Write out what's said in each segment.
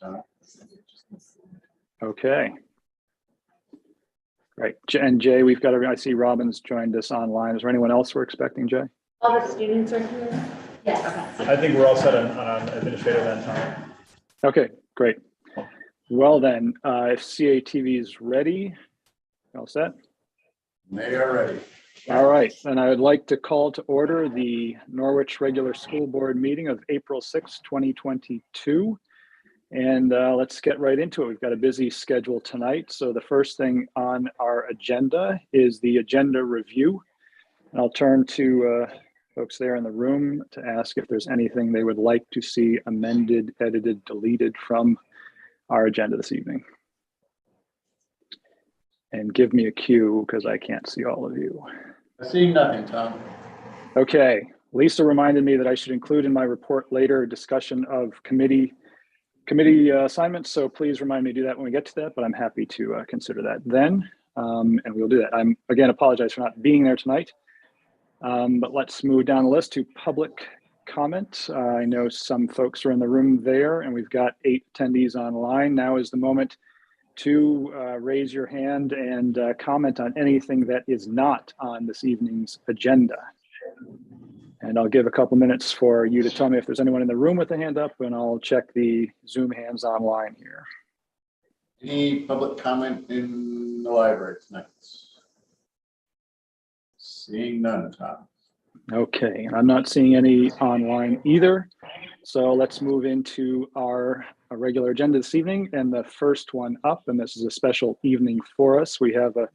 Tom. Okay. Right. And Jay, we've got, I see Robin's joined us online. Is there anyone else we're expecting, Jay? All the students are here? Yes. Okay. I think we're all set on administrative end, Tom. Okay, great. Well then, if CATV is ready, all set? They are ready. All right, and I would like to call to order the Norwich Regular School Board meeting of April 6, 2022. And let's get right into it. We've got a busy schedule tonight. So the first thing on our agenda is the agenda review. And I'll turn to folks there in the room to ask if there's anything they would like to see amended, edited, deleted from our agenda this evening. And give me a cue because I can't see all of you. I see nothing, Tom. Okay, Lisa reminded me that I should include in my report later a discussion of committee assignments. So please remind me to do that when we get to that, but I'm happy to consider that then. And we'll do that. I'm again, apologize for not being there tonight. But let's move down the list to public comment. I know some folks are in the room there and we've got 8 attendees online. Now is the moment to raise your hand and comment on anything that is not on this evening's agenda. And I'll give a couple minutes for you to tell me if there's anyone in the room with a hand up, and I'll check the Zoom hands online here. Any public comment in the library tonight? Seeing none, Tom. Okay, and I'm not seeing any online either. So let's move into our regular agenda this evening. And the first one up, and this is a special evening for us, we have a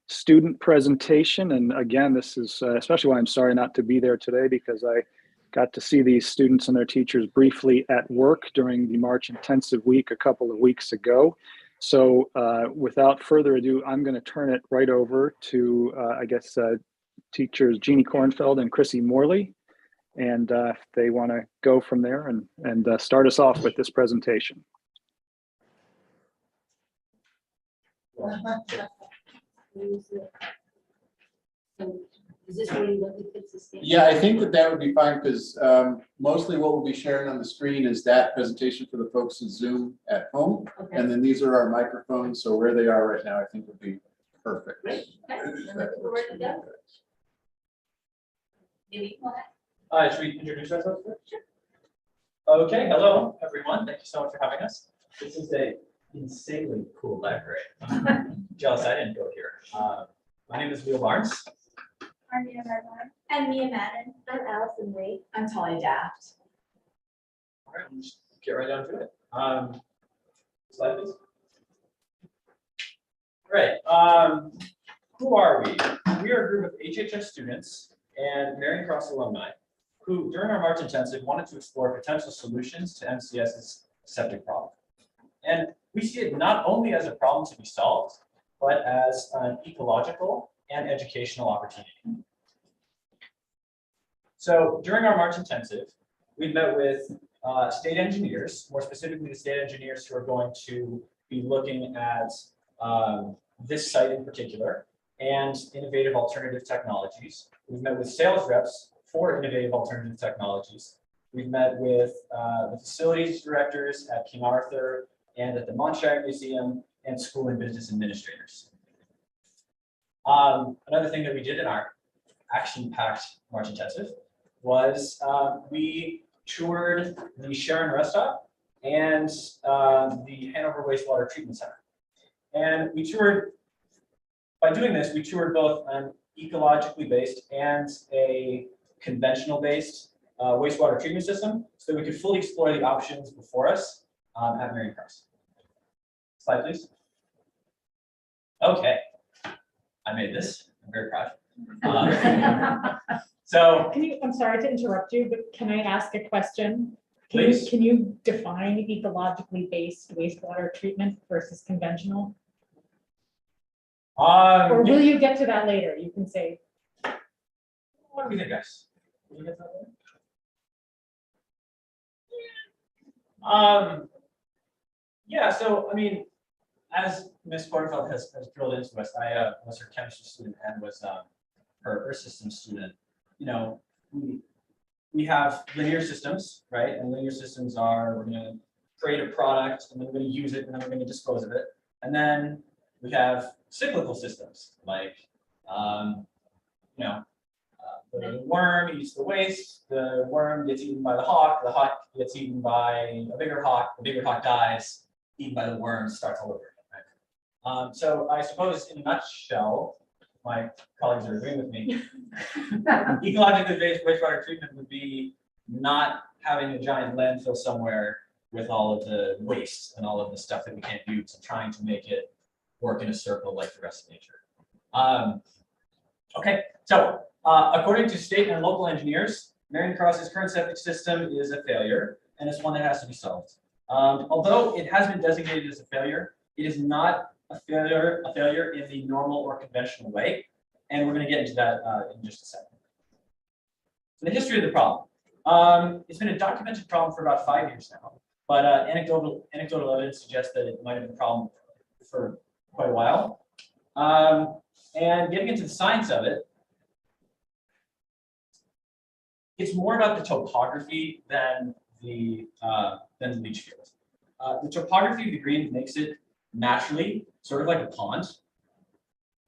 student presentation. And again, this is especially why I'm sorry not to be there today, because I got to see these students and their teachers briefly at work during the March intensive week a couple of weeks ago. So without further ado, I'm going to turn it right over to, teachers Jeannie Kornfeld and Chrissy Morley. And if they want to go from there and start us off with this presentation. Is this where you look at consistency? Yeah, I think that would be fine because mostly what we'll be sharing on the screen is that presentation for the folks in Zoom at home. Okay. And then these are our microphones. So where they are right now, I think would be perfect. Great. Okay. Should we introduce ourselves first? Sure. Okay, hello everyone. Thank you so much for having us. This is a insanely cool library. Jealous I didn't go here. My name is Will Barnes. I'm Mia Madden. I'm Mia Madden. I'm Allison Lee. I'm Tolly Daft. All right, let's get right down to it. Slide please. Great. Who are we? We are a group of HHS students and Marion Cross alumni who, during our March intensive, wanted to explore potential solutions to MCS's septic problem. And we see it not only as a problem to be solved, but as an ecological and educational opportunity. So during our March intensive, we met with state engineers, more specifically the state engineers who are going to be looking at this site in particular and innovative alternative technologies. We've met with sales reps for innovative alternative technologies. We've met with the facilities directors at King Arthur and at the Montshire Museum and school and business administrators. Another thing that we did in our action-packed March intensive was we toured the Sharon Rest Stop and the Hanover Wastewater Treatment Center. And we toured, by doing this, we toured both an ecologically based and a conventional based wastewater treatment system so that we could fully explore the options before us at Marion Cross. Slide, please. Okay, I made this. I'm very proud. So, I'm sorry to interrupt you, but can I ask a question? Please. Can you define ecologically based wastewater treatment versus conventional? Or will you get to that later? You can say. What do we think, guys? Will you get to that later? Yeah, so I mean, as Ms. Kornfeld has drilled into us, I was her chemistry student and was her systems student. You know, we have linear systems, right? And linear systems are, we're going to create a product, and then we're going to use it, and then we're going to dispose of it. And then we have cyclical systems like, the worm eats the waste, the worm gets eaten by the hawk gets eaten by a bigger hawk, the bigger hawk dies, eaten by the worm, starts all over again, right? So I suppose in a nutshell, my colleagues are agreeing with me, ecologically based wastewater treatment would be not having a giant landfill somewhere with all of the waste and all of the stuff that we can't use, and trying to make it work in a circle like the rest of nature. Okay, so according to state and local engineers, Marion Cross's current septic system is a failure, and it's one that has to be solved. Although it has been designated as a failure, it is not a failure in the normal or conventional way, and we're going to get into that in just a second. So the history of the problem. It's been a documented problem for about 5 years now, but anecdotal evidence suggests that it might have been a problem for quite a while. And getting into the science of it, it's more about the topography than the leach field. The topography of the green makes it naturally sort of like a pond.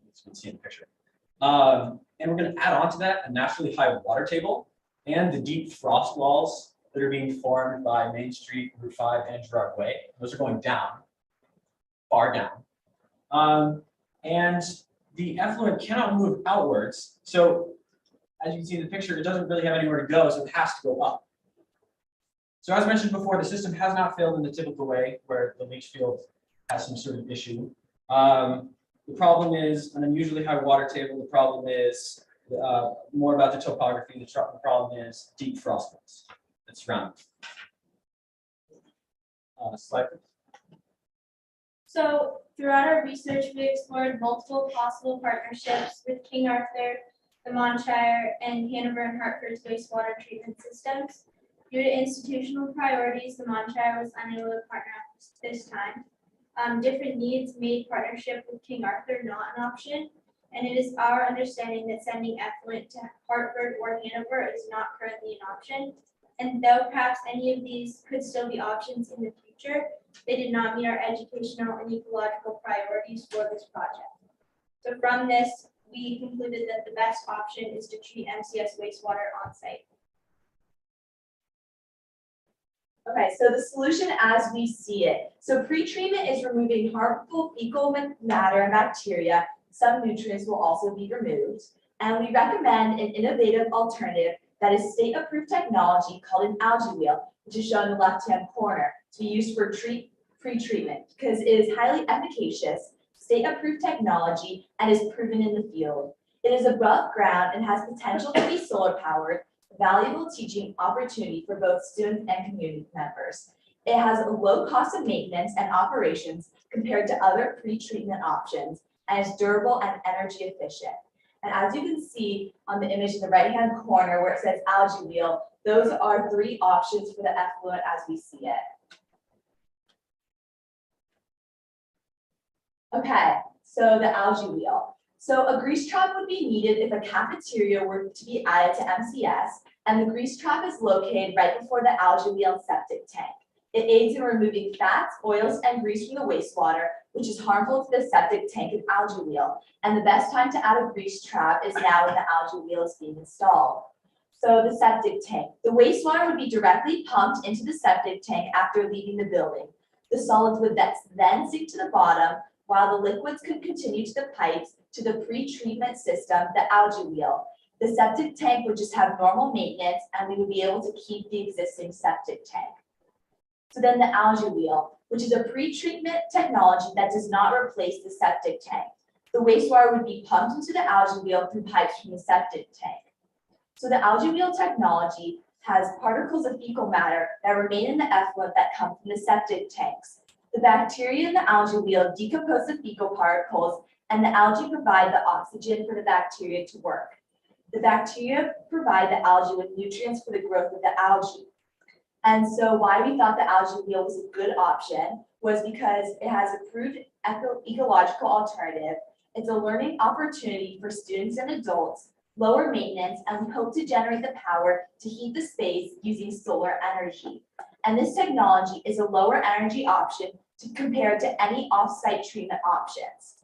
You can see in the picture. And we're going to add on to that a naturally high water table and the deep frost walls that are being formed by Main Street, Route 5, and Girard Way. Those are going down, far down. And the effluent cannot move outwards. So as you can see in the picture, it doesn't really have anywhere to go, so it has to go up. So as mentioned before, the system has not failed in the typical way where the leach field has some sort of issue. The problem is an unusually high water table. The problem is more about the topography. The problem is deep frost walls that surround it. Slide. So throughout our research, we explored multiple possible partnerships with King Arthur, the Monshire, and Hanover and Hartford's wastewater treatment systems. Due to institutional priorities, the Monshire was unable to partner up this time. Different needs made partnership with King Arthur not an option, and it is our understanding that sending effluent to Hartford or Hanover is not currently an option. And though perhaps any of these could still be options in the future, they did not meet our educational and ecological priorities for this project. So from this, we concluded that the best option is to treat MCS wastewater on site. Okay, so the solution as we see it. So pre-treatment is removing harmful fecal matter and bacteria. Some nutrients will also be removed. And we recommend an innovative alternative that is state-approved technology called an algae wheel, which is shown in the left-hand corner, to be used for pre-treatment because it is highly efficacious, state-approved technology, and is proven in the field. It is above ground and has potential to be solar-powered, a valuable teaching opportunity for both students and community members. It has a low cost of maintenance and operations compared to other pre-treatment options, and is durable and energy efficient. And as you can see on the image in the right-hand corner where it says algae wheel, those are 3 options for the effluent as we see it. Okay, so the algae wheel. So a grease trap would be needed if a cafeteria were to be added to MCS, and the grease trap is located right before the algae wheel and septic tank. It aids in removing fats, oils, and grease from the wastewater, which is harmful to the septic tank and algae wheel. And the best time to add a grease trap is now when the algae wheel is being installed. So the septic tank. The wastewater would be directly pumped into the septic tank after leaving the building. The solids would then sink to the bottom, while the liquids could continue to the pipes to the pre-treatment system, the algae wheel. The septic tank would just have normal maintenance, and we would be able to keep the existing septic tank. So then the algae wheel, which is a pre-treatment technology that does not replace the septic tank. The wastewater would be pumped into the algae wheel through pipes from the septic tank. So the algae wheel technology has particles of fecal matter that remain in the effluent that come from the septic tanks. The bacteria in the algae wheel decompose the fecal particles, and the algae provide the oxygen for the bacteria to work. The bacteria provide the algae with nutrients for the growth of the algae. And so why we thought the algae wheel was a good option was because it has a proved ecological alternative. It's a learning opportunity for students and adults. lower maintenance, and we hope to generate the power to heat the space using solar energy. And this technology is a lower energy option compared to any off-site treatment options.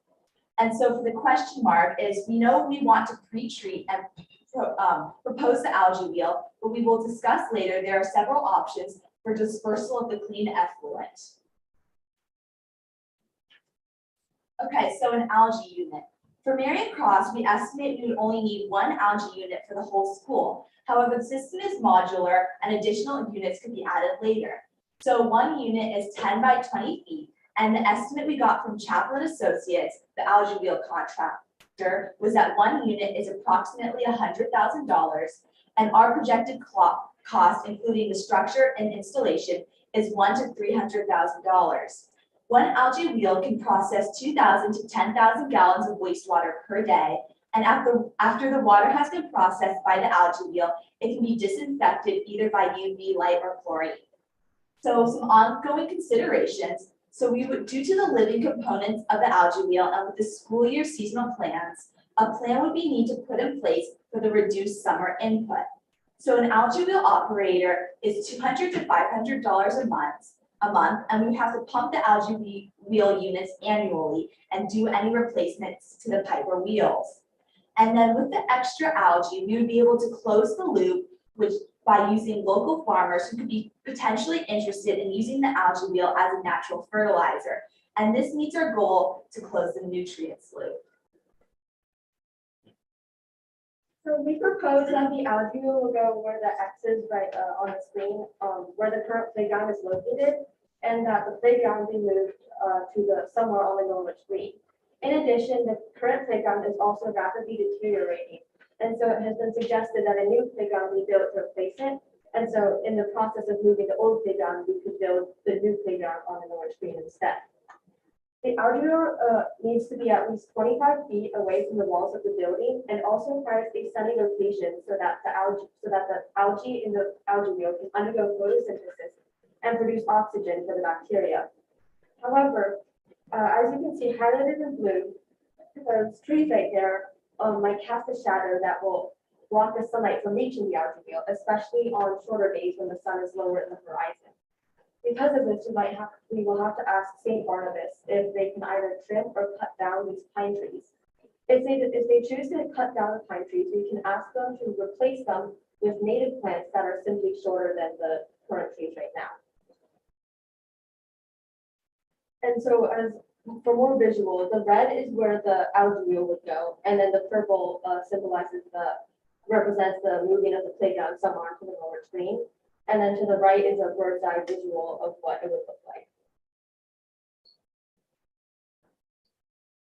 And so for the question mark is, we know we want to pre-treat and propose the algae wheel, but we will discuss later there are several options for dispersal of the clean effluent. Okay, so an algae unit. For Marion Cross, we estimate we would only need one algae unit for the whole school. However, the system is modular and additional units could be added later. So one unit is 10 by 20 feet, and the estimate we got from Chaplin Associates, the algae wheel contractor, was that one unit is approximately $100,000, and our projected cost, including the structure and installation, is $100,000 to $300,000. One algae wheel can process 2,000 to 10,000 gallons of wastewater per day, and after the water has been processed by the algae wheel, it can be disinfected either by UV light or chlorine. So some ongoing considerations. So we would, due to the living components of the algae wheel and with the school year seasonal plans, a plan would be needed to put in place for the reduced summer input. So an algae wheel operator is $200 to $500 a month, and we would have to pump the algae wheel units annually and do any replacements to the pipe or wheels. And then with the extra algae, we would be able to close the loop, which by using local farmers who could be potentially interested in using the algae wheel as a natural fertilizer. And this meets our goal to close the nutrients loop. So we propose that the algae wheel will go where the X is right on the screen, where the current playground is located, and that the playground be moved to somewhere on the Norwich Green. In addition, the current playground is also rapidly deteriorating, and so it has been suggested that a new playground be built to replace it. And so in the process of moving the old playground, we could build the new playground on the Norwich Green instead. The algae wheel needs to be at least 25 feet away from the walls of the building, and also requires a sunny location so that the algae in the algae wheel can undergo photosynthesis and produce oxygen for the bacteria. However, as you can see highlighted in blue, those trees right there might cast a shadow that will block the sunlight from reaching the algae wheel, especially on shorter days when the sun is lower in the horizon. Because of this, we will have to ask St. Barnabas if they can either trim or cut down these pine trees. If they choose to cut down the pine trees, we can ask them to replace them with native plants that are simply shorter than the current trees right now. And so for more visual, the red is where the algae wheel would go, and then the purple represents the moving of the playground somewhere onto the Norwich Green. And then to the right is a bird's eye visual of what it would look like.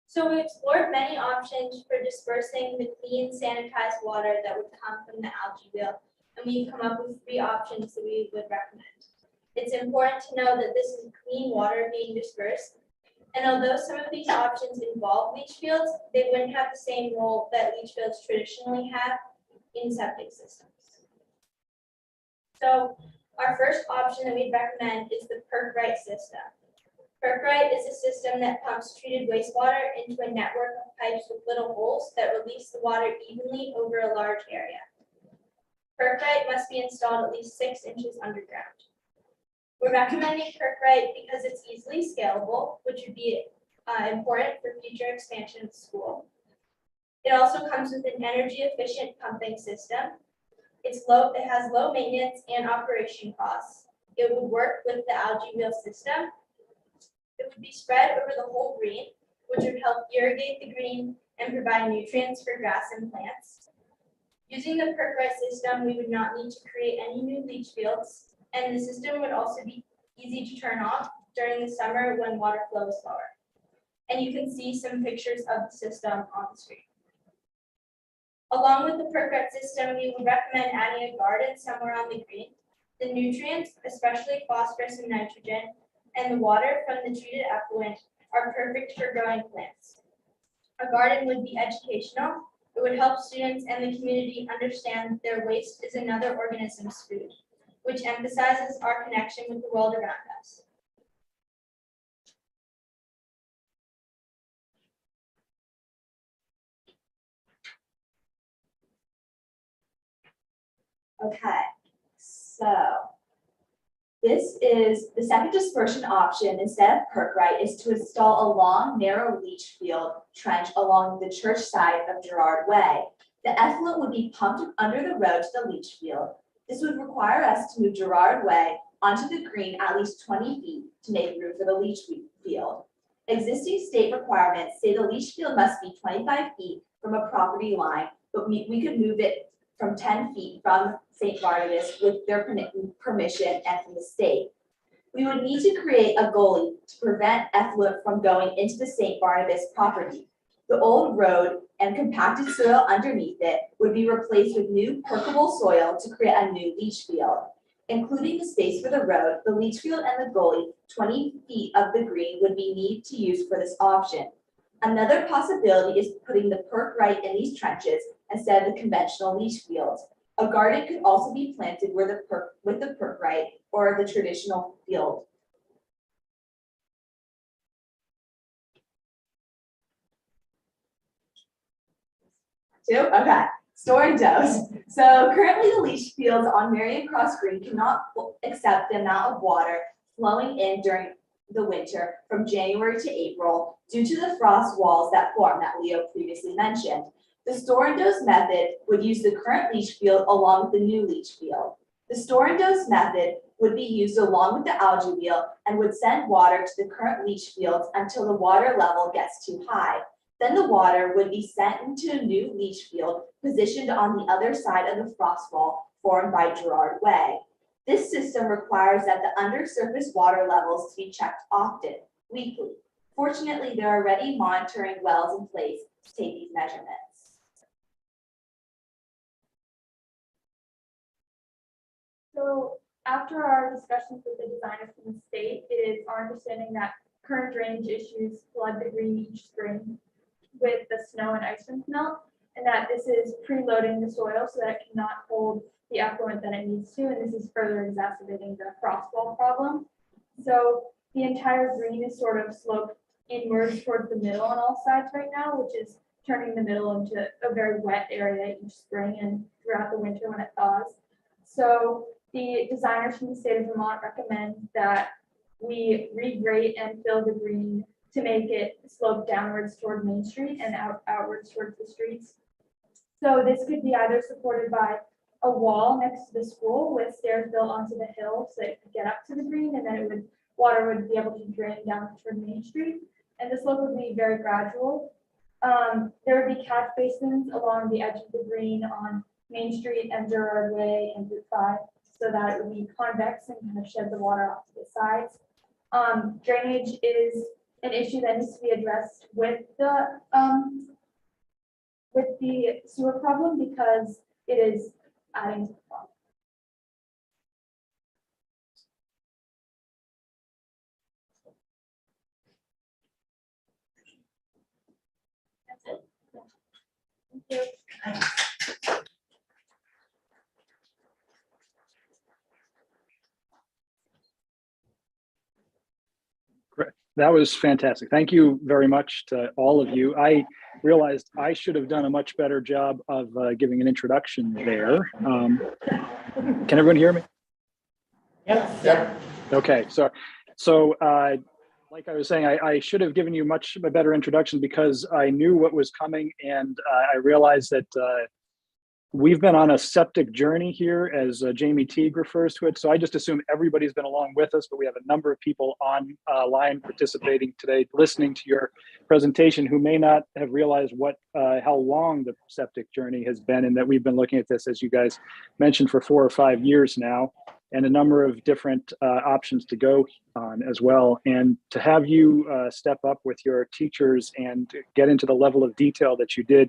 So we explored many options for dispersing the clean, sanitized water that would come from the algae wheel, and we've come up with 3 options that we would recommend. It's important to know that this is clean water being dispersed, and although some of these options involve leach fields, they wouldn't have the same role that leach fields traditionally have in septic systems. So our first option that we'd recommend is the Perk-Right system. Perk-Right is a system that pumps treated wastewater into a network of pipes with little holes that release the water evenly over a large area. Perk-Right must be installed at least 6 inches underground. We're recommending Perk-Right because it's easily scalable, which would be important for future expansion of the school. It also comes with an energy efficient pumping system. It has low maintenance and operation costs. It would work with the algae wheel system. It would be spread over the whole green, which would help irrigate the green and provide nutrients for grass and plants. Using the Perk-Right system, we would not need to create any new leach fields, and the system would also be easy to turn off during the summer when water flow is lower. And you can see some pictures of the system on the screen. Along with the Perk-Right system, we would recommend adding a garden somewhere on the green. The nutrients, especially phosphorus and nitrogen, and the water from the treated effluent are perfect for growing plants. A garden would be educational. It would help students and the community understand their waste is another organism's food, which emphasizes our connection with the world around us. Okay, so this is the second dispersion option instead of perk-right is to install a long, narrow leach field trench along the church side of Gerard Way. The effluent would be pumped under the road to the leach field. This would require us to move Gerard Way onto the green at least 20 feet to make room for the leach field. Existing state requirements say the leach field must be 25 feet from a property line, but we could move it from 10 feet from St. Barnabas with their permission and from the state. We would need to create a gully to prevent effluent from going into the St. Barnabas property. The old road and compacted soil underneath it would be replaced with new perkable soil to create a new leach field. Including the space for the road, the leach field and the gully, 20 feet of the green would be needed to use for this option. Another possibility is putting the perk-right in these trenches instead of the conventional leach fields. A garden could also be planted with the perk-right or the traditional field. Okay, store and dose. So currently the leach fields on Marion Cross Green cannot accept the amount of water flowing in during the winter from January to April due to the frost walls that form that Leo previously mentioned. The store and dose method would use the current leach field along with the new leach field. The store and dose method would be used along with the algae wheel and would send water to the current leach fields until the water level gets too high. Then the water would be sent into a new leach field positioned on the other side of the frost wall formed by Gerard Way. This system requires that the undersurface water levels to be checked often, weekly. Fortunately, there are already monitoring wells in place to take these measurements. So after our discussions with the designers from the state, it is our understanding that current drainage issues flood the green each spring with the snow and ice melt, and that this is preloading the soil so that it cannot hold the effluent that it needs to, and this is further exacerbating the frost wall problem. So the entire green is sort of sloped inwards towards the middle on all sides right now, which is turning the middle into a very wet area each spring and throughout the winter when it thaws. So the designers from the state of Vermont recommend that we regrate and fill the green to make it slope downwards toward Main Street and outwards towards the streets. So this could be either supported by a wall next to the school with stairs built onto the hill so it could get up to the green, and then water would be able to drain down toward Main Street. And the slope would be very gradual. There would be catch basins along the edge of the green on Main Street and Gerard Way and Route 5, so that it would be convex and kind of shed the water off to the sides. Drainage is an issue that needs to be addressed with the sewer problem because it is adding to the problem. That's it. Thank you. That was fantastic. Thank you very much to all of you. I realized I should have done a much better job of giving an introduction there. Can everyone hear me? Yep. Okay, so like I was saying, I should have given you much a better introduction because I knew what was coming, and I realized that we've been on a septic journey here, as Jamie Teague refers to it. So I just assume everybody's been along with us, but we have a number of people online participating today, listening to your presentation, who may not have realized how long the septic journey has been, and that we've been looking at this, as you guys mentioned, for 4 or 5 years now, and a number of different options to go on as well. And to have you step up with your teachers and get into the level of detail that you did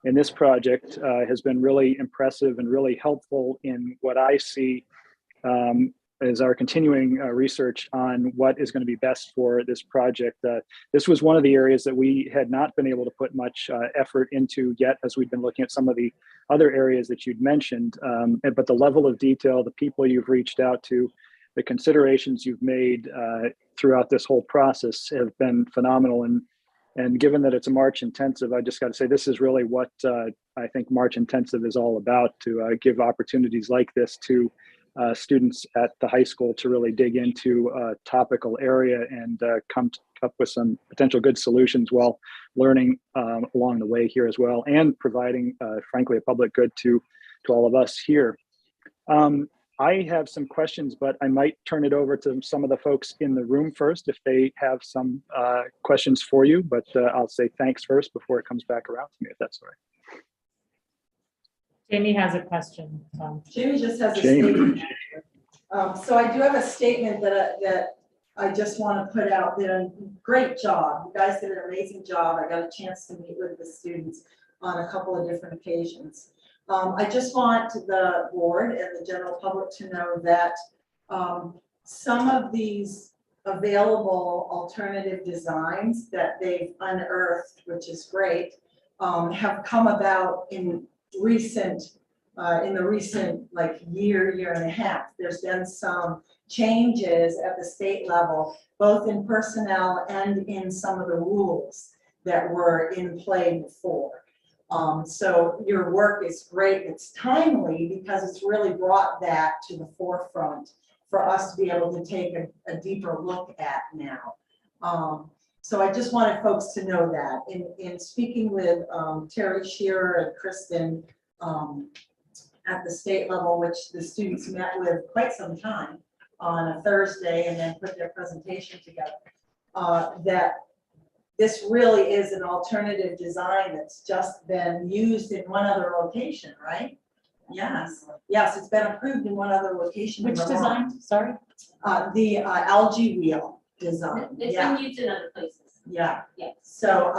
in this project has been really impressive and really helpful in what I see as our continuing research on what is going to be best for this project. This was one of the areas that we had not been able to put much effort into yet, as we've been looking at some of the other areas that you'd mentioned. But the level of detail, the people you've reached out to, the considerations you've made throughout this whole process have been phenomenal. And And given that it's a March intensive, I just got to say this is really what I think March intensive is all about, to give opportunities like this to students at the high school to really dig into a topical area and come up with some potential good solutions while learning along the way here as well, and providing, frankly, a public good to all of us here. I have some questions, but I might turn it over to some of the folks in the room first if they have some questions for you, but I'll say thanks first before it comes back around to me, if that's all right. Jamie has a question. Jamie just has a Jamie. statement. So I do have a statement that I just want to put out there. Great job. You guys did an amazing job. I got a chance to meet with the students on a couple of different occasions. I just want the board and the general public to know that some of these available alternative designs that they've unearthed, which is great, have come about in the recent like year and a half. There's been some changes at the state level, both in personnel and in some of the rules that were in play before. So your work is great. It's timely because it's really brought that to the forefront for us to be able to take a deeper look at now. So I just wanted folks to know that. In speaking with Terry Shearer and Kristen at the state level, which the students met with quite some time on a Thursday and then put their presentation together, that this really is an alternative design that's just been used in one other location, right? Yes, yes, it's been approved in one other location. Which design? Sorry. The algae wheel design. It's Yeah, been used in other places. yeah. Yeah. So,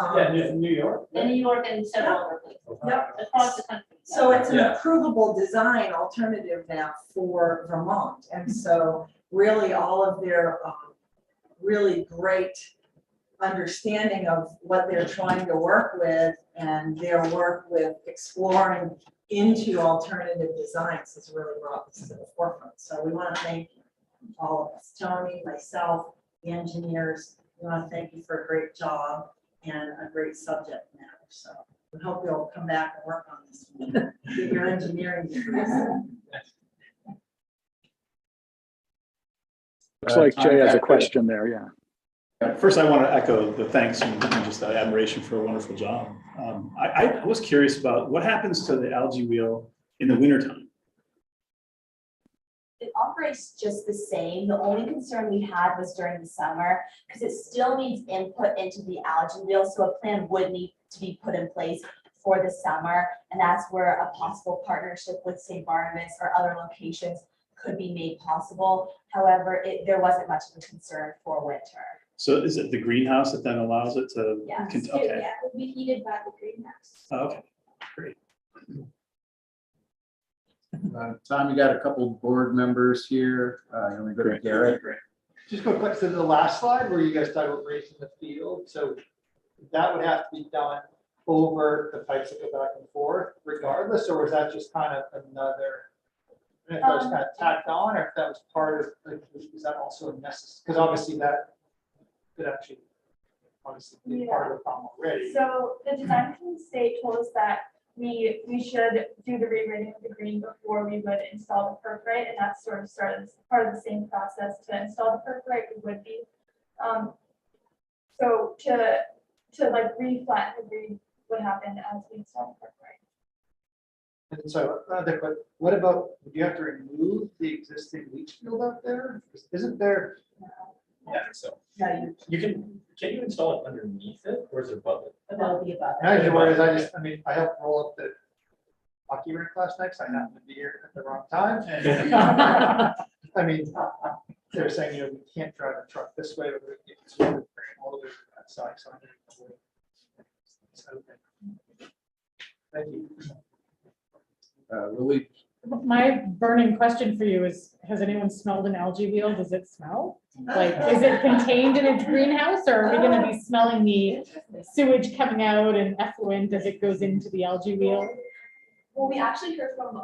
New York. In New York and several other places. Yep. Across the country. So it's an approvable design alternative now for Vermont. And so really all of their really great understanding of what they're trying to work with and their work with exploring into alternative designs has really brought this to the forefront. So we want to thank all of us, Tony, myself, the engineers. We want to thank you for a great job and a great subject matter. So we hope you'll come back and work on this one. Get your engineering degrees. Looks like Jay has a question there, yeah. First, I want to echo the thanks and just admiration for a wonderful job. I was curious about what happens to the algae wheel in the wintertime. It operates just the same. The only concern we had was during the summer because it still needs input into the algae wheel. So a plan would need to be put in place for the summer. And that's where a possible partnership with St. Barnabas or other locations could be made possible. However, there wasn't much of a concern for winter. So is it the greenhouse that then allows it to? Yes, Okay. Yeah, it would be heated by the greenhouse. Oh, okay, great. Tom, you got a couple board members here. You want to go to Great. Garrett? Just go quick to the last slide where you guys talked about raising the field. So that would have to be done over the pipes that go back and forth regardless, or was that just kind of another, if that was kind of tacked on, or if that was part of, like, is that also a necessary? Because obviously that could actually obviously be part of the problem already. So the design from the state told us that we should do the regrading of the green before we would install the perforate, and that's sort of started as part of the same process to install the perforate. We would be so to like re-flatten the green would happen as we install the perforate. And so what about, would you have to remove the existing leach field up there? Isn't there? Yeah, so No, can you install it underneath it or is it above it? that'll be above it. I just worried, I helped roll up the hockey rink last night, so I happened to be here at the wrong time. And I mean, they're saying, you know, we can't drive a truck this way, but it's bring it all the way to that side. So thank you. Lily? My burning question for you is, has anyone smelled an algae wheel? Does it smell? Like, is it contained in its greenhouse, or are we gonna be smelling the sewage coming out and effluent as it goes into the algae wheel? Well, we actually heard from,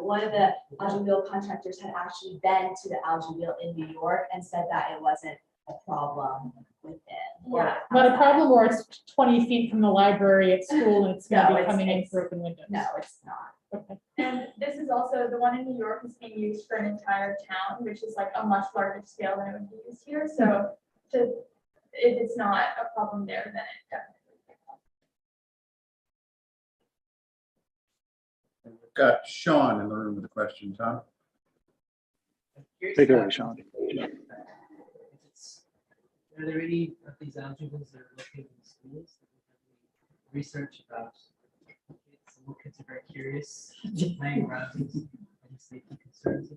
one of the algae wheel contractors had actually been to the algae wheel in New York and said that it wasn't a problem with it. Yeah. Not a problem, or it's 20 feet from the library at school and it's gonna No, be it's- coming in it's- through open windows? No, it's not. Okay. And this is also, the one in New York is being used for an entire town, which is like a much larger scale than it would be used here. So if it's not a problem there, then it definitely. We've got Sean in the room with a question, Tom. Take it away, Sean. Are there any of these algebras that are located in schools? Research about kids, some kids are very curious, playing around with any safety concerns.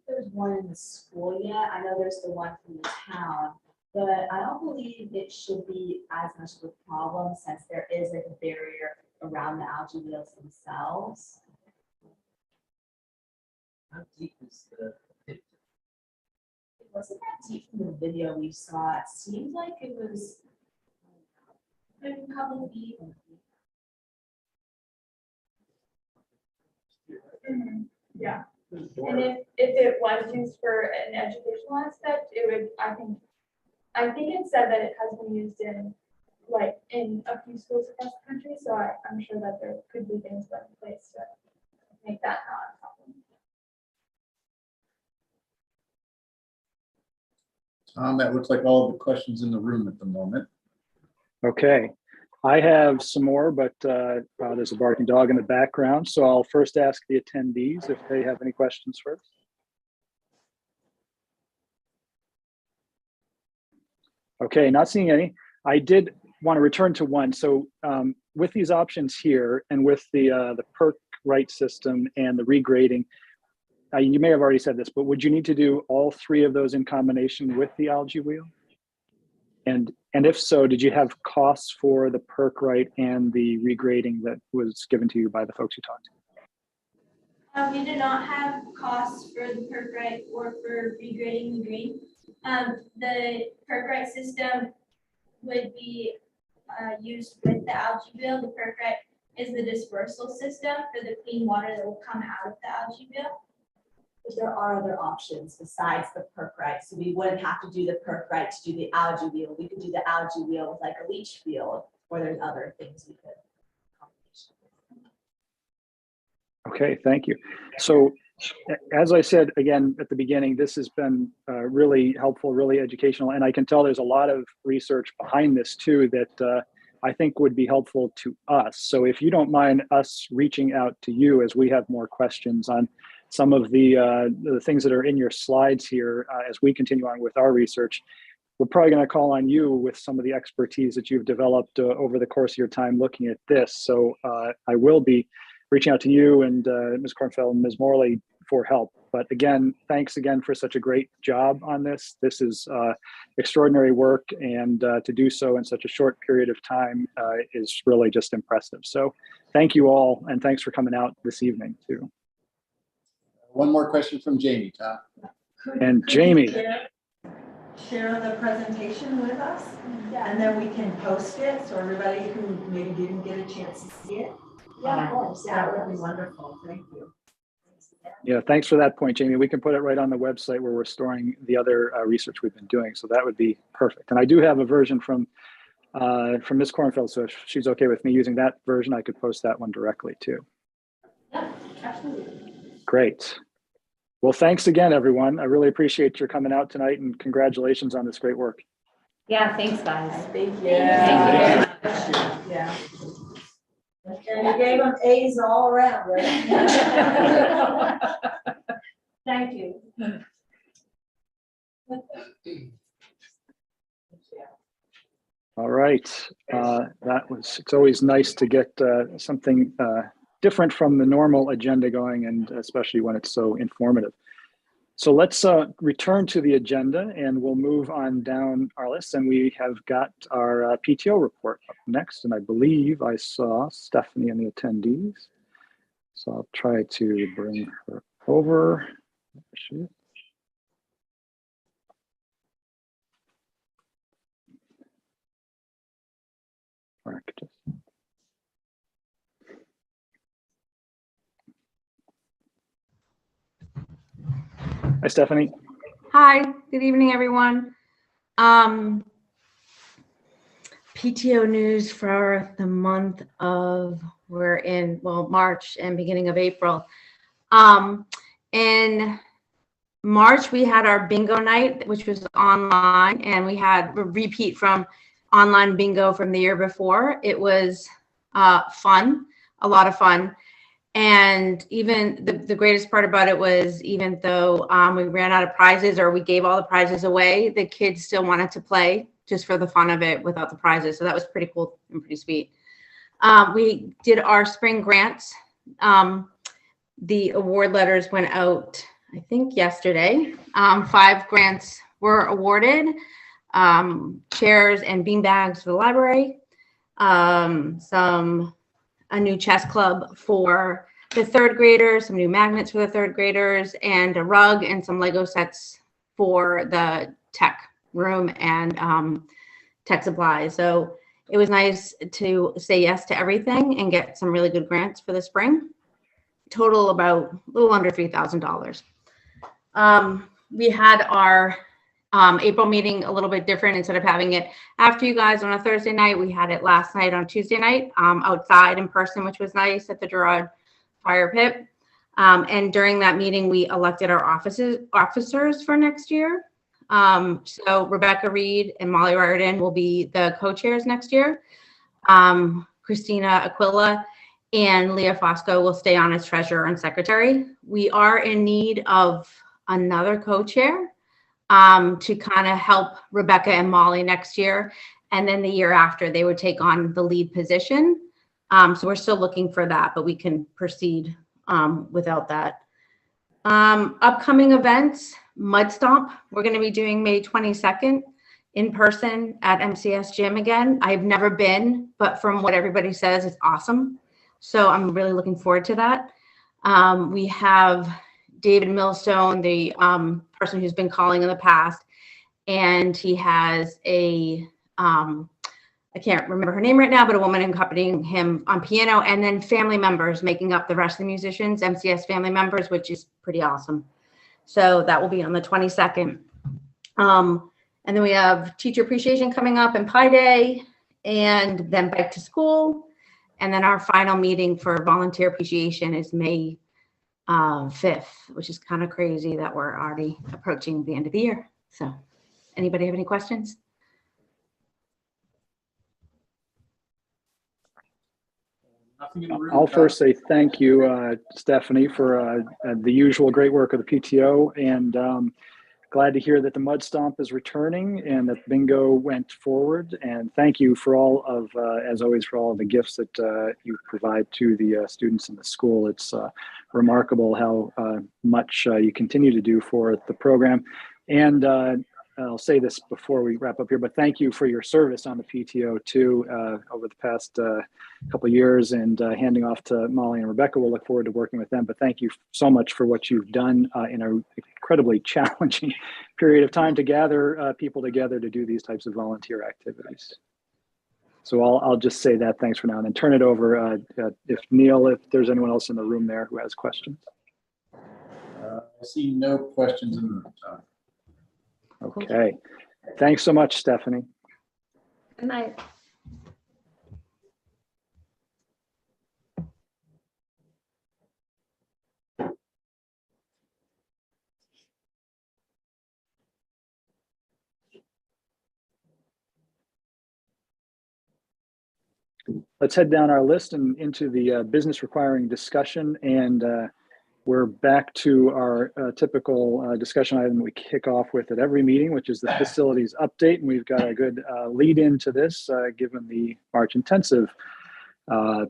There's one in the school yet. I know there's the one from the town, but I don't believe it should be as much of a problem since there is like a barrier around the algae wheels themselves. How deep is the pit? It wasn't that deep from the video we saw. It seemed like it was maybe a couple of feet. Yeah. And if it was used for an educational aspect, it would, I think it said that it has been used in a few schools across the country. So I'm sure that there could be things put in place to make that not a problem. Tom, that looks like all of the questions in the room at the moment. Okay, I have some more, but there's a barking dog in the background. So I'll first ask the attendees if they have any questions first. Okay, not seeing any. I did want to return to one. So with these options here and with the perk right system and the regrading, you may have already said this, but would you need to do all three of those in combination with the algae wheel? And if so, did you have costs for the perk right and the regrading that was given to you by the folks you talked to? We did not have costs for the perk right or for regrading the green. The perk right system would be used with the algae wheel. The perk right is the dispersal system for the clean water that will come out of the algae wheel. But there are other options besides the perk right. So we wouldn't have to do the perk right to do the algae wheel. We could do the algae wheel with like a leach field, or there's other things we could. Okay, thank you. So as I said, again, at the beginning, this has been really helpful, really educational. And I can tell there's a lot of research behind this too that I think would be helpful to us. So if you don't mind us reaching out to you as we have more questions on some of the things that are in your slides here as we continue on with our research, we're probably going to call on you with some of the expertise that you've developed over the course of your time looking at this. So I will be reaching out to you and Ms. Kornfeld and Ms. Morley for help. But again, thanks again for such a great job on this. This is extraordinary work, and to do so in such a short period of time is really just impressive. So thank you all, and thanks for coming out this evening too. One more question from Jamie, Tom. And Jamie. Share the presentation with us, and then we can post it, so everybody who maybe didn't get a chance to see it. Yeah, of course. That would be wonderful, thank you. Yeah, thanks for that point, Jamie. We can put it right on the website where we're storing the other research we've been doing. So that would be perfect. And I do have a version from Ms. Kornfeld. So if she's okay with me using that version, I could post that one directly too. Yeah, absolutely. Great. Well, thanks again, everyone. I really appreciate your coming out tonight, and congratulations on this great work. Yeah, thanks, guys. Thank you. Yeah. Yeah. And you gave them A's all around, right? Thank you. All right. It's always nice to get something different from the normal agenda going, and especially when it's so informative. So let's return to the agenda, and we'll move on down our list. And we have got our PTO report up next, and I believe I saw Stephanie in the attendees. So I'll try to bring her over. There she is. Practice. Hi, Stephanie. Hi, good evening, everyone. PTO news for the month of, we're in, well, March and beginning of April. In March, we had our bingo night, which was online, and we had a repeat from online bingo from the year before. It was fun, a lot of fun. And even the greatest part about it was, even though we ran out of prizes or we gave all the prizes away, the kids still wanted to play just for the fun of it without the prizes. So that was pretty cool and pretty sweet. We did our spring grants. The award letters went out, I think, yesterday. 5 grants were awarded. Chairs and bean bags for the library. A new chess club for the 3rd graders, some new magnets for the 3rd graders, and a rug and some Lego sets for the tech room and tech supplies. So it was nice to say yes to everything and get some really good grants for the spring. Total about a little under $3,000. We had our April meeting a little bit different. Instead of having it after you guys on a Thursday night, we had it last night on Tuesday night, outside in person, which was nice at the Gerard Fire Pit. And during that meeting, we elected our officers for next year. So Rebecca Reed and Molly Riordan will be the co-chairs next year. Christina Aquila and Leah Fosco will stay on as treasurer and secretary. We are in need of another co-chair to kind of help Rebecca and Molly next year. And then the year after, they would take on the lead position. So we're still looking for that, but we can proceed without that. Upcoming events, Mud Stomp. We're going to be doing May 22nd in person at MCS Gym again. I've never been, but from what everybody says, it's awesome. So I'm really looking forward to that. We have David Millstone, the person who's been calling in the past, and he has a, I can't remember her name right now, but a woman accompanying him on piano, and then family members making up the rest of the musicians, MCS family members, which is pretty awesome. So that will be on the 22nd. And then we have Teacher Appreciation coming up and Pi Day, and then Bike to School. And then our final meeting for Volunteer Appreciation is May 5th, which is kind of crazy that we're already approaching the end of the year. So anybody have any questions? I'll first say thank you, Stephanie, for the usual great work of the PTO, and glad to hear that the Mud Stomp is returning and that bingo went forward. And thank you for all of, as always, for all of the gifts that you provide to the students in the school. It's remarkable how much you continue to do for the program. And I'll say this before we wrap up here, but thank you for your service on the PTO too over the past couple of years, and handing off to Molly and Rebecca. We'll look forward to working with them, but thank you so much for what you've done in an incredibly challenging period of time to gather people together to do these types of volunteer activities. So I'll just say that, thanks for now, and then turn it over if Neil, if there's anyone else in the room there who has questions. I see no questions in the room, Tom. Okay, thanks so much, Stephanie. Good night. Let's head down our list and into the business requiring discussion, and we're back to our typical discussion item we kick off with at every meeting, which is the facilities update. And we've got a good lead into this, given the March intensive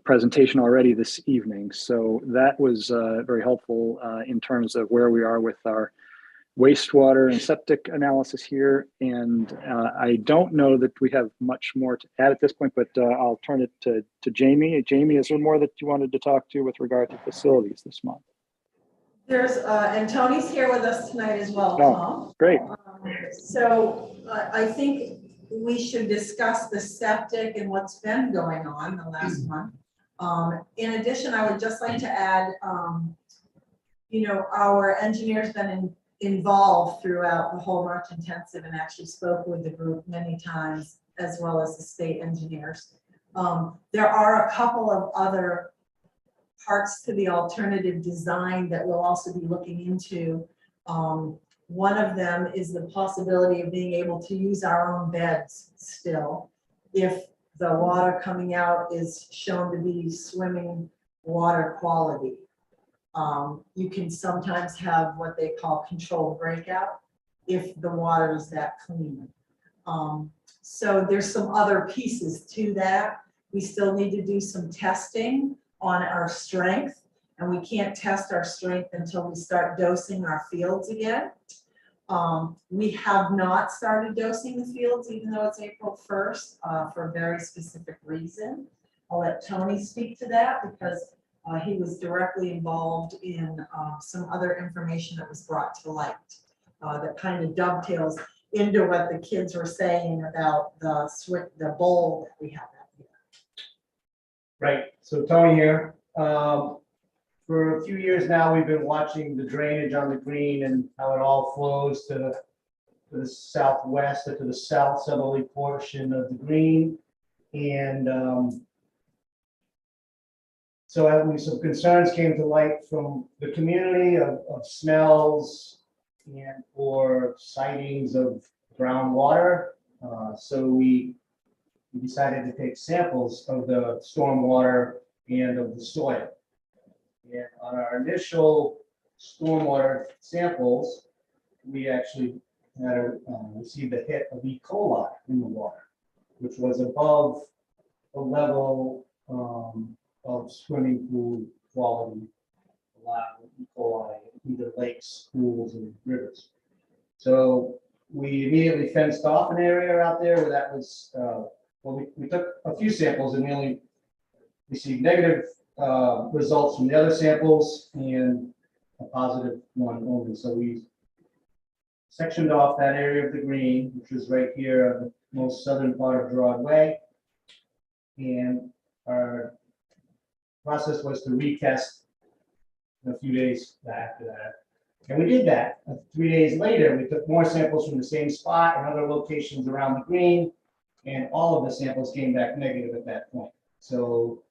presentation already this evening. So that was very helpful in terms of where we are with our wastewater and septic analysis here. And I don't know that we have much more to add at this point, but I'll turn it to Jamie. Jamie, is there more that you wanted to talk to with regard to facilities this month? There's, and Tony's here with us tonight as well, Tom. Great. So I think we should discuss the septic and what's been going on the last month. In addition, I would just like to add, you know, our engineer's been involved throughout the whole March intensive and actually spoke with the group many times, as well as the state engineers. There are a couple of other parts to the alternative design that we'll also be looking into. One of them is the possibility of being able to use our own beds still, if the water coming out is shown to be swimming water quality. You can sometimes have what they call controlled breakout if the water is that clean. So there's some other pieces to that. We still need to do some testing on our strength, and we can't test our strength until we start dosing our fields again. We have not started dosing the fields, even though it's April 1st, for a very specific reason. I'll let Tony speak to that because he was directly involved in some other information that was brought to light that kind of dovetails into what the kids were saying about the bowl that we have out here. Right, so Tony here. For a few years now, we've been watching the drainage on the green and how it all flows to the southwest or to the south southerly portion of the green. And so some concerns came to light from the community of smells and or sightings of groundwater. So we decided to take samples of the stormwater and of the soil. And on our initial stormwater samples, we actually had received a hit of E. coli in the water, which was above the level of swimming pool quality allowed with E. coli in either lakes, pools, and rivers. So we immediately fenced off an area out there where that was, well, we took a few samples and we only received negative results from the other samples and a positive one only. So we sectioned off that area of the green, which is right here on the most southern part of Broadway. And our process was to retest a few days after that. And we did that. 3 days later, we took more samples from the same spot and other locations around the green, and all of the samples came back negative at that point. So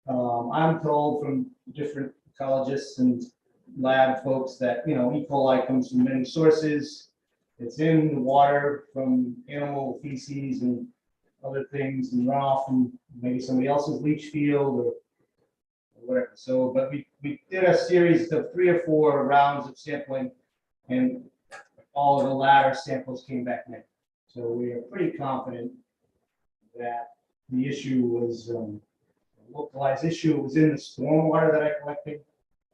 I'm told from different ecologists and lab folks that, you know, E. coli comes from many sources. It's in the water from animal feces and other things and runoff from maybe somebody else's leach field or whatever. So, but we did a series of 3 or 4 rounds of sampling, and all of the latter samples came back negative. So we are pretty confident that the issue was a localized issue. It was in the stormwater that I collected,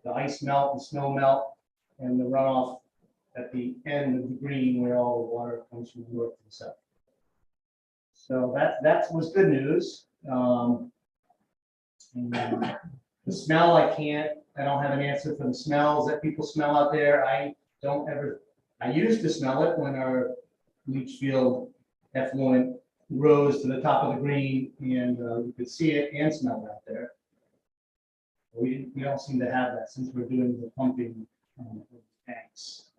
the ice melt and snow melt, and the runoff at the end of the green where all the water comes from the north to the south. So that was good news. And the smell, I don't have an answer for the smells that people smell out there. I used to smell it when our leach field effluent rose to the top of the green and you could see it and smell it out there. We don't seem to have that since we're doing the pumping of tanks.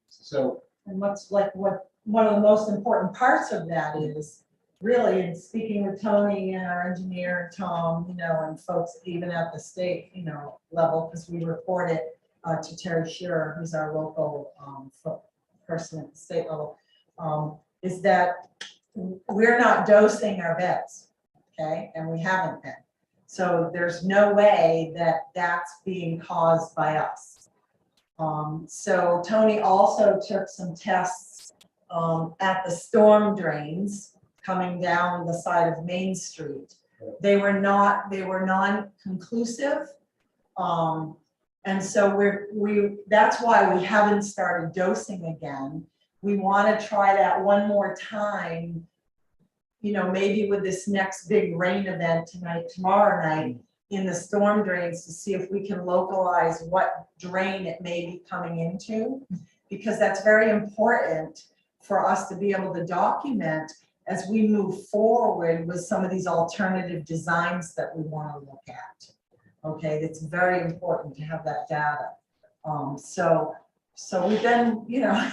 So, and one of the most important parts of that is really, in speaking with Tony and our engineer Tom, you know, and folks even at the state, you know, level, because we report it to Terry Shearer, who's our local person at the state level, is that we're not dosing our beds, okay, and we haven't been. So there's no way that that's being caused by us. So Tony also took some tests at the storm drains coming down the side of Main Street. They were non-conclusive. And so that's why we haven't started dosing again. We want to try that one more time, you know, maybe with this next big rain event tomorrow night in the storm drains, to see if we can localize what drain it may be coming into, because that's very important for us to be able to document as we move forward with some of these alternative designs that we want to look at. Okay, it's very important to have that data. So we've been, you know,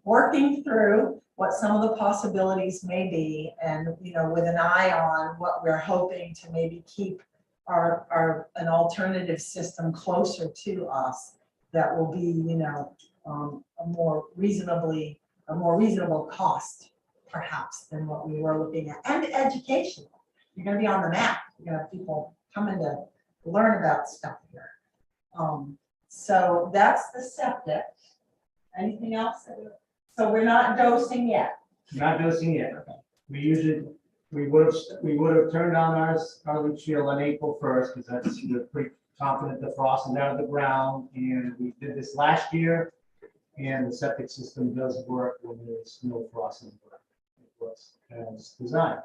working through what some of the possibilities may be, and, you know, with an eye on what we're hoping to maybe keep an alternative system closer to us that will be, you know, a more reasonable cost perhaps than what we were looking at, and education. You're gonna be on the map. You're gonna have people coming to learn about stuff here. So that's the septic. Anything else? So we're not dosing yet. Not dosing yet. We would have turned on our leach field on April 1st, because that's, we're pretty confident the frost is out of the ground, and we did this last year, and the septic system does work when there's no frost in the ground. It works as designed.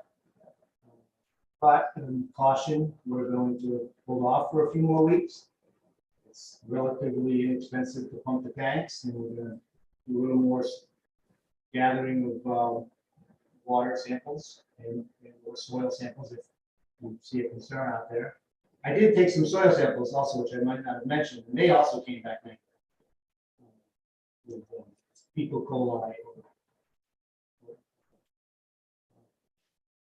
But caution, we're going to hold off for a few more weeks. It's relatively inexpensive to pump the tanks, and we're going to do a little more gathering of water samples and more soil samples if we see a concern out there. I did take some soil samples also, which I might not have mentioned, and they also came back negative with fecal coli.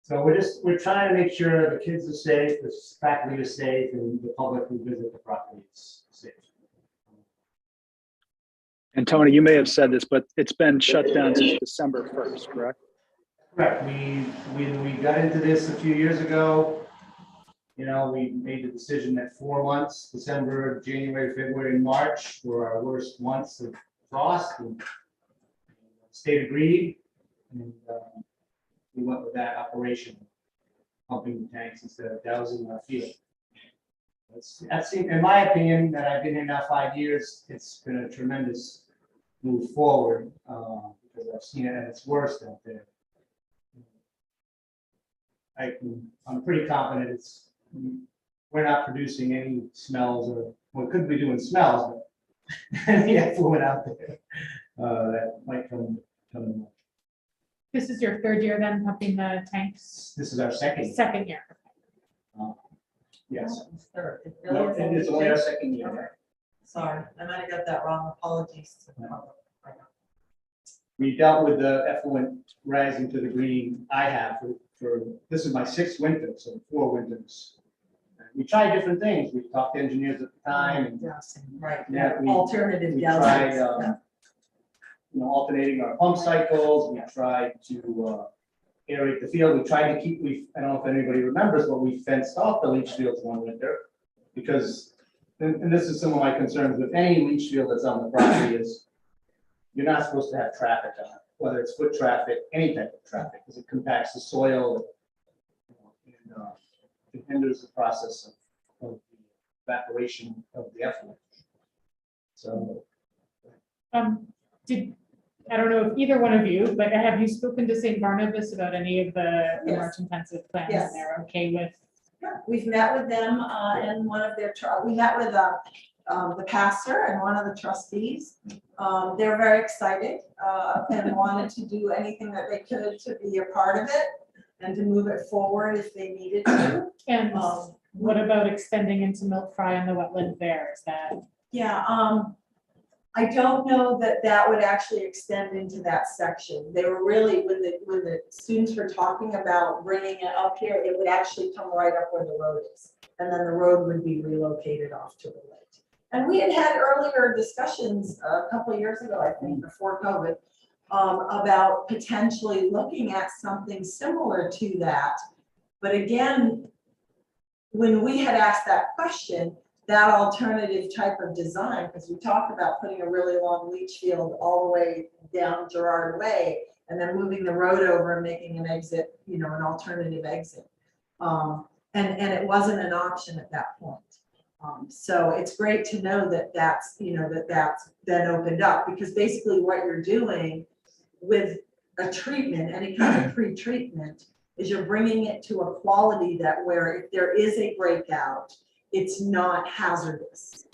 So we're trying to make sure the kids are safe, the faculty is safe, and the public who visit the property is safe. And Tony, you may have said this, but it's been shut down since December 1st, correct? Correct. When we got into this a few years ago, you know, we made the decision that 4 months, December, January, February, and March, were our worst months of frost. And the state agreed, and we went with that operation, pumping the tanks instead of dousing our field. That's, in my opinion, that I've been here now 5 years, it's been a tremendous move forward, because I've seen it at its worst out there. I'm pretty confident we're not producing any smells, or well, could be doing smells, but any effluent out there that might come. This is your third year then pumping the tanks? This is our second. Second year. Yes. Third. It No, really is and it's only our second year. Sorry, I might have got that wrong. Apologies to the public. We dealt with the effluent rising to the green. I have for this is my 6th winter, so 4 winters. We tried different things. We talked to engineers at the time, and Right. yeah, Alternative we doses. tried, you know, alternating our pump cycles. We tried to aerate the field. We tried to keep. I don't know if anybody remembers, but we fenced off the leach fields one winter because, and this is some of my concerns with any leach field that's on the property is you're not supposed to have traffic on it, whether it's foot traffic, any type of traffic, because it compacts the soil, and it hinders the process of the evaporation of the effluent. So, I don't know if either one of you, but have you spoken to St. Barnabas about any of the Yes. March intensive plans? Yes. They're okay with? We've met with them in one of their, we met with the pastor and one of the trustees. They're very excited and wanted to do anything that they could to be a part of it and to move it forward if they needed to. And what about extending into Milk Fry and the wetland there? Is that? Yeah, I don't know that would actually extend into that section. They were really, when the students were talking about bringing it up here, it would actually come right up where the road is. And then the road would be relocated off to the lake. And we had earlier discussions a couple of years ago, I think, before COVID, about potentially looking at something similar to that. But again, when we had asked that question, that alternative type of design, because we talked about putting a really long leach field all the way down Girard Way and then moving the road over and making an exit, you know, an alternative exit. And it wasn't an option at that point. So it's great to know that that's, you know, that's then opened up, because basically what you're doing with a treatment, any kind of pre-treatment, is you're bringing it to a quality that where if there is a breakout, it's not hazardous,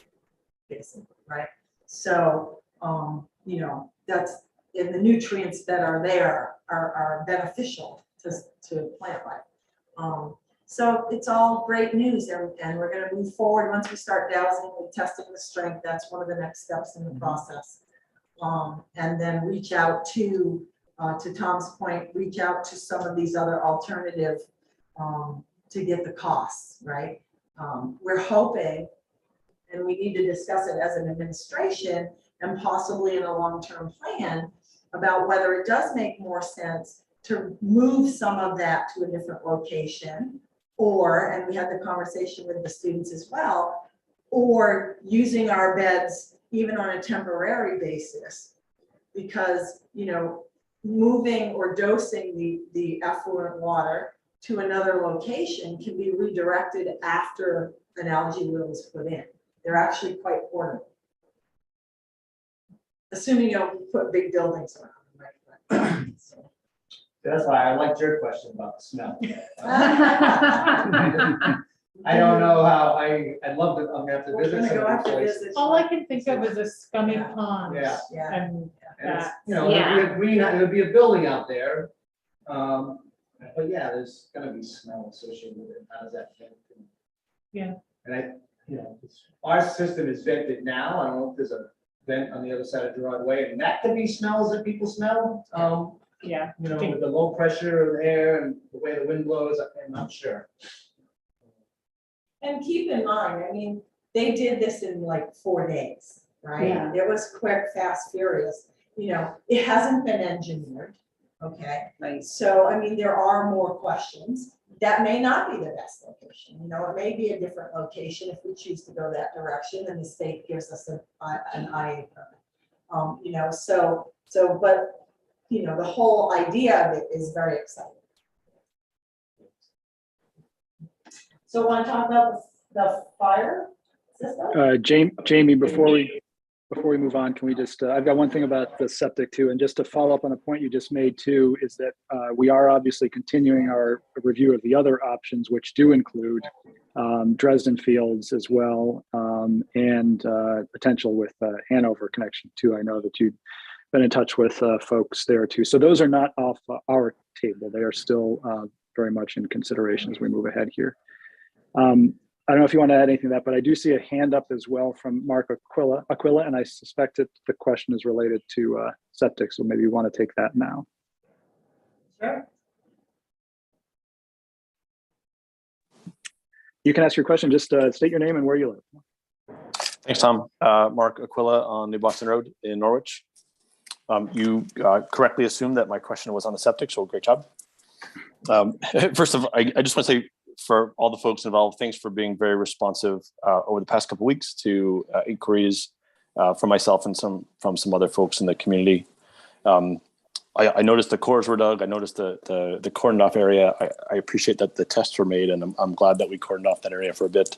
basically, right? So, you know, that's, and the nutrients that are there are beneficial to plant life. So it's all great news, and we're gonna move forward once we start dowsing and testing the strength. That's one of the next steps in the process. And then reach out to Tom's point, reach out to some of these other alternative to get the costs, right? We're hoping, and we need to discuss it as an administration and possibly in a long-term plan about whether it does make more sense to move some of that to a different location, or, and we had the conversation with the students as well, or using our beds even on a temporary basis, because, you know, moving or dosing the effluent water to another location can be redirected after an algae wheel is put in. They're actually quite portable. Assuming you don't put big buildings around them, right? So. That's why I liked your question about the smell. I don't know how, I'd love to, I'm gonna have to visit some of these places. All I can think of is a scummy pond. Yeah. And And it's, that, you know, there'd be a green, there'd be a building out there. But yeah, there's gonna be smell associated with it. How does that fit? Yeah. And you know, our system is vented now. I don't know if there's a vent on the other side of Gerard Way, and that could be smells that people smell. yeah. You know, with the low pressure of the air and the way the wind blows, I'm not sure. And keep in mind, I mean, they did this in like 4 days, right? Yeah. It was quick, fast, furious. You know, it hasn't been engineered, okay? Right. So, I mean, there are more questions. That may not be the best location. You know, it may be a different location if we choose to go that direction and the state gives us an IA permit. You know, but, you know, the whole idea of it is very exciting. So want to talk about the fire system? Jamie, before we move on, can we just, I've got one thing about the septic too, and just to follow up on a point you just made too, is that we are obviously continuing our review of the other options, which do include Dresden Fields as well, and potential with Hanover connection too. I know that you've been in touch with folks there too. So those are not off our table. They are still very much in consideration as we move ahead here. I don't know if you want to add anything to that, but I do see a hand up as well from Mark Aquila, and I suspect that the question is related to septic, so maybe you want to take that now. Sure. You can ask your question, just state your name and where you live. Thanks, Tom. Mark Aquila on New Boston Road in Norwich. You correctly assumed that my question was on the septic, so great job. First of all, I just want to say, for all the folks involved, thanks for being very responsive over the past couple of weeks to inquiries from myself and from some other folks in the community. I noticed the cores were dug. I noticed the cordoned off area. I appreciate that the tests were made, and I'm glad that we cordoned off that area for a bit.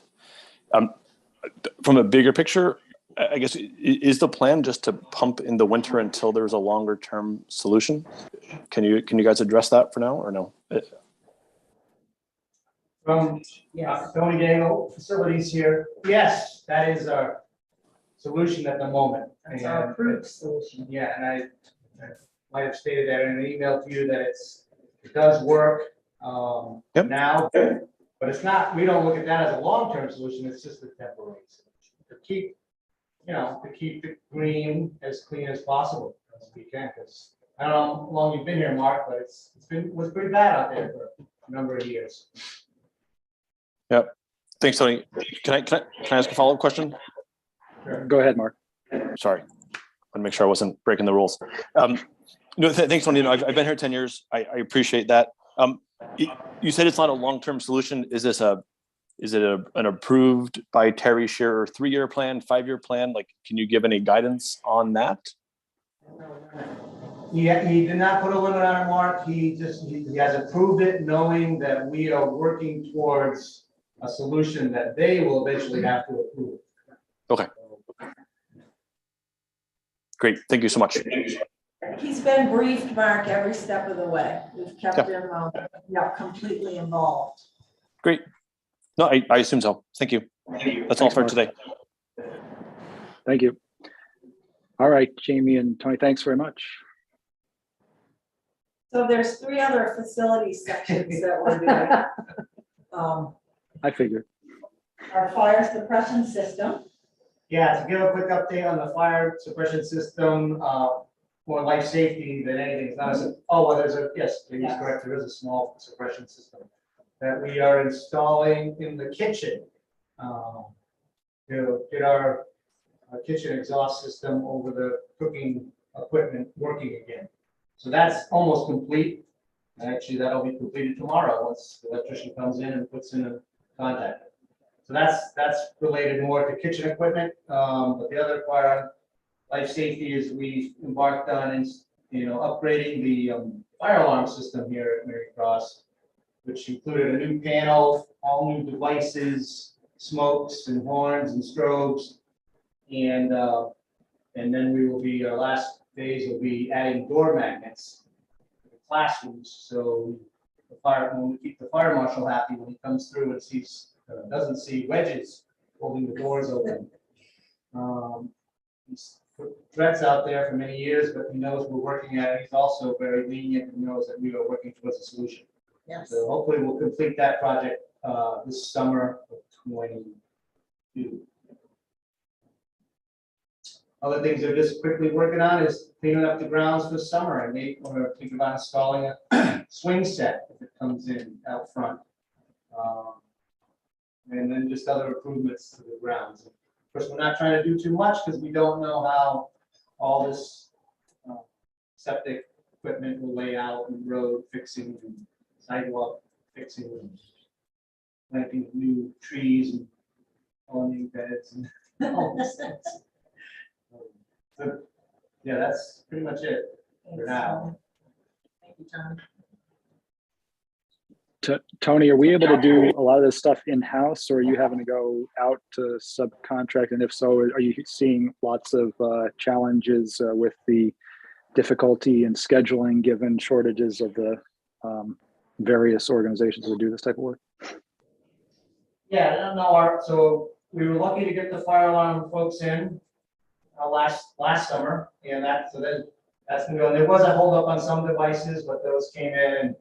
From a bigger picture, I guess, is the plan just to pump in the winter until there's a longer term solution? Can you guys address that for now or no? From Tony Daigle Facilities here. Yes, that is our solution at the moment. That's our approved solution. Yeah, and I might have stated that in an email to you that it does work now, but it's not, we don't look at that as a long-term solution. It's just a temporary solution to keep, you know, to keep the green as clean as possible as we can. Because I don't know how long you've been here, Mark, but it was pretty bad out there for a number of years. Yep. Thanks, Tony. Can I ask a follow-up question? Sure. Go ahead, Mark. Sorry. I want to make sure I wasn't breaking the rules. No, thanks, Tony. I've been here 10 years. I appreciate that. You said it's not a long-term solution. Is it an approved by Terry Shearer 3-year plan, 5-year plan? Like, can you give any guidance on that? He did not put a limit on it, Mark. He has approved it, knowing that we are working towards a solution that they will eventually have to approve. Okay. Great. Thank you so much. He's been briefed, Mark, every step of the way. We've kept him completely involved. Great. No, I assume so. Thank you. That's all for today. Thank you. All right, Jamie and Tony, thanks very much. So there's 3 other facility sections that we're doing. I figured. our fire suppression system. Yeah, to give a quick update on the fire suppression system, more life safety than anything, it's not a, oh, well, there's a, yes, Jamie's Yes. correct, there is a small suppression system that we are installing in the kitchen. To get our kitchen exhaust system over the cooking equipment working again. So that's almost complete. Actually, that'll be completed tomorrow, once the electrician comes in and puts in a contact. So that's related more to kitchen equipment, but the other part on life safety is we embarked on, upgrading the fire alarm system here at Mary Cross, which included a new panel, all new devices, smokes and horns and strobes, and then we will be, our last phase will be adding door magnets to the classrooms, so when we keep the fire marshal happy when he comes through and sees. Doesn't see wedges holding the doors open. He's put threats out there for many years, but he knows we're working at it. He's also very lenient and knows that we are working towards a solution. Yes. So hopefully we'll complete that project this summer of 22. Other things they're just quickly working on is cleaning up the grounds for summer, and they are thinking about installing a swing set if it comes in out front. And then just other improvements to the grounds. Of course, we're not trying to do too much because we don't know how all this septic equipment will lay out, and road fixing and sidewalk fixing and planting new trees and awning beds and all this stuff. So, yeah, that's pretty much it for now. Thank you, John. Tony, are we able to do a lot of this stuff in-house, or are you having to go out to subcontract? And if so, are you seeing lots of challenges with the difficulty in scheduling given shortages of the various organizations that do this type of work? Yeah, no, so we were lucky to get the fire alarm folks in last summer, and that's been going. There was a holdup on some devices, but those came in and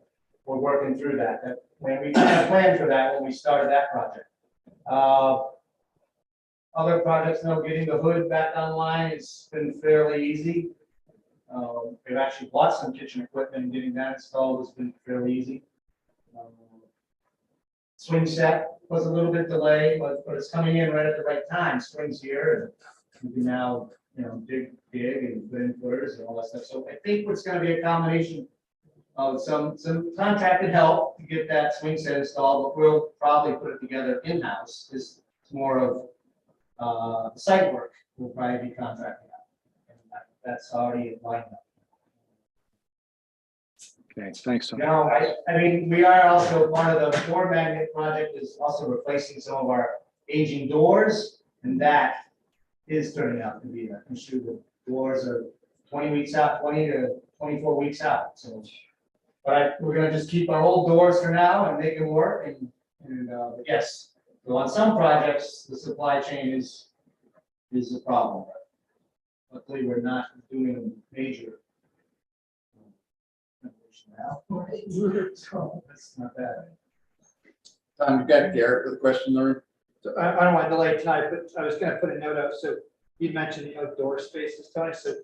we're working through that. When we kind of planned for that when we started that project. Other projects, getting the hood back online has been fairly easy. We've actually bought some kitchen equipment, and getting that installed has been fairly easy. Swing set was a little bit delayed, but it's coming in right at the right time. Spring's here, and we can now dig and put in footers and all that stuff. So I think it's going to be a combination of some contracted help to get that swing set installed, but we'll probably put it together in-house. It's more of site work. We'll probably be contracting out, and that's already lined up. Okay, thanks, Tony. No, I mean, we are also part of the door magnet project is also replacing some of our aging doors, and that is turning out to be an issue. The doors are 20 weeks out, 20 to 24 weeks out. So, but we're going to just keep our old doors for now and make them work. And yes, so on some projects, the supply chain is a problem. Luckily, we're not doing major. Now. So that's not bad. We've got Garrett with a question, Lauren. So I don't want to delay tonight, but I was going to put a note out. So you mentioned the outdoor spaces, Tony. So,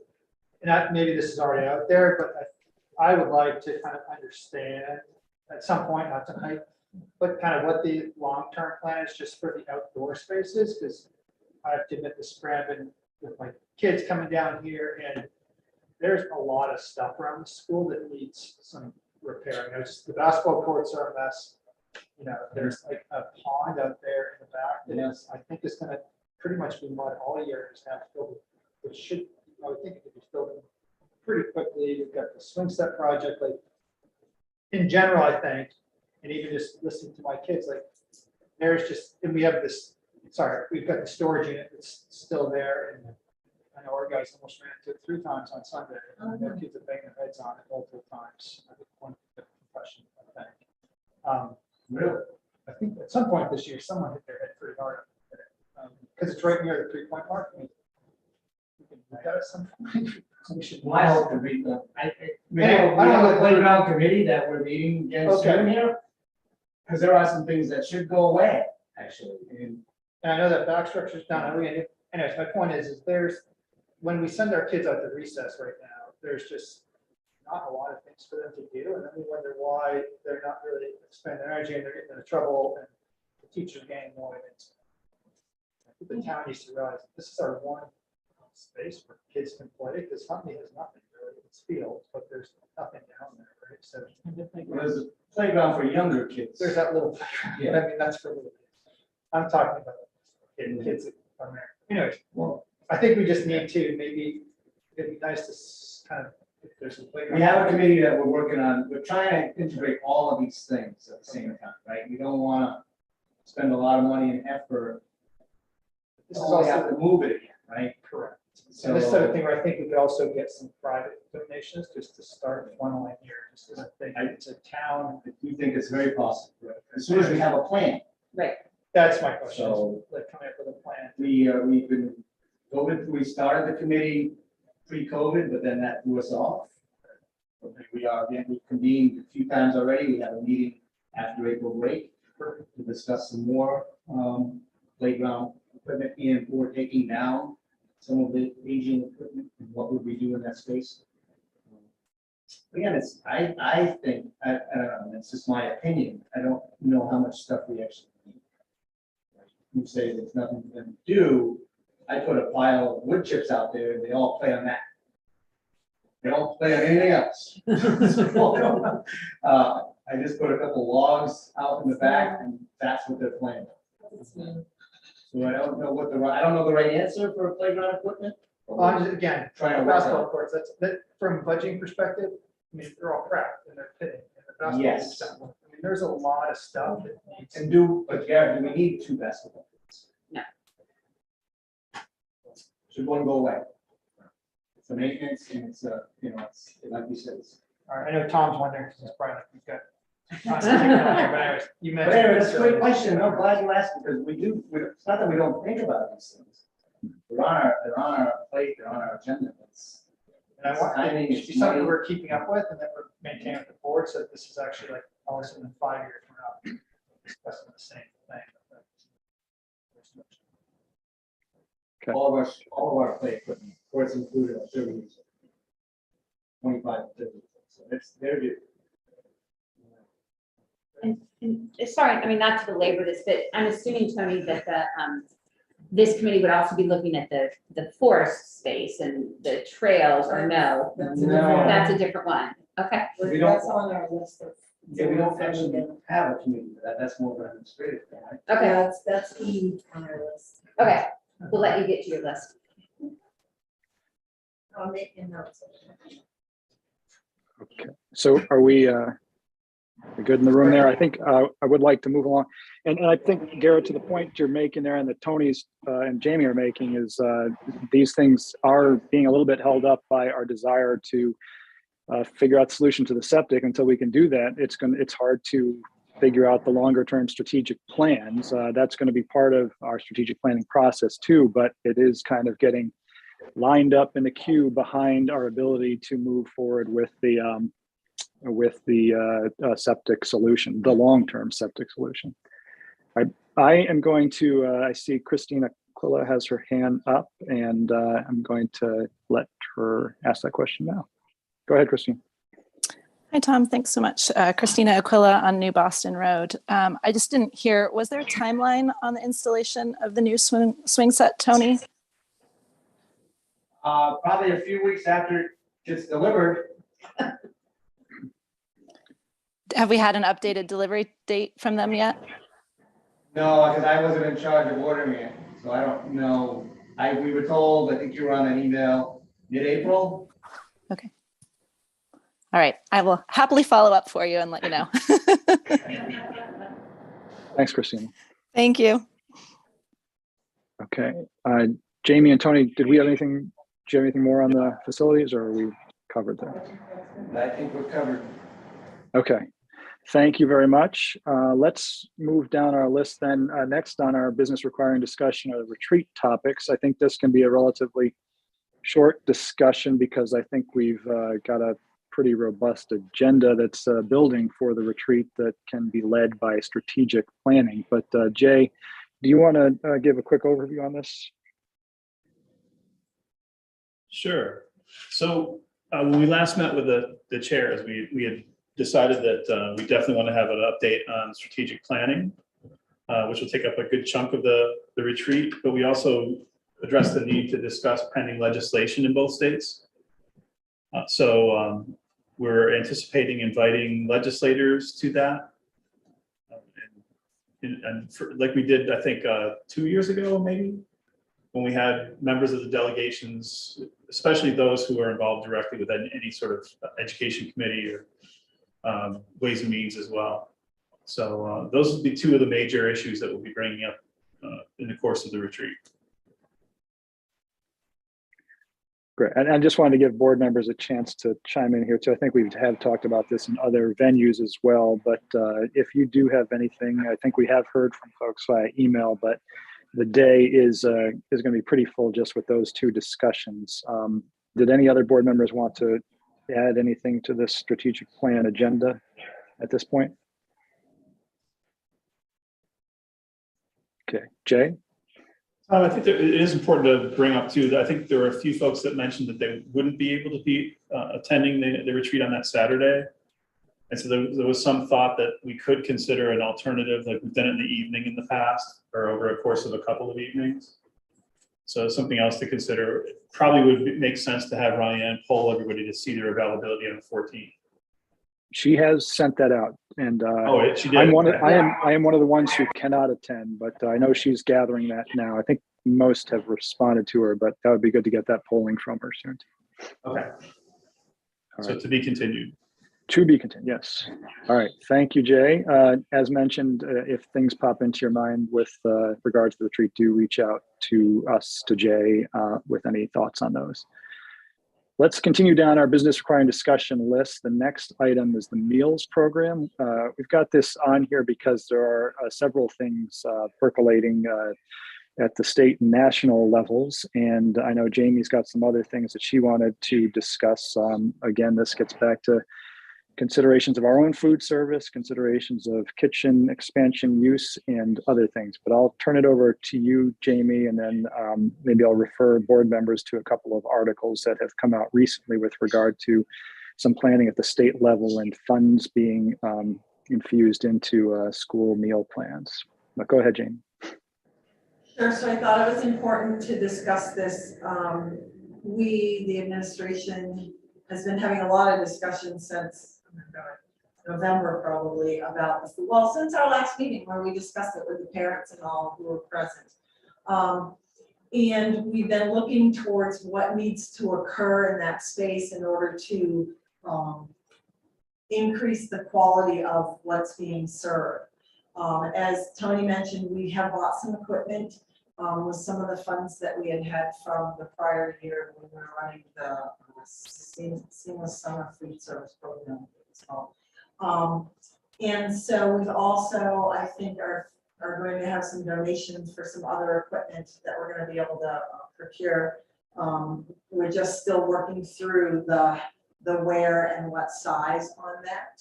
and maybe this is already out there, but I would like to kind of understand at some point, not tonight, but kind of what the long-term plan is just for the outdoor spaces, because I have to admit the spring I've been with my kids coming down here, and there's a lot of stuff around the school that needs some repairing. The basketball courts are a mess. There's like a pond out there in the back that is, I think it's going to pretty much be mud all year. It's have filled, which should, I would think it could be filled in pretty quickly. We've got the swing set project, like in general, I think, and even just listening to my kids, like there's just, and we have this, we've got the storage unit that's still there, and I know our guys almost ran into it 3 times on Sunday. And their kids have banged their heads on it multiple times. I think one of the concussion, I think. Really? I think at some point this year, someone hit their head pretty hard because it's right near the 3-point mark. We can look at it some point. We should. Well, I hope to read the. I don't know the playground committee that we're meeting again soon here. because there are some things that should go away, actually, and And I know that back structure's done. Anyways, my point is there's, when we send our kids out to recess right now, there's just not a lot of things for them to do. And then we wonder why they're not really spending their energy and they're getting into trouble and the teacher's getting annoyed. I think the town needs to realize this is our one space where kids can play, because Huntley has nothing really. It's field, but there's nothing down there, right? So there's a playground for younger kids. there's that little, but I mean, that's for little kids. I'm talking about kids that are married. Anyways, well, I think we just need to, maybe it'd be nice to kind of, if there's a playground. We have a committee that we're working on. We're trying to integrate all of these things at the same time, right? We don't want to spend a lot of money and effort. This is Only have also to move it again, right? correct. So So this sort of thing where I think we could also get some private donations just to start funneling here, just as a thing. It's a town. I do think it's very possible. As soon as we have a plan. Right. That's my question. So- Like coming up with a plan. We've been, we started the committee pre-COVID, but then that threw us off. But we are, again, we've convened a few times already. We have a meeting after April break to discuss some more playground equipment and or taking down some of the aging equipment and what would we do in that space. Again, it's, I think, I don't know, it's just my opinion. I don't know how much stuff we actually need. You say there's nothing for them to do. I put a pile of wood chips out there and they all play on that. They don't play on anything else. I just put a couple logs out in the back and that's what they're playing. So I don't know what I don't know the right answer for playground equipment. Well, I'm just, again, Trying to work basketball out. courts, that, from a budgeting perspective, I mean, they're all prepped and they're fitting. And the basketball Yes. stuff, I mean, there's a lot of stuff that needs. But Gary, do we need 2 basketball courts? No. Should one go away? It's a maintenance and it's a, it's like you said. All right, I know Tom's wondering, because he's probably, we've got. But anyways, you But mentioned. anyway, that's a great question. I'm glad you asked because it's not that we don't think about these things. They're on our plate, they're on our agenda. And I want, timing, it should be something we're keeping up with and that we're maintaining with the board, so that this is actually like, all of a sudden in 5 years, we're not discussing the same thing. Okay. All of our play equipment, of course, included our 30 years. 25, 30. So they're good. And sorry, I mean, not to belabor this, but I'm assuming, Tony, that this committee would also be looking at the forest space and the trails, or no? No. That's a different one. Okay. We don't- That's on our list of. Yeah, we don't actually have a committee for that. That's more of an administrative thing, right? Okay. That's on our list. Okay. We'll let you get to your list. I'll make a note. Okay, so are we good in the room there? I think I would like to move along. And I think, Garrett, to the point you're making there and that Tony's and Jamie are making is these things are being a little bit held up by our desire to figure out the solution to the septic. Until we can do that, it's hard to figure out the longer term strategic plans. That's going to be part of our strategic planning process too, but it is kind of getting lined up in the queue behind our ability to move forward with the septic solution, the long-term septic solution. I am going to, I see Christina Aquila has her hand up, and I'm going to let her ask that question now. Go ahead, Christine. Hi, Tom. Thanks so much. Christina Aquila on New Boston Road. I just didn't hear, was there a timeline on the installation of the new swing set, Tony? Probably a few weeks after it gets delivered. Have we had an updated delivery date from them yet? No, because I wasn't in charge of ordering it, so I don't know. We were told, I think you were on an email, mid-April. Okay. All right. I will happily follow up for you and let you know. Thanks, Christina. Thank you. Okay. Jamie and Tony, do you have anything more on the facilities, or are we covered there? I think we're covered. Okay. Thank you very much. Let's move down our list then. Next on our business requiring discussion of retreat topics. I think this can be a relatively short discussion because I think we've got a pretty robust agenda that's building for the retreat that can be led by strategic planning. But Jay, do you want to give a quick overview on this? Sure. So when we last met with the chairs, we had decided that we definitely want to have an update on strategic planning, which will take up a good chunk of the retreat, but we also addressed the need to discuss pending legislation in both states. So we're anticipating inviting legislators to that. Like we did, I think, 2 years ago, maybe, when we had members of the delegations, especially those who are involved directly with any sort of education committee or Ways and Means as well. So those would be two of the major issues that we'll be bringing up in the course of the retreat. Great. And I just wanted to give board members a chance to chime in here too. I think we have talked about this in other venues as well, but if you do have anything, I think we have heard from folks via email, but the day is going to be pretty full just with those two discussions. Did any other board members want to add anything to this strategic plan agenda at this point? Okay, Jay? I think that it is important to bring up too, that I think there were a few folks that mentioned that they wouldn't be able to be attending the retreat on that Saturday. And so there was some thought that we could consider an alternative, like we've done it in the evening in the past, or over a course of a couple of evenings. So something else to consider. It probably would make sense to have Ryan poll everybody to see their availability on the 14th. She has sent that out, and she did. I am one of the ones who cannot attend, but I know she's gathering that now. I think most have responded to her, but that would be good to get that polling from her soon. Okay. So Right. to be continued. To be continued, yes. All right, thank you, Jay. As mentioned, if things pop into your mind with regards to the retreat, do reach out to us, to Jay, with any thoughts on those. Let's continue down our business requiring discussion list. The next item is the meals program. We've got this on here because there are several things percolating at the state and national levels. And I know Jamie's got some other things that she wanted to discuss. Again, this gets back to considerations of our own food service, considerations of kitchen expansion use, and other things. But I'll turn it over to you, Jamie, and then maybe I'll refer board members to a couple of articles that have come out recently with regard to some planning at the state level and funds being infused into school meal plans. But go ahead, Jamie. Sure, so I thought it was important to discuss this. The administration, has been having a lot of discussions since November probably about this. Well, since our last meeting where we discussed it with the parents and all who were present. And we've been looking towards what needs to occur in that space in order to increase the quality of what's being served. As Tony mentioned, we have bought some equipment with some of the funds that we had from the prior year when we were running the seamless summer food service program. And so we've also, I think, are going to have some donations for some other equipment that we're going to be able to procure. We're just still working through the where and what size on that.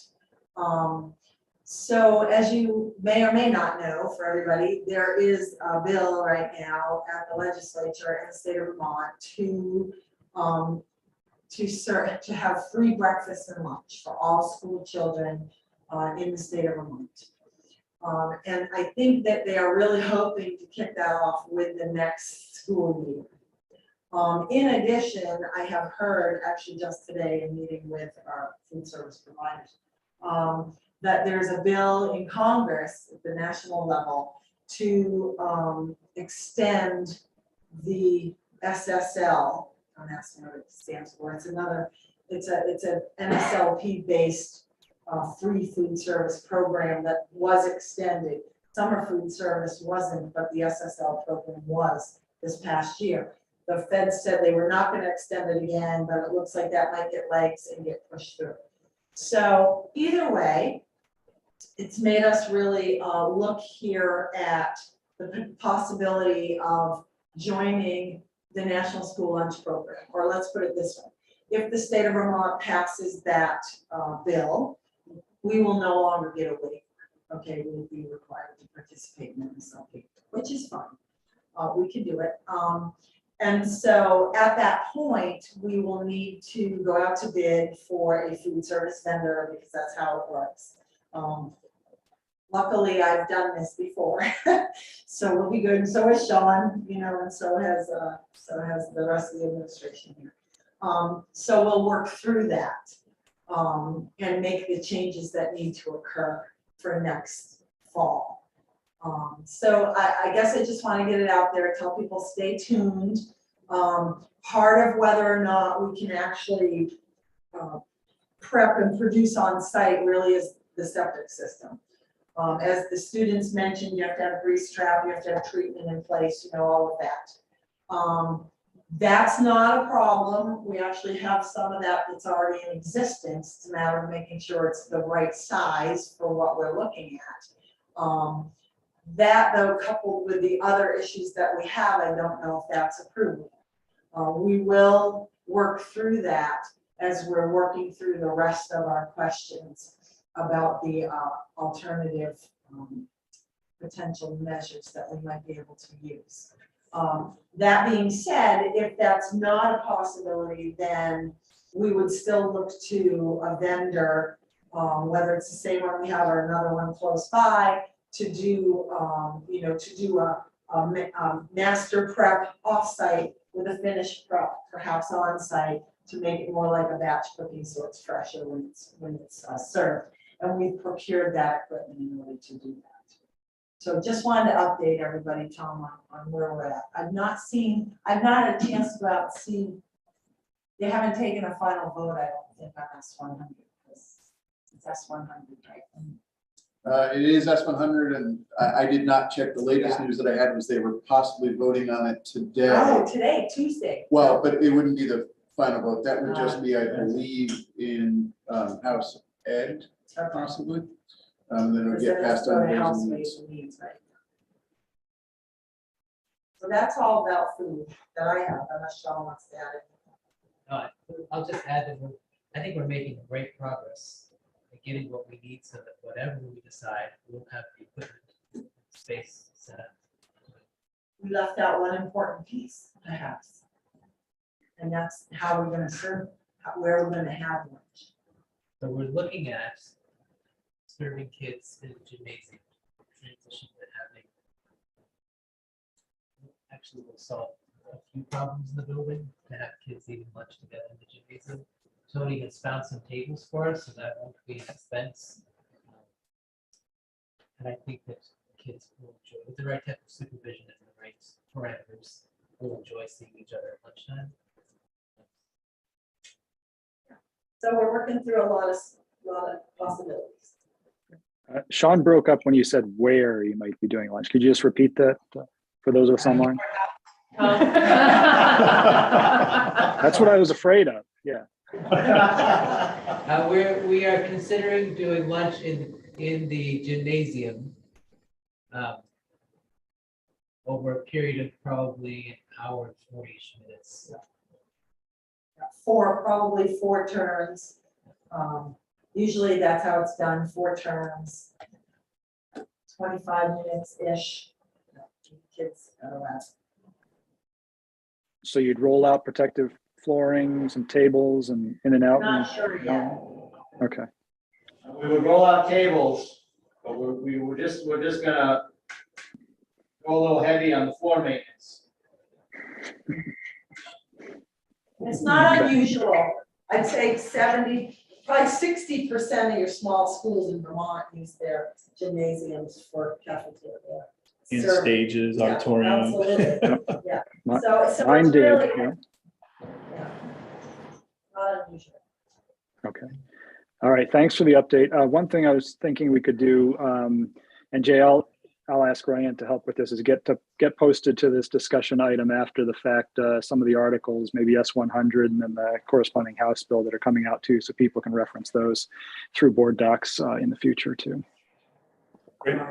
So as you may or may not know, for everybody, there is a bill right now at the legislature in the state of Vermont to have free breakfast and lunch for all school children in the state of Vermont. And I think that they are really hoping to kick that off with the next school year. In addition, I have heard actually just today in meeting with our food service providers that there's a bill in Congress at the national level to extend the SSL. And that's what it stands for. It's a MSLP based free food service program that was extended. Summer food service wasn't, but the SSL program was this past year. The feds said they were not going to extend it again, but it looks like that might get legs and get pushed through. So either way, it's made us really look here at the possibility of joining the National School Lunch Program, or let's put it this way. if the state of Vermont passes that bill, we will no longer get a waiver. Okay, we will be required to participate in MSLP, which is fine. We can do it. And so at that point, we will need to go out to bid for a food service vendor because that's how it works. Luckily, I've done this before, so we'll be good. And so has Sean, you know, and so has the rest of the administration here. So we'll work through that and make the changes that need to occur for next fall. So I guess I just want to get it out there, tell people stay tuned. Part of whether or not we can actually prep and produce on site really is the septic system. As the students mentioned, you have to have a grease trap, you have to have treatment in place, you know, all of that. That's not a problem. We actually have some of that that's already in existence. It's a matter of making sure it's the right size for what we're looking at. That though, coupled with the other issues that we have, I don't know if that's approved. We will work through that as we're working through the rest of our questions about the alternative potential measures that we might be able to use. That being said, if that's not a possibility, then we would still look to a vendor, whether it's the same one we have or another one close by, to do, you know, to do a master prep offsite with a finished prep, perhaps on site, to make it more like a batch cooking so it's fresher when it's served. And we've procured that equipment in order to do that. So just wanted to update everybody, Tom, on where we're at. I've not had a chance to go out and see. They haven't taken a final vote, I don't think, on S100, because it's S100, right? It is S100, and I did not check. The latest news that I had was they were possibly voting on it today. Oh, today, Tuesday. Well, but it wouldn't be the final vote. That would just be, I believe, in House Ed, possibly. Then it would get passed on. House Ways and Means, right? So that's all about food that I have, unless Sean wants to add it. No, I'll just add that I think we're making great progress in getting what we need so that whatever we decide, we'll have the equipment space set up. We left out one important piece, perhaps. And that's how we're gonna serve, where we're gonna have lunch. So we're looking at serving kids in the gymnasium, transition to having, actually will solve a few problems in the building, to have kids eating lunch together in the gymnasium. Tony has found some tables for us, so that won't be an expense. And I think that kids will enjoy, with the right type of supervision and the right parameters, will enjoy seeing each other at lunchtime. So we're working through a lot of possibilities. Sean broke up when you said where you might be doing lunch. Could you just repeat that for those of us online? That's what I was afraid of. Yeah. We are considering doing lunch in the gymnasium over a period of probably an hour and 40 minutes. Probably four turns. Usually that's how it's done, 4 turns, 25 minutes-ish. Kids around. So you'd roll out protective flooring, some tables, and in and out? Not sure yet. Okay. We would roll out tables, but we're just gonna go a little heavy on the floor maintenance. It's not unusual. I'd say 70, probably 60% of your small schools in Vermont use their gymnasiums for cafeteria. In Serving. stages, Yeah, auditorium. absolutely. Yeah. My- So Mine it's did. really, Yeah. not unusual. Okay. All right. Thanks for the update. One thing I was thinking we could do, and Jay, I'll ask Ryan to help with this, is get posted to this discussion item after the fact, some of the articles, maybe S100 and then the corresponding House bill that are coming out too, so people can reference those through board docs in the future too. Great.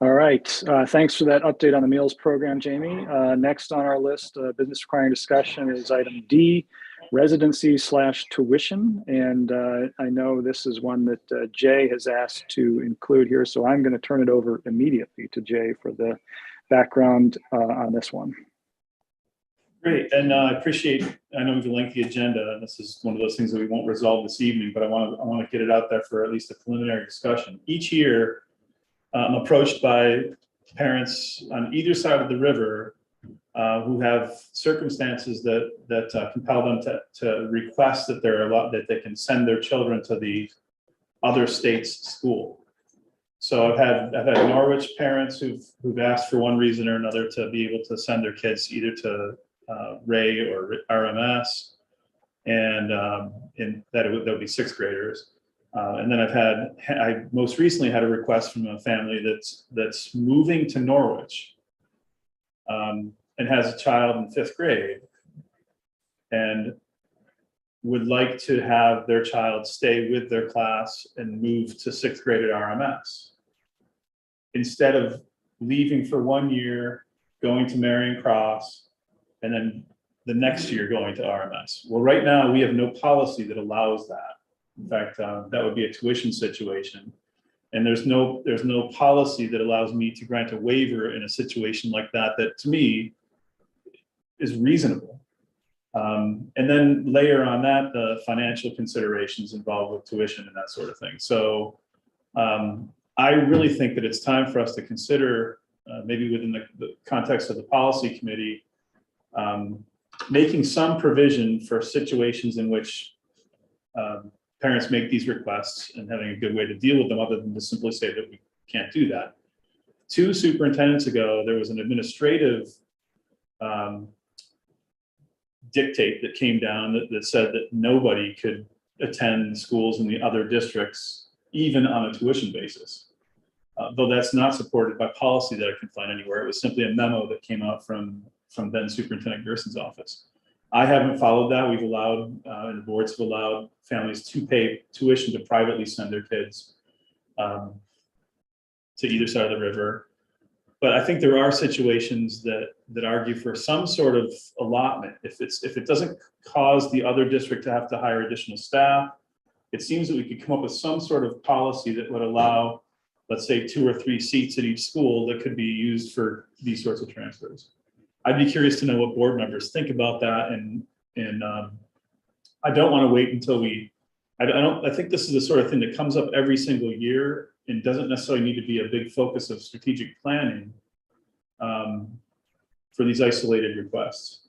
All right. Thanks for that update on the meals program, Jamie. Next on our list, business requiring discussion is item D, residency / tuition. And I know this is one that Jay has asked to include here. So I'm going to turn it over immediately to Jay for the background on this one. Great, and I appreciate, I know we've a lengthy agenda, and this is one of those things that we won't resolve this evening, but I want to get it out there for at least a preliminary discussion. Each year, I'm approached by parents on either side of the river who have circumstances that compel them to request that that they can send their children to the other state's school. So I've had Norwich parents who've asked for one reason or another to be able to send their kids either to Ray or RMS, and that would be sixth graders. And then I most recently had a request from a family that's moving to Norwich and has a child in fifth grade and would like to have their child stay with their class and move to sixth grade at RMS. Instead of leaving for 1 year, going to Marion Cross, and then the next year going to RMS. Well, right now we have no policy that allows that. In fact, that would be a tuition situation. And there's no policy that allows me to grant a waiver in a situation like that to me is reasonable. And then layer on that the financial considerations involved with tuition and that sort of thing. So I really think that it's time for us to consider, maybe within the context of the policy committee, making some provision for situations in which parents make these requests and having a good way to deal with them other than to simply say that we can't do that. 2 superintendents ago, there was an administrative dictate that came down that said that nobody could attend schools in the other districts, even on a tuition basis. Though that's not supported by policy that I can find anywhere. It was simply a memo that came out from then Superintendent Gerson's office. I haven't followed that. We've allowed, and the boards have allowed families to pay tuition to privately send their kids to either side of the river. But I think there are situations that argue for some sort of allotment. If it doesn't cause the other district to have to hire additional staff, it seems that we could come up with some sort of policy that would allow, let's say, 2 or 3 seats at each school that could be used for these sorts of transfers. I'd be curious to know what board members think about that, and I don't want to wait until I think this is the sort of thing that comes up every single year and doesn't necessarily need to be a big focus of strategic planning for these isolated requests.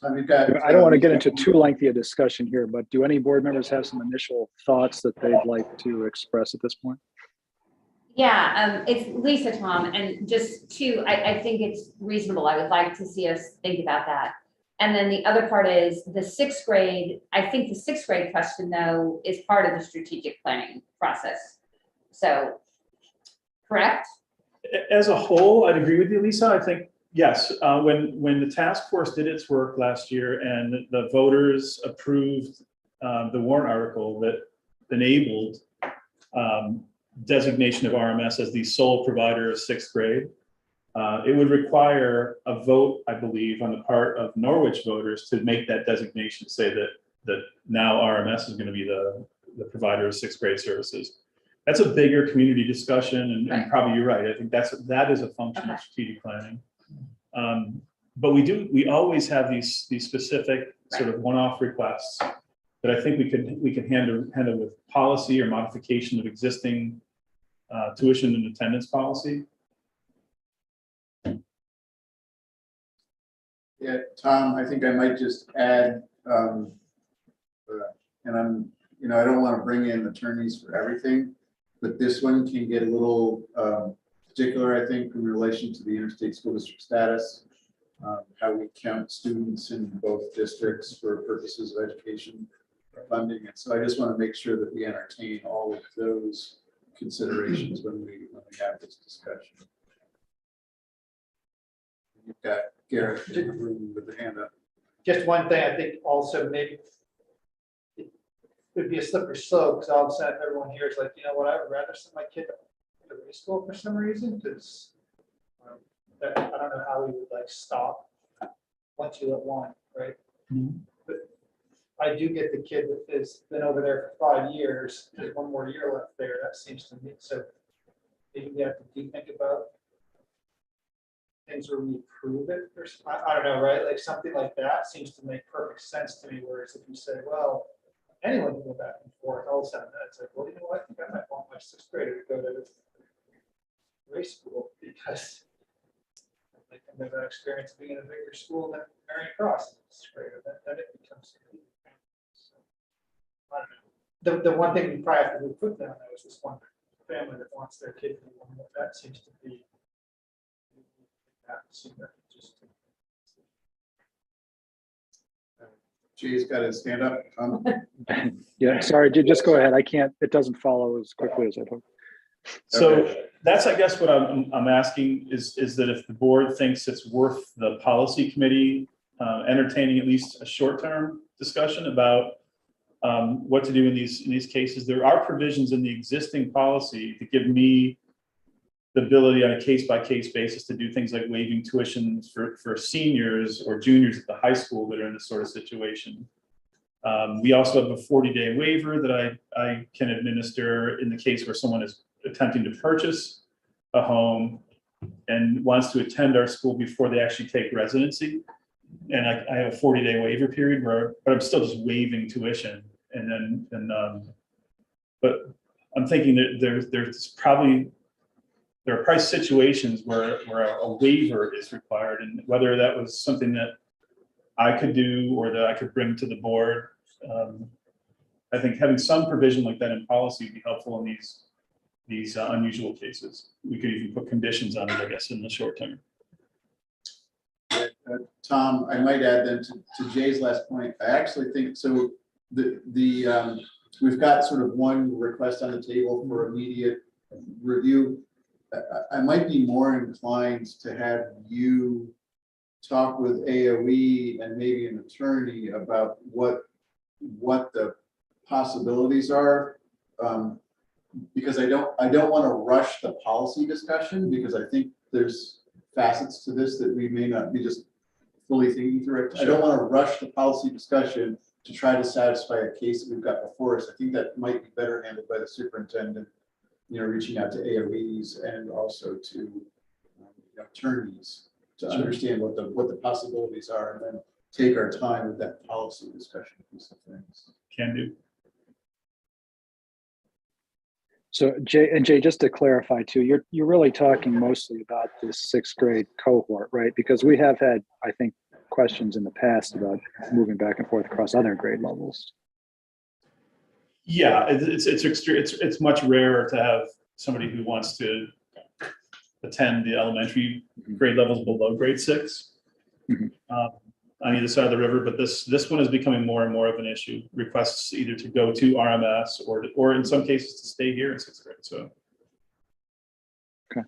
I don't want to get into too lengthy a discussion here, but do any board members have some initial thoughts that they'd like to express at this point? Yeah, it's Lisa, Tom, and just I think it's reasonable. I would like to see us think about that. And then the other part is the 6th grade. I think the 6th grade question, though, is part of the strategic planning process. So, correct? As a whole, I'd agree with you, Lisa. I think, yes, when the task force did its work last year and the voters approved the warrant article that enabled designation of RMS as the sole provider of 6th grade, it would require a vote, I believe, on the part of Norwich voters to make that designation, say that now RMS is going to be the provider of 6th grade services. That's a bigger community discussion, and probably you're right. I think that is a function of strategic planning. But we always have these specific sort of one-off requests that I think we could handle with policy or modification of existing tuition and attendance policy. Yeah, Tom, I think I might just add, and I don't want to bring in attorneys for everything, but this one can get a little particular, I think, in relation to the interstate school district status, how we count students in both districts for purposes of education funding. And so I just want to make sure that we entertain all of those considerations when we have this discussion. You've got Garrett in the room with the hand up. Just one thing, I think also maybe it would be a slippery slope, because all of a sudden everyone here is like, you know what, I would rather send my kid to preschool for some reason, because that I don't know how we would like stop once you let one, right? But I do get the kid that has been over there for 5 years, there's one more year left there, that seems to me, so maybe we have to think about things where we approve it, or I don't know, right? Like something like that seems to make perfect sense to me, whereas if you say, well, anyone can go back and forth, all of a sudden, it's like, well, you know what, I think I might want my 6th grader to go to race school because they can have that experience of being in a bigger school than Marion Cross in 6th grade, then it becomes. So, I don't know. The one thing we probably have to put down though is this one family that wants their kid to be one, that seems to be. Jay's got his stand up. Yeah, sorry, just go ahead. I can't, it doesn't follow as quickly as I'd hope. So that's, I guess, what I'm asking is that if the board thinks it's worth the policy committee entertaining at least a short-term discussion about what to do in these cases. There are provisions in the existing policy that give me the ability on a case-by-case basis to do things like waiving tuitions for seniors or juniors at the high school that are in this sort of situation. We also have a 40-day waiver that I can administer in the case where someone is attempting to purchase a home and wants to attend our school before they actually take residency. And I have a 40-day waiver period but I'm still just waiving tuition. But I'm thinking that there are probably situations where a waiver is required, and whether that was something that I could do or that I could bring to the board. I think having some provision like that in policy would be helpful in these unusual cases. We could even put conditions on it, I guess, in the short term. Tom, I might add then to Jay's last point, I actually think, so we've got sort of one request on the table for immediate review. I might be more inclined to have you talk with AOE and maybe an attorney about what the possibilities are, because I don't want to rush the policy discussion, because I think there's facets to this that we may not be just fully thinking through. I don't want to rush the policy discussion to try to satisfy a case that we've got before us. I think that might be better handled by the superintendent, reaching out to AOEs and also to attorneys to understand what the possibilities are, and then take our time with that policy discussion piece of things. Can do. So Jay, just to clarify too, you're really talking mostly about this 6th grade cohort, right? Because we have had, I think, questions in the past about moving back and forth across other grade levels. Yeah, it's much rarer to have somebody who wants to attend the elementary grade levels below grade 6 on either side of the river. But this one is becoming more and more of an issue. Requests either to go to RMS or in some cases to stay here in 6th grade. So, okay.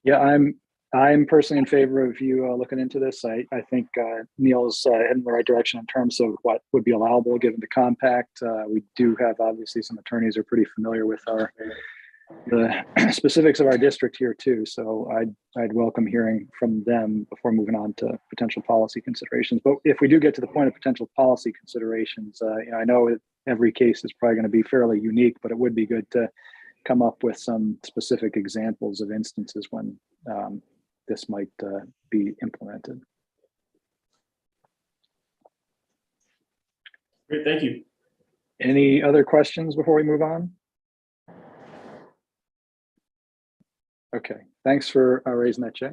Yeah, I'm personally in favor of you looking into this. I think Neil's heading the right direction in terms of what would be allowable given the compact. We do have, obviously, some attorneys are pretty familiar with the specifics of our district here too. So I'd welcome hearing from them before moving on to potential policy considerations. But if we do get to the point of potential policy considerations, I know that every case is probably going to be fairly unique, but it would be good to come up with some specific examples of instances when this might be implemented. great, thank you. Any other questions before we move on? Okay, thanks for raising that, Jay.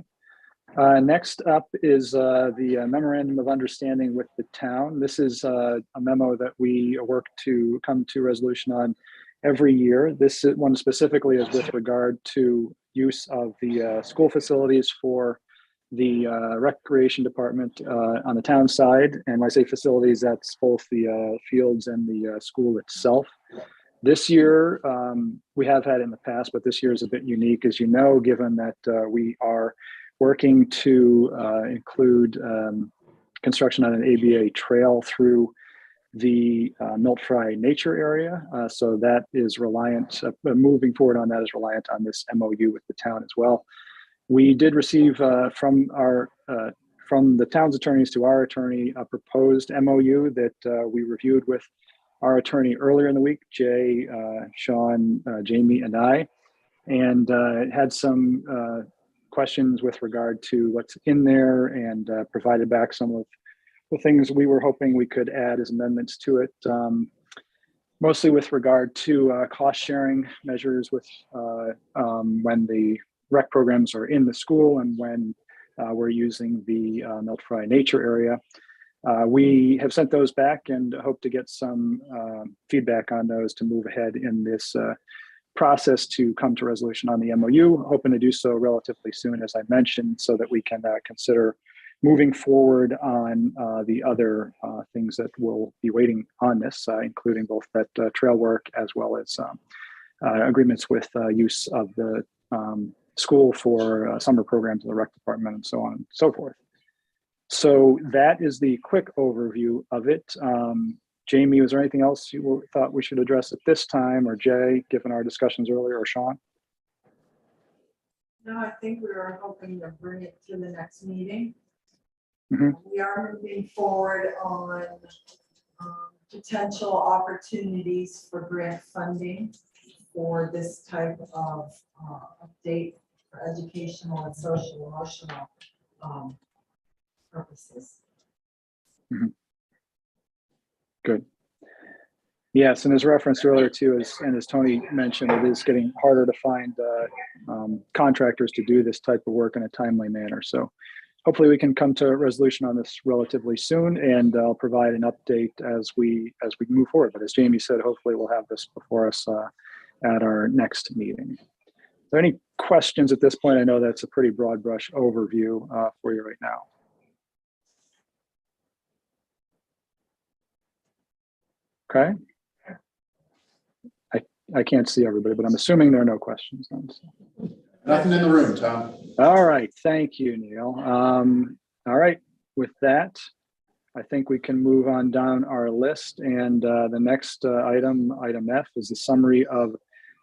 Next up is the Memorandum of Understanding with the town. This is a memo that we work to come to resolution on every year. This one specifically is with regard to use of the school facilities for the recreation department on the town side. And when I say facilities, that's both the fields and the school itself. This year, we have had in the past, but this year is a bit unique, as you know, given that we are working to include construction on an ABA trail through the Milt Fry nature area. So that is reliant, moving forward on that is reliant on this MOU with the town as well. We did receive from the town's attorneys to our attorney a proposed MOU that we reviewed with our attorney earlier in the week, Jay, Sean, Jamie, and I, and had some questions with regard to what's in there, and provided back some of the things we were hoping we could add as amendments to it, mostly with regard to cost sharing measures with when the rec programs are in the school and when we're using the Melt Fry Nature area. We have sent those back and hope to get some feedback on those to move ahead in this process to come to resolution on the MOU, hoping to do so relatively soon, as I mentioned, so that we can consider moving forward on the other things that will be waiting on this, including both that trail work as well as agreements with use of the school for summer programs in the rec department and so on and so forth. So that is the quick overview of it. Jamie, was there anything else you thought we should address at this time, or Jay, given our discussions earlier, or Sean? No, I think we were hoping to bring it to the next meeting. Mm-hmm. We are moving forward on potential opportunities for grant funding for this type of update for educational and social emotional purposes. Mm-hmm. Good. Yes, and as referenced earlier too, and as Tony mentioned, it is getting harder to find contractors to do this type of work in a timely manner. So hopefully we can come to a resolution on this relatively soon, and I'll provide an update as we move forward. But as Jamie said, hopefully we'll have this before us at our next meeting. Are there any questions at this point? I know that's a pretty broad brush overview for you right now. Okay. I can't see everybody, but I'm assuming there are no questions. Nothing in the room, Tom. All right, thank you, Neil. All right, with that, I think we can move on down our list, and the next item F, is a summary of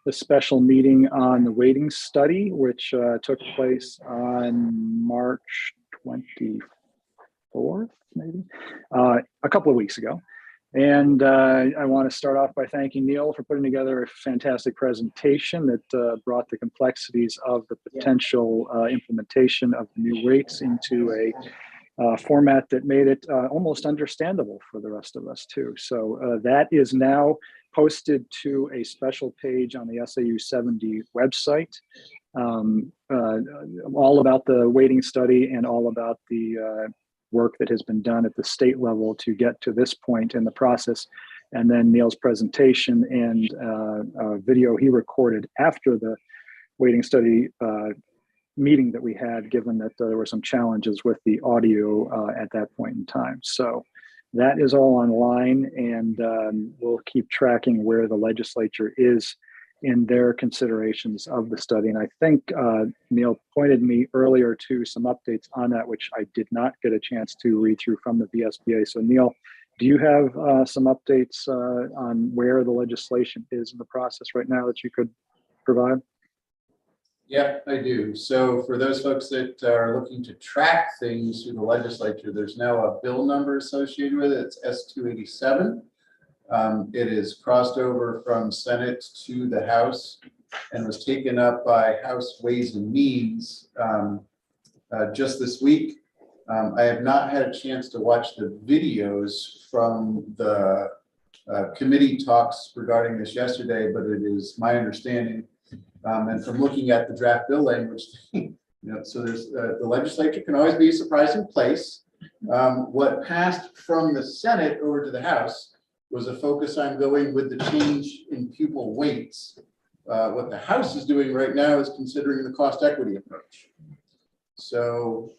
the special meeting on the weighting study, which took place on March 24th, maybe, a couple of weeks ago. And I want to start off by thanking Neil for putting together a fantastic presentation that brought the complexities of the potential implementation of the new weights into a format that made it almost understandable for the rest of us too. So that is now posted to a special page on the SAU 70 website, all about the weighting study and all about the work that has been done at the state level to get to this point in the process, and then Neil's presentation and a video he recorded after the weighting study meeting that we had, given that there were some challenges with the audio at that point in time. So that is all online, and we'll keep tracking where the legislature is in their considerations of the study. And I think Neil pointed me earlier to some updates on that, which I did not get a chance to read through from the VSBA. So Neil, do you have some updates on where the legislation is in the process right now that you could provide? Yeah, I do. So for those folks that are looking to track things through the legislature, there's now a bill number associated with it. It's S287. It is crossed over from Senate to the House and was taken up by House Ways and Means just this week. I have not had a chance to watch the videos from the committee talks regarding this yesterday, but it is my understanding, and from looking at the draft bill language, so there's the legislature can always be a surprising place. What passed from the Senate over to the House was a focus on going with the change in pupil weights. What the House is doing right now is considering the cost equity approach. So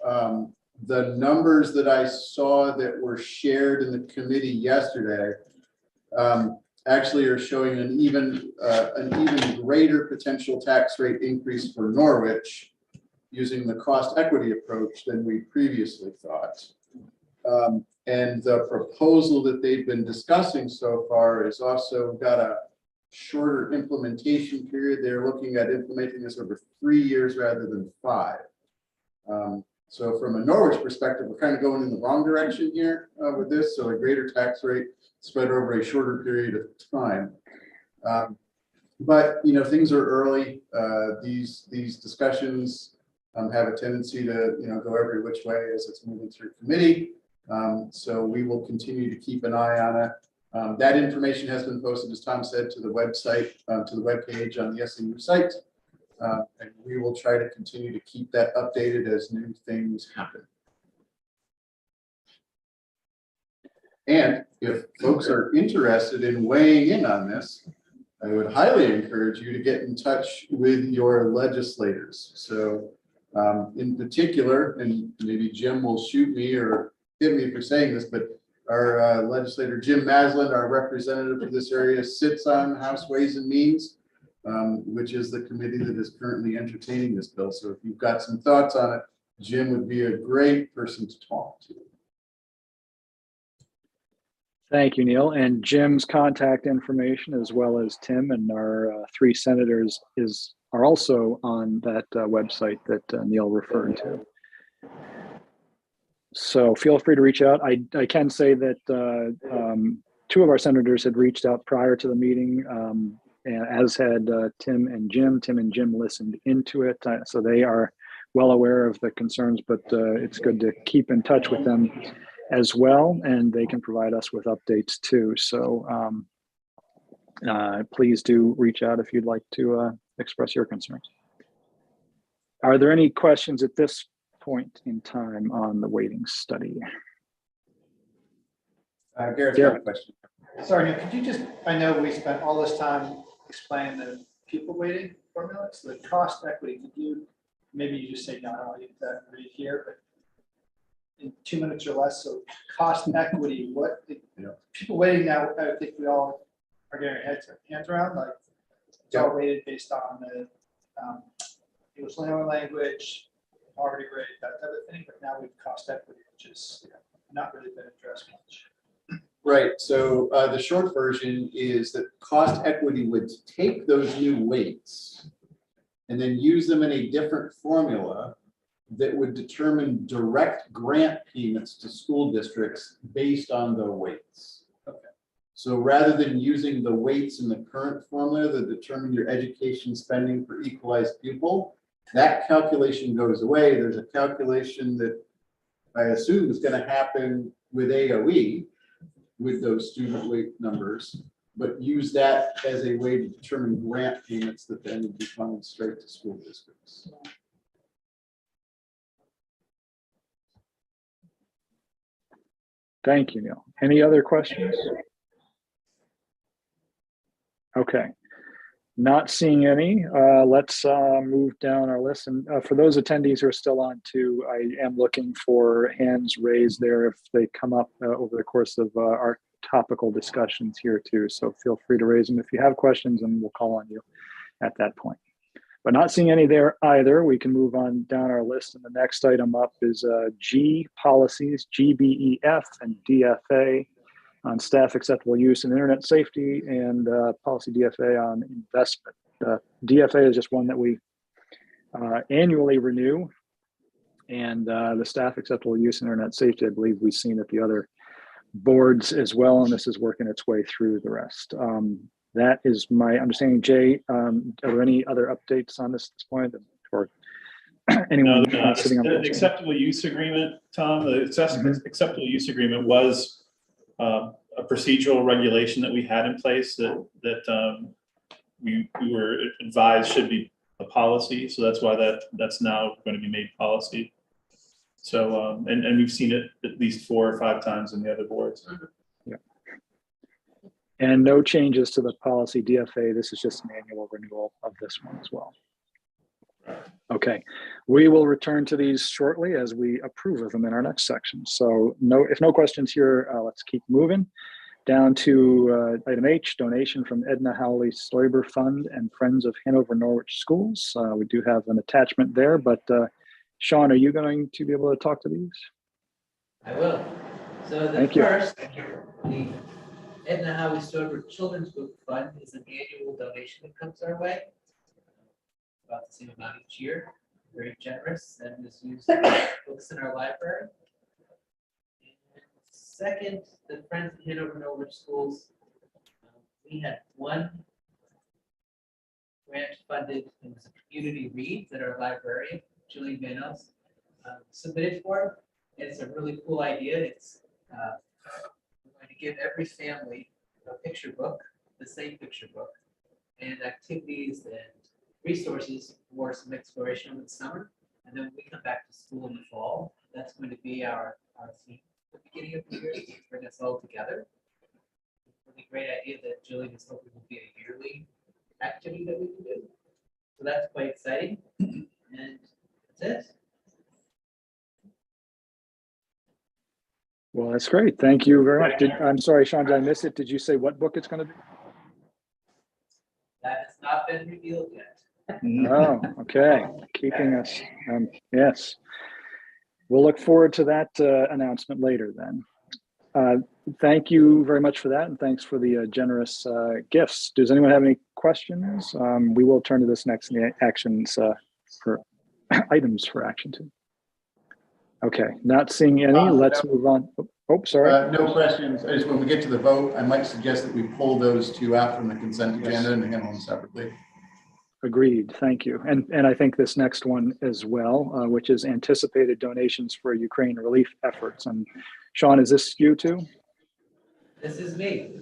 the numbers that I saw that were shared in the committee yesterday actually are showing an even greater potential tax rate increase for Norwich using the cost equity approach than we previously thought. And the proposal that they've been discussing so far has also got a shorter implementation period. They're looking at implementing this over 3 years rather than 5. So from a Norwich perspective, we're kind of going in the wrong direction here with this. So a greater tax rate spread over a shorter period of time. But things are early. These discussions have a tendency to go every which way as it's moving through committee. So we will continue to keep an eye on it. That information has been posted, as Tom said, to the website, to the webpage on the SMU site. And we will try to continue to keep that updated as new things happen. And if folks are interested in weighing in on this, I would highly encourage you to get in touch with your legislators. So in particular, and maybe Jim will shoot me or hit me for saying this, but our legislator, Jim Maslin, our representative for this area, sits on House Ways and Means, which is the committee that is currently entertaining this bill. So if you've got some thoughts on it, Jim would be a great person to talk to. Thank you, Neil. And Jim's contact information, as well as Tim and our 3 senators, are also on that website that Neil referred to. So feel free to reach out. I can say that 2 of our senators had reached out prior to the meeting, as had Tim and Jim. Tim and Jim listened into it, so they are well aware of the concerns, but it's good to keep in touch with them as well, and they can provide us with updates too. So please do reach out if you'd like to express your concerns. Are there any questions at this point in time on the weighting study? Garrett's got a question. Sorry, Neil, could you just, I know we spent all this time explaining the pupil weighting formula, so the cost equity, could you, maybe you just say, no, I don't want you to read here, but in 2 minutes or less, so cost equity, what, people weighting now, I think we all are getting our hands around, like, it's all weighted based on the English language, poverty rate, that type of thing, but now we've cost equity, which is not really been addressed much. Right, so the short version is that cost equity would take those new weights and then use them in a different formula that would determine direct grant payments to school districts based on the weights. Okay. So rather than using the weights in the current formula that determine your education spending per equalized pupil, that calculation goes away. There's a calculation that I assume is going to happen with AOE, with those student weight numbers, but use that as a way to determine grant payments that then would be coming straight to school districts. Thank you, Neil. Any other questions? Okay, not seeing any. Let's move down our list. And for those attendees who are still on too, I am looking for hands raised there if they come up over the course of our topical discussions here too. So feel free to raise them if you have questions, and we'll call on you at that point. But not seeing any there either, we can move on down our list. And the next item up is G policies, GBEF and DFA on staff acceptable use and internet safety, and policy DFA on investment. DFA is just one that we annually renew, and the staff acceptable use and internet safety, I believe we've seen at the other boards as well, and this is working its way through the rest. That is my understanding. Jay, are there any other updates on this at this point? Or anyone sitting on the acceptable use agreement, Tom, the acceptable use agreement was a procedural regulation that we had in place that we were advised should be a policy. So that's why that's now going to be made policy. So, and we've seen it at least 4 or 5 times in the other boards. Yeah. And no changes to the policy DFA. This is just an annual renewal of this one as well. Okay, we will return to these shortly as we approve of them in our next section. So if no questions here, let's keep moving. Down to item H, donation from Edna, Howley, Stoiber Fund and Friends of Hanover Norwich Schools. We do have an attachment there, but Sean, are you going to be able to talk to these? I will. So the first, the Edna Howley Stoiber Children's Book Fund is an annual donation that comes our way, about the same amount each year. very generous and has used books in our library. And second, the Friends of Hanover and Norwich Schools. We had one grant funded, it was a community read that our librarian, Julie Manos, submitted for. It's a really cool idea. It's we're going to give every family a picture book, the same picture book, and activities and resources for some exploration over the summer. And then when we come back to school in the fall, that's going to be our theme at the beginning of the year, to bring us all together. Really great idea that Julie is hoping will be a yearly activity that we can do. So that's quite exciting. And that's it. Well, that's great. Thank you very much. I'm sorry, Sean, did I miss it? Did you say what book it's going to be? That has not been revealed yet. Oh, okay. Keeping us, yes. We'll look forward to that announcement later then. Thank you very much for that, and thanks for the generous gifts. Does anyone have any questions? We will turn to this next in the actions for items for action too. Okay, not seeing any. Let's move on. Oh, sorry. No questions. I just, when we get to the vote, I might suggest that we pull those two out from the consent agenda and handle them separately. Agreed. Thank you. And I think this next one as well, which is anticipated donations for Ukraine relief efforts. And Sean, is this you too? This is me.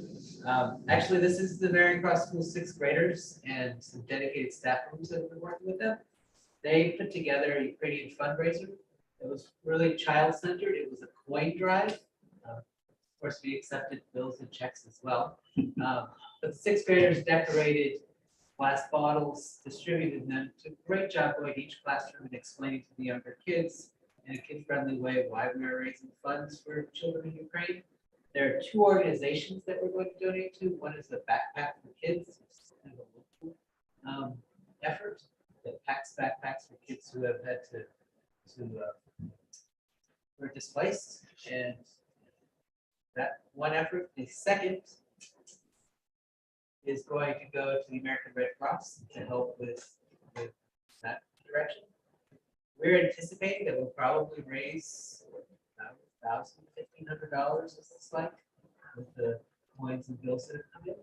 Actually, this is the Marion Cross School sixth graders and some dedicated staff members that have been working with them. They put together a Ukrainian fundraiser. It was really child-centered. It was a coin drive. Of course, we accepted bills and checks as well. But the sixth graders decorated glass bottles, distributed them. Did a great job going to each classroom and explaining to the younger kids in a kid-friendly way why we are raising funds for children in Ukraine. There are two organizations that we're going to donate to. One is the Backpack for Kids, which is kind of a local effort that packs backpacks for kids who have had to were displaced, and that one effort. The second is going to go to the American Red Cross to help with that direction. We're anticipating that we'll probably raise $1,000, $1,500, as it's like, with the coins and bills that have come in.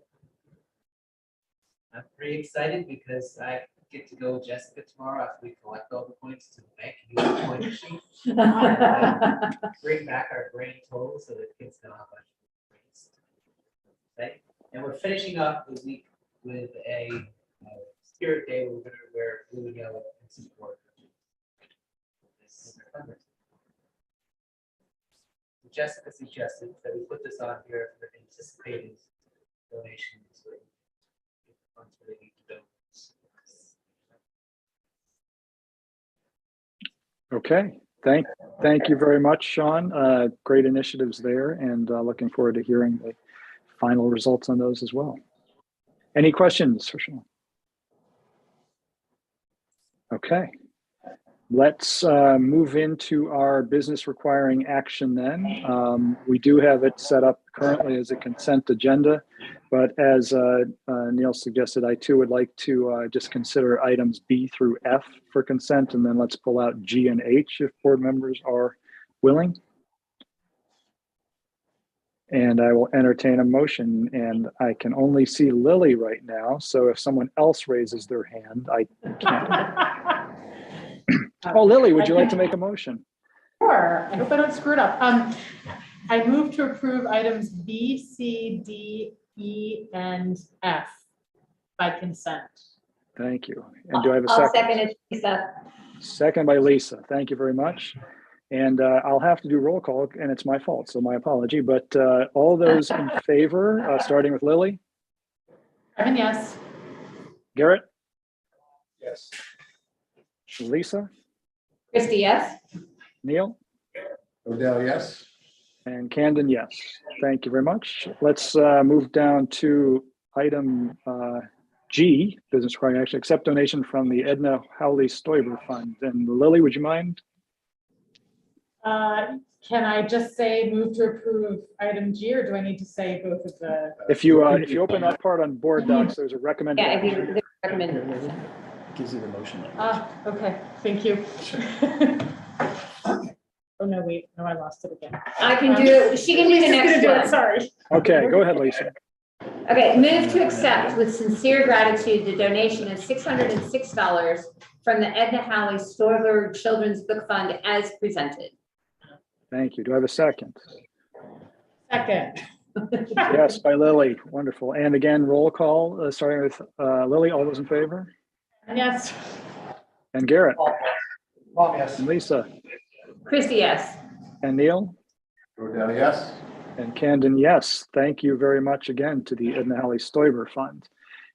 I'm pretty excited because I get to go with Jessica tomorrow after we collect all the coins to the bank and use the coin machine. Bring back our grand total so that kids know how much we raised. Okay? And we're finishing up the week with a Spirit Day. We're going to wear blue and yellow and support this fundraiser. Jessica suggested that we put this on here for anticipated donations. Funds where they need to go. Okay, thank you very much, Sean. Great initiatives there, and looking forward to hearing the final results on those as well. Any questions for Sean? Okay, let's move into our business requiring action then. We do have it set up currently as a consent agenda, but as Neil suggested, I too would like to just consider items B through F for consent, and then let's pull out G and H if board members are willing. And I will entertain a motion, and I can only see Lily right now, so if someone else raises their hand, I can't. Oh, Lily, would you like to make a motion? Sure. I hope I don't screw it up. I move to approve items B, C, D, E, and F by consent. Thank you. And do I have a I'll second? second it, Lisa. Second by Lisa. Thank you very much. And I'll have to do roll call, and it's my fault, so my apology. But all those in favor, starting with Lily? Kevin, yes. Garrett? Yes. Lisa? Christie, yes. Neil? Odell, yes. And Camden, yes. Thank you very much. Let's move down to item G, business requiring action, accept donation from the Edna Howley Stoiber Fund. And Lily, would you mind? Can I just say move to approve item G, or do I need to say both of the? If you open that part on board docs, there's a recommended Yeah, if action. you recommend. Gives you the motion. Okay, thank you. Sure. Oh, no, wait, no, I lost it again. I can do it. She can do the Lisa's gonna next do it, one. Sorry. Okay, go ahead, Lisa. Okay, move to accept with sincere gratitude the donation of $606 from the Edna Howley Stoiber Children's Book Fund as presented. Thank you. Do I have a second? Second. Yes, by Lily. Wonderful. And again, roll call, starting with Lily. All those in favor? Yes. And Garrett? Yes. And Lisa? Christie, yes. And Neil? Rodell, yes. And Camden, yes. Thank you very much again to the Edna Howley Stoiber Fund.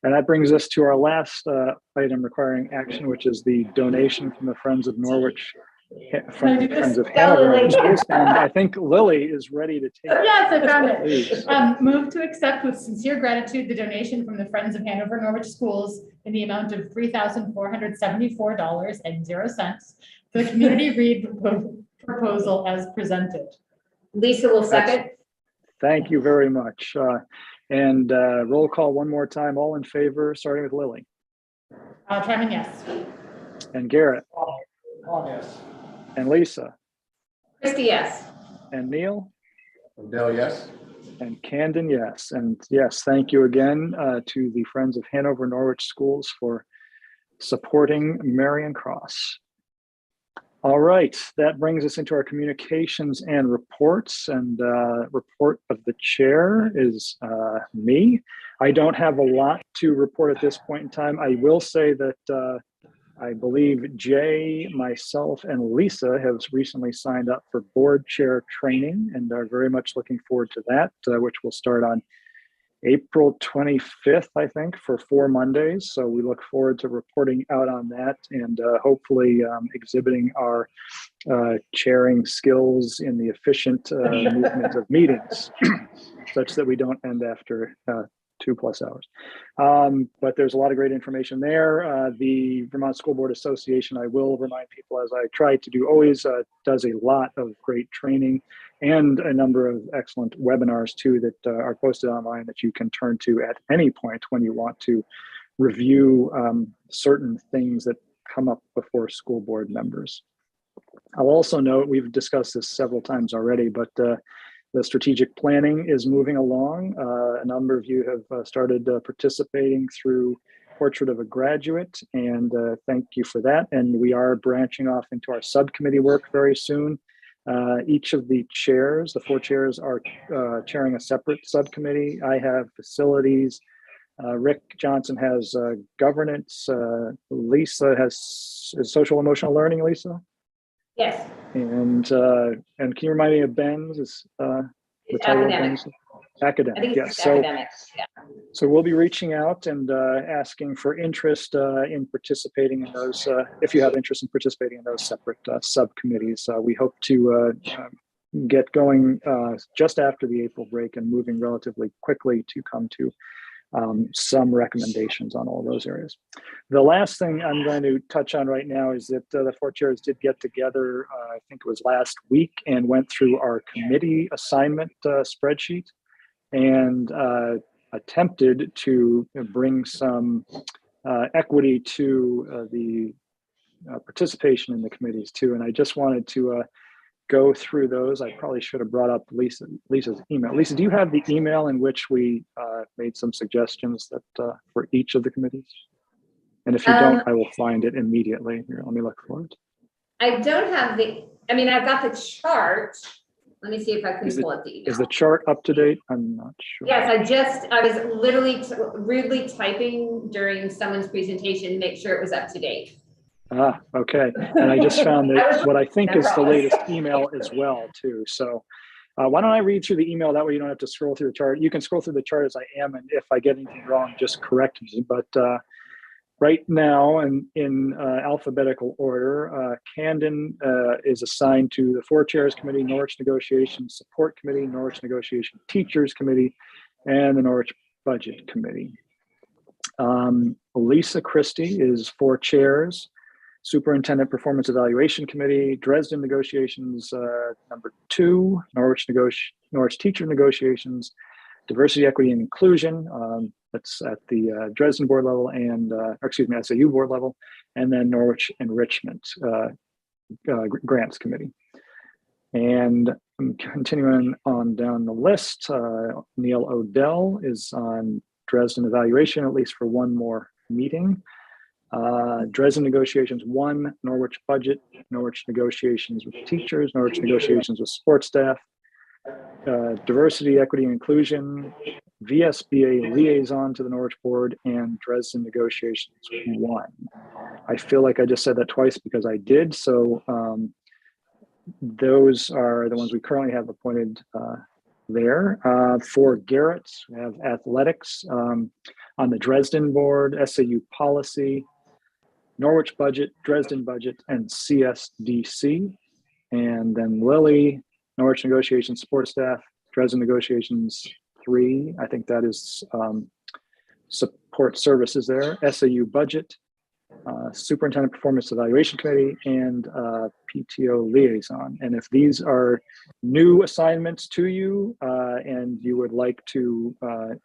And that brings us to our last item requiring action, which is the donation from the Friends of Norwich, Friends of Hanover Norwich Schools. And I think Lily is ready to take it. Yes, I found it. Please. Move to accept with sincere gratitude the donation from the Friends of Hanover Norwich Schools in the amount of $3,474.00 for the community read proposal as presented. Lisa will second. Thank you very much. And roll call one more time. All in favor, starting with Lily. Tryman, yes. And Garrett. Yes. And Lisa. Christie, yes. And Neil. Rodell, yes. And Camden, yes. And yes, thank you again to the Friends of Hanover Norwich Schools for supporting Marion Cross. All right, that brings us into our communications and reports. And report of the chair is me. I don't have a lot to report at this point in time. I will say that I believe Jay, myself, and Lisa have recently signed up for board chair training and are very much looking forward to that, which will start on April 25th, I think, for 4 Mondays. So we look forward to reporting out on that and hopefully exhibiting our chairing skills in the efficient movement of meetings, such that we don't end after 2+ hours. But there's a lot of great information there. The Vermont School Board Association, I will remind people, as I try to do always, does a lot of great training and a number of excellent webinars too that are posted online that you can turn to at any point when you want to review certain things that come up before school board members. I'll also note, we've discussed this several times already, but the strategic planning is moving along. A number of you have started participating through Portrait of a Graduate, and thank you for that. And we are branching off into our subcommittee work very soon. Each of the chairs, the 4 chairs, are chairing a separate subcommittee. I have facilities. Rick Johnson has governance. Lisa has social emotional learning, Lisa? Yes. And can you remind me of Ben's? The title of Ben's? Academic. I think Yes. it's academics. Yeah. So we'll be reaching out and asking for interest in participating in those, if you have interest in participating in those separate subcommittees. We hope to get going just after the April break and moving relatively quickly to come to some recommendations on all those areas. The last thing I'm going to touch on right now is that the 4 chairs did get together, I think it was last week, and went through our committee assignment spreadsheet and attempted to bring some equity to the participation in the committees too. And I just wanted to go through those. I probably should have brought up Lisa's email. Lisa, do you have the email in which we made some suggestions that for each of the committees? And if you don't, I will find it immediately. Here, let me look for it. I don't have I've got the chart. Let me see if I can pull up the email. Is the chart up to date? I'm not sure. Yes, I was literally rudely typing during someone's presentation to make sure it was up to date. Ah, okay. And I just found that what I think is the latest email as well too. So why don't I read through the email? That way you don't have to scroll through the chart. You can scroll through the chart as I am, and if I get anything wrong, just correct me. But right now, in alphabetical order, Camden is assigned to the 4 chairs committee, Norwich Negotiation Support Committee, Norwich Negotiation Teachers Committee, and the Norwich Budget Committee. Lisa Christie is 4 chairs, Superintendent Performance Evaluation Committee, Dresden Negotiations number 2, Norwich Teacher Negotiations, Diversity, Equity, and Inclusion, That's at the Dresden board level and, or excuse me, SAU board level, and then Norwich Enrichment Grants Committee. And I'm continuing on down the list. Neil Odell is on Dresden evaluation, at least for one more meeting. Dresden negotiations 1, Norwich budget, Norwich negotiations with teachers, Norwich negotiations with support staff, diversity, equity, and inclusion, VSBA liaison to the Norwich board, and Dresden negotiations 1. I feel like I just said that twice because I did. So those are the ones we currently have appointed there. For Garrett, we have athletics on the Dresden board, SAU policy, Norwich budget, Dresden budget, and CSDC. And then Lily, Norwich negotiations support staff, Dresden negotiations 3. I think that is support services there, SAU budget, Superintendent Performance Evaluation Committee, and PTO liaison. And if these are new assignments to you and you would like to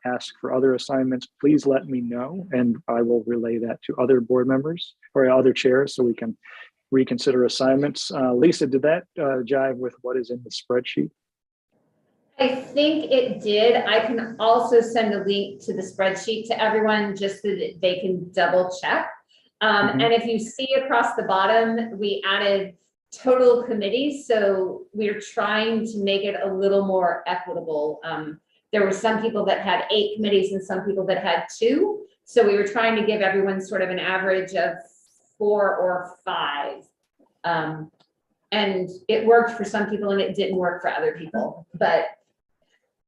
ask for other assignments, please let me know, and I will relay that to other board members or other chairs so we can reconsider assignments. Lisa, did that jive with what is in the spreadsheet? I think it did. I can also send a link to the spreadsheet to everyone just so that they can double check. And if you see across the bottom, we added total committees. So we're trying to make it a little more equitable. There were some people that had 8 committees and some people that had 2. So we were trying to give everyone sort of an average of 4 or 5. And it worked for some people and it didn't work for other people. But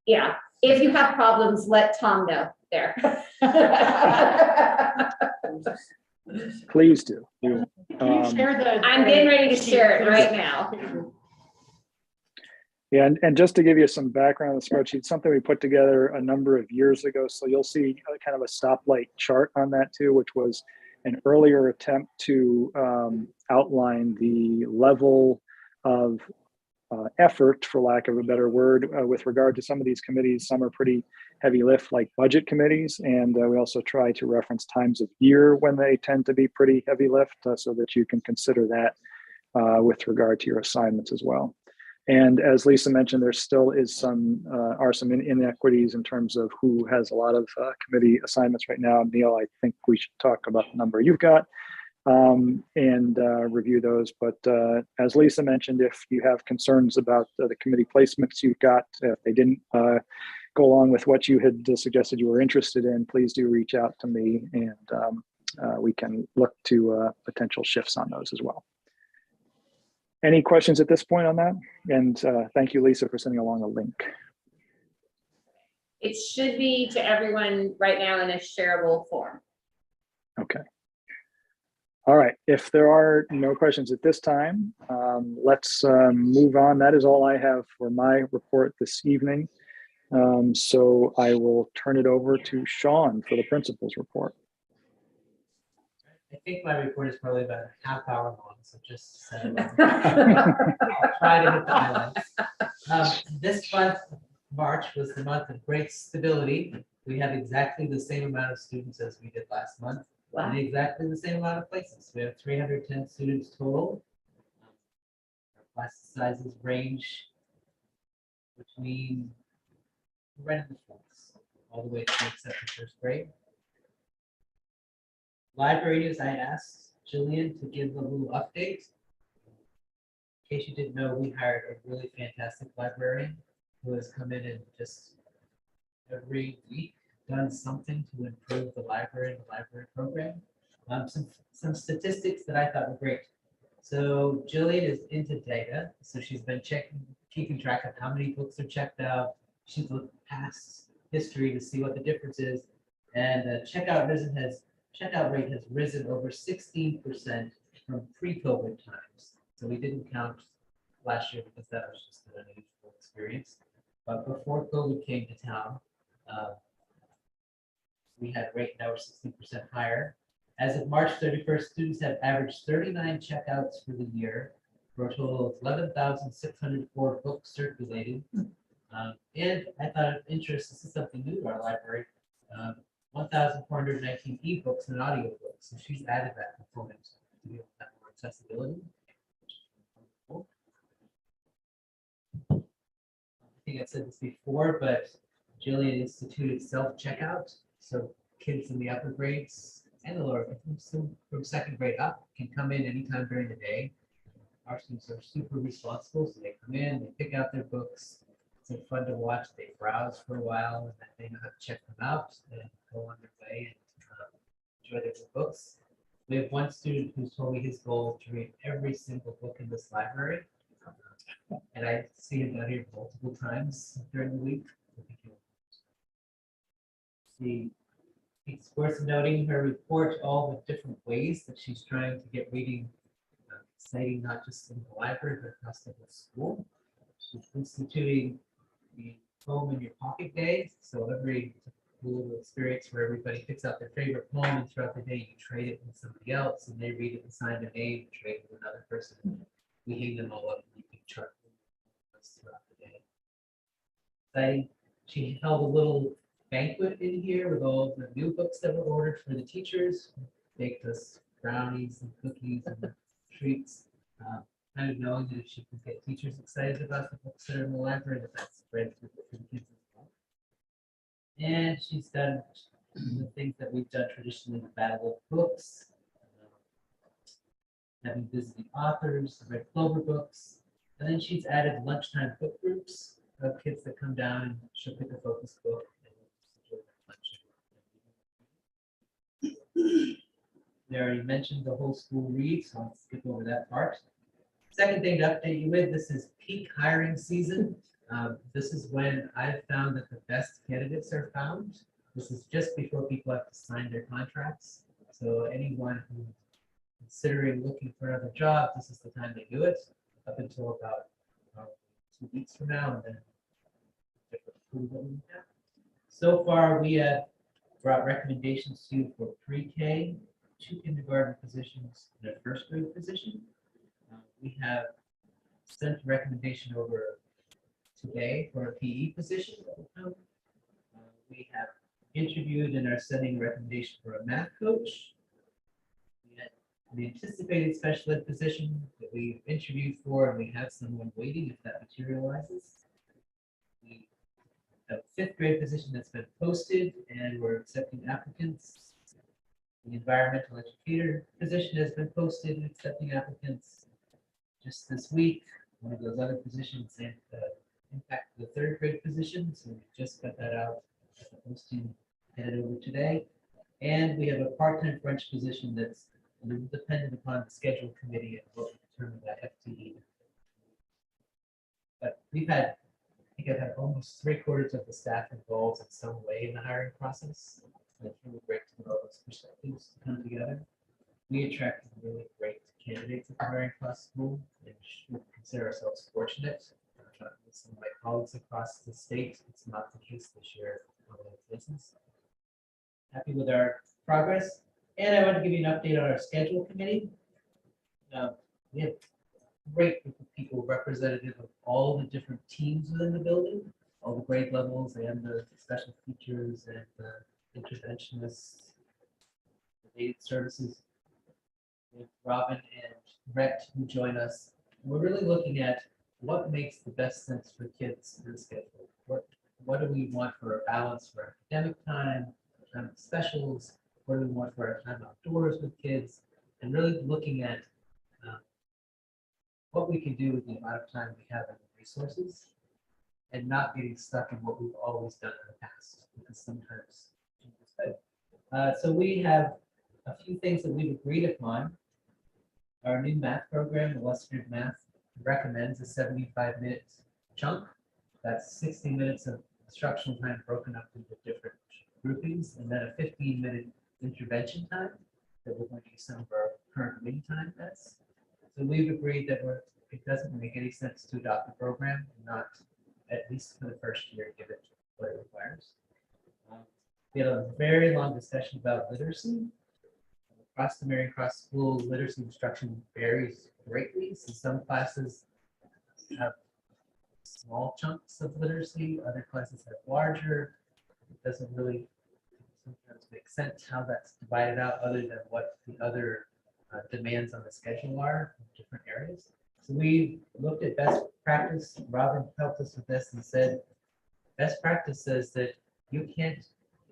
yeah, if you have problems, let Tom know there. Please do. Can you share the? I'm getting ready to share it right now. Yeah, and just to give you some background on the spreadsheet, something we put together a number of years ago. So you'll see kind of a stoplight chart on that too, which was an earlier attempt to outline the level of effort, for lack of a better word, with regard to some of these committees. Some are pretty heavy lift, like budget committees, and we also try to reference times of year when they tend to be pretty heavy lift, so that you can consider that with regard to your assignments as well. And as Lisa mentioned, there still is some inequities in terms of who has a lot of committee assignments right now. Neil, I think we should talk about the number you've got and review those. But as Lisa mentioned, if you have concerns about the committee placements you've got, if they didn't go along with what you had suggested you were interested in, please do reach out to me, and we can look to potential shifts on those as well. Any questions at this point on that? And thank you, Lisa, for sending along a link. It should be to everyone right now in a shareable form. Okay. All right. If there are no questions at this time, let's move on. That is all I have for my report this evening. So I will turn it over to Sean for the principal's report. I think my report is probably about a half hour long, so just I'll try to hit the highlights. This month, March, was the month of great stability. We have exactly the same amount of students as we did last month, and exactly the same amount of places. We have 310 students total. Our class sizes range between right in the forties, all the way to except for first grade. Library news, I asked Jillian to give a little update. In case you didn't know, we hired a really fantastic librarian who has come in and just every week done something to improve the library and the library program. Some statistics that I thought were great. So Jillian is into data, so she's been keeping track of how many books are checked out. She's looked past history to see what the difference is, and checkout rate has risen over 16% from pre-COVID times. So we didn't count last year because that was just an unusual experience. But before COVID came to town, we had rate now we're 16% higher. As of March 31st, students have averaged 39 checkouts for the year for a total of 11,604 books circulated. And I thought of interest, this is something new to our library. 1,419 ebooks and audiobooks. So she's added that component to be able to have more accessibility. I think I said this before, but Jillian instituted self-checkout. So kids in the upper grades and the lower grades, from second grade up, can come in anytime during the day. Our students are super responsible, so they come in, they pick out their books. It's fun to watch. They browse for a while, and then they know how to check them out and go on their way and enjoy their books. We have one student who's told me his goal is to read every single book in this library. And I see him down here multiple times during the week. It's worth noting her report all the different ways that she's trying to get reading exciting, not just in the library, but across the whole school. She's instituting the Poem in Your Pocket Day. So every little experience where everybody picks out their favorite poem, and throughout the day you trade it with somebody else, and they read it and sign their name, trade it with another person. We hang them all up and you can chart throughout the day. Exciting. She held a little banquet in here with all the new books that were ordered for the teachers. Baked us brownies and cookies and treats. Kind of knowing that if she could get teachers excited about the books that are in the library, that's great for the kids as well. And she's done the things that we've done traditionally, the Battle of Books, having visiting authors, the Red Clover books, and then she's added lunchtime book groups of kids that come down and she'll pick a focus book. They already mentioned the whole school reads, so I'll skip over that part. Second thing to update you with, this is peak hiring season. This is when I've found that the best candidates are found. This is just before people have to sign their contracts. So anyone who's considering looking for another job, this is the time they do it, up until about 2 weeks from now, and then different approval we have. So far, we have brought recommendations to you for pre-K, 2 kindergarten positions, and a first grade position. We have sent a recommendation over today for a PE position. We have interviewed and are sending a recommendation for a math coach. We had the anticipated special ed position that we interviewed for, and we have someone waiting if that materializes. We have a 5th grade position that's been posted, and we're accepting applicants. The environmental educator position has been posted and accepting applicants. Just this week, one of those other positions and impact the 3rd grade position. So we just got that out at the posting headed over today. And we have a part-time French position that's dependent upon the schedule committee and what we determine that FTE. But we've had, I think I've had almost 3/4 of the staff involved in some way in the hiring process. And it's really great to know those perspectives come together. We attracted really great candidates at the hiring across school, and we consider ourselves fortunate. With some of my colleagues across the state, it's not the case this year on the business. Happy with our progress, and I want to give you an update on our schedule committee. We have a great group of people representative of all the different teams within the building, all the grade levels and the special features and the interventionists, the aid services. With Robin and Rhett who join us. We're really looking at what makes the best sense for kids in the schedule. What do we want for a balance for academic time, specials? What do we want for our time outdoors with kids? And really looking at what we can do with the amount of time we have and the resources, and not getting stuck in what we've always done in the past, because sometimes so we have a few things that we've agreed upon. Our new math program, Illustrative Math, recommends a 75-minute chunk. That's 60 minutes of instructional time broken up into different groupings, and then a 15-minute intervention time that we're going to use some of our current reading time as. So we've agreed that it doesn't make any sense to adopt the program and not, at least for the first year, give it what it requires. We had a very long discussion about literacy. Across the Marion Cross School, literacy instruction varies greatly. So some classes have small chunks of literacy, other classes have larger. It doesn't really sometimes make sense how that's divided out, other than what the other demands on the schedule are in different areas. So we looked at best practice. Robin helped us with this and said, best practice says that you can't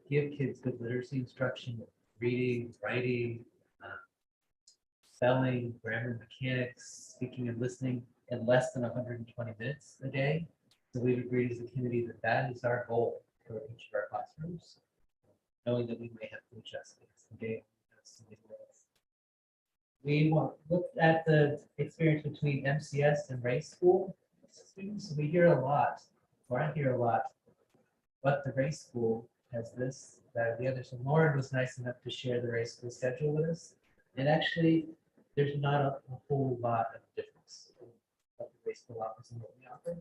give kids good literacy instruction, reading, writing, spelling, grammar, mechanics, speaking and listening in less than 120 minutes a day. So we've agreed as a committee that that is our goal for each of our classrooms, knowing that we may have to adjust things. We looked at the experience between MCS and race school students. We hear a lot, or I hear a lot, but the race school has this, that, or the other. So Lauren was nice enough to share the race school schedule with us. And actually, there's not a whole lot of difference in what the race school offers and what we offer.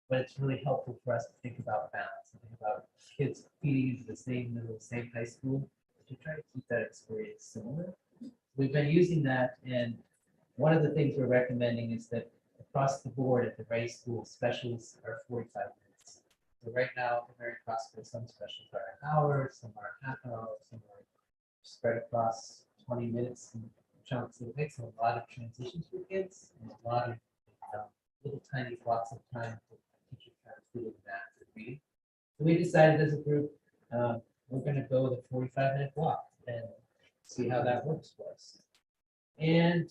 But it's really helpful for us to think about balance and think about kids feeding into the same middle, same high school, to try to keep that experience similar. We've been using that, and one of the things we're recommending is that across the board at the race school, specials are 45 minutes. So right now, at the Mary Crossville, some specials are an hour, some are half an hour, some are spread across 20 minutes in chunks. It makes a lot of transitions for kids and a lot of little tiny blocks of time for teachers trying to do math and reading. So we decided as a group, we're going to go with a 45-minute block and see how that works for us. And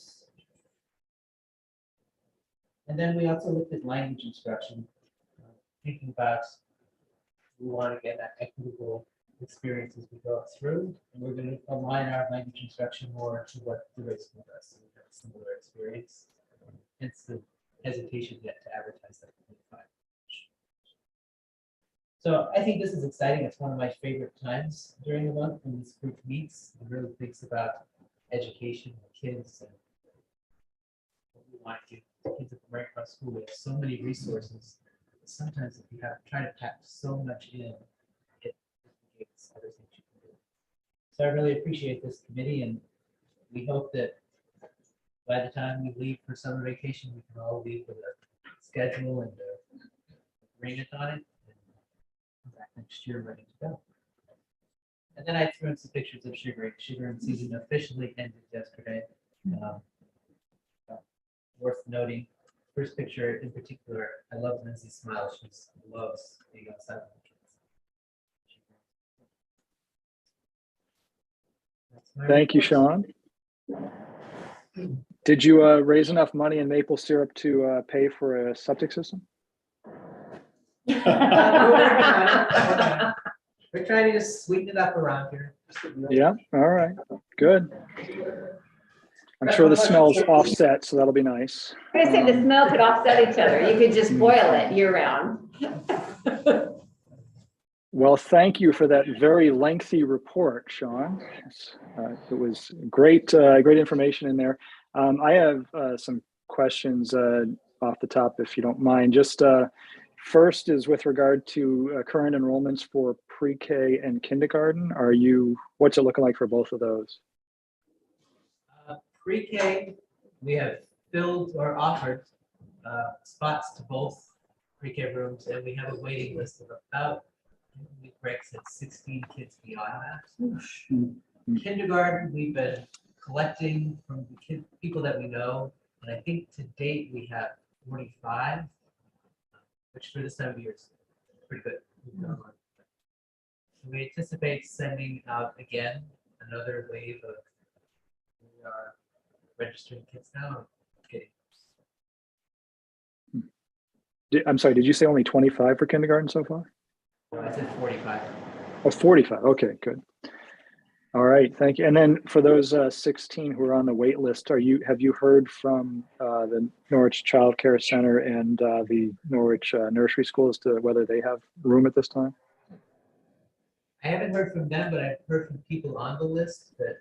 then we also looked at language instruction, thinking about we want to get that equitable experience as we go through, and we're going to align our language instruction more to what the race school does. So we have a similar experience. Hence the hesitation yet to advertise that. So I think this is exciting. It's one of my favorite times during the month when this group meets and really thinks about education and kids and what we want to give kids at the Mary Cross School. We have so many resources. Sometimes if you have try to pack so much in, it negates other things you can do. So I really appreciate this committee, and we hope that by the time we leave for summer vacation, we can all leave with a schedule and an agreement on it. Back next year ready to go. And then I threw in some pictures of sugaring season officially ended yesterday. Worth noting, first picture in particular, I love Lindsay's smile. She loves being outside with the kids. Thank you, Sean. Did you raise enough money in maple syrup to pay for a septic system? We're trying to just sweeten it up around here. Yeah, all right, good. I'm sure the smell's offset, so that'll be nice. I was gonna say the smell could offset each other. You could just boil it year round. Well, thank you for that very lengthy report, Sean. It was great, great information in there. I have some questions off the top, if you don't mind. Just first is with regard to current enrollments for pre-K and kindergarten. What's it looking like for both of those? Pre-K, we have filled or offered spots to both pre-K rooms, and we have a waiting list of about, Greg said 16 kids beyond that. Kindergarten, we've been collecting from the people that we know, and I think to date we have 45. Which for this time of year is pretty good. We anticipate sending out again another wave of, we are registering kids now. I'm sorry, did you say only 25 for kindergarten so far? I said 45. Oh, 45, okay, good. All right, thank you. And then for those 16 who are on the wait list, have you heard from the Norwich Child Care Center and the Norwich Nursery School as to whether they have room at this time? I haven't heard from them, but I've heard from people on the list that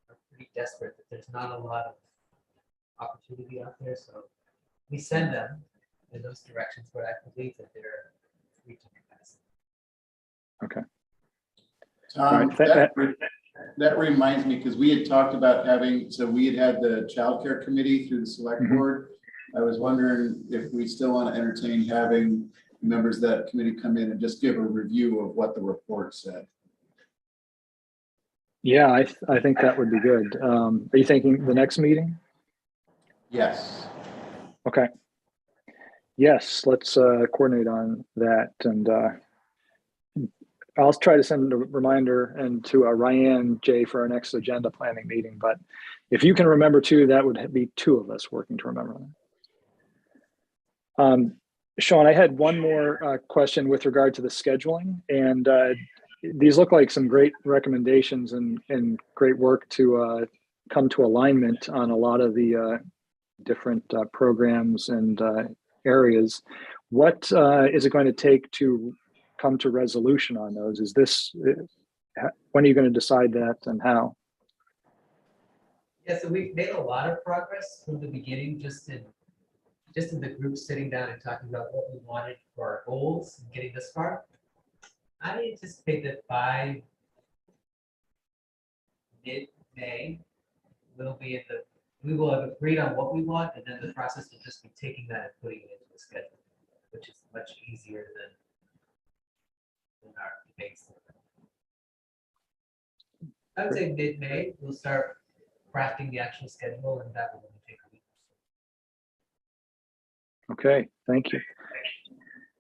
are pretty desperate, that there's not a lot of opportunity out there. So we send them in those directions, but I believe that they're reaching capacity. Okay. That reminds me, because we had talked about we had the child care committee through the select board. I was wondering if we still want to entertain having members of that committee come in and just give a review of what the report said. Yeah, I think that would be good. Are you thinking the next meeting? Yes. Okay. Yes, let's coordinate on that, and I'll try to send a reminder and to Ryan J for our next agenda planning meeting. But if you can remember too, that would be two of us working to remember that. Sean, I had one more question with regard to the scheduling, and these look like some great recommendations and great work to come to alignment on a lot of the different programs and areas. What is it going to take to come to resolution on those? Is this, when are you going to decide that and how? Yeah, so we've made a lot of progress from the beginning, just in the group sitting down and talking about what we wanted for our goals and getting this far. I anticipate that by mid-May, we will have agreed on what we want, and then the process will just be taking that and putting it into the schedule, which is much easier than our debates. I would say mid-May, we'll start crafting the actual schedule, and that will only take a week. Okay, thank you.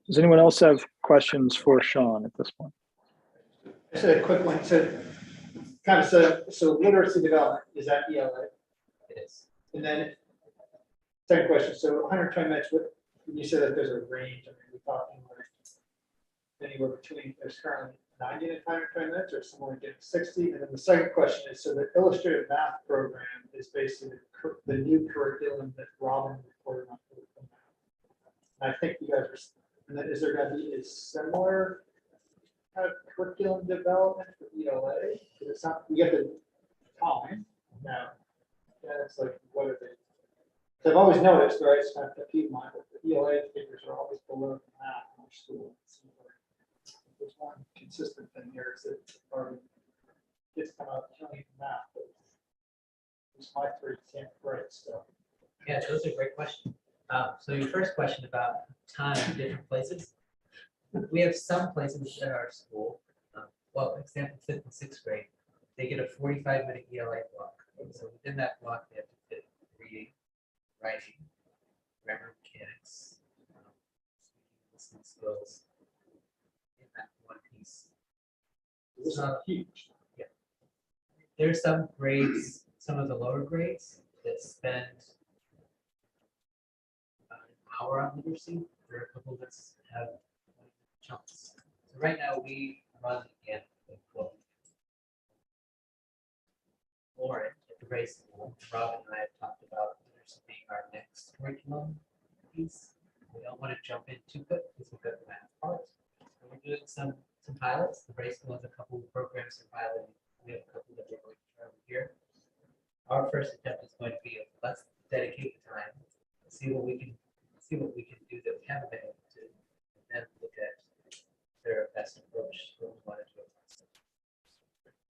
Does anyone else have questions for Sean at this point? Just a quick one. So literacy development, is that ELA? It is. And then second question, so 120 minutes, when you said that there's a range, I mean, we're talking like anywhere between, there's currently 90 to 120 minutes or somewhere getting 60. And then the second question is, so the illustrative math program is basically the new curriculum that Robin reported on. And I think you guys are, and then is there going to be a similar kind of curriculum development for ELA? Because it's not, we get the time now. Yeah, it's like, what are they? So I've always noticed, right, it's kind of a few mine, but the ELA figures are always below the math in our school. There's one consistent thing here is that our kids come out killing math, but it's my 3 can't write stuff. Yeah, those are great questions. So your first question about time in different places. We have some places in our school, well, example, 5th and 6th grade, they get a 45-minute ELA block. So within that block, they have to fit reading, writing, grammar mechanics, listening skills in that one piece. This is huge. Yeah. There's some grades, some of the lower grades that spend about an hour on literacy. There are a couple that have chunks. So right now we run again with quote. Lauren at the grade school, Robin and I have talked about literacy being our next curriculum piece. We don't want to jump in too quick because we've got the math part. So we're doing some pilots. The grade school has a couple of programs for piloting. We have a couple that we're going to try over here. Our first attempt is going to be let's dedicate the time, see what we can do that we haven't been able to, and then look at their best approach that we want to do.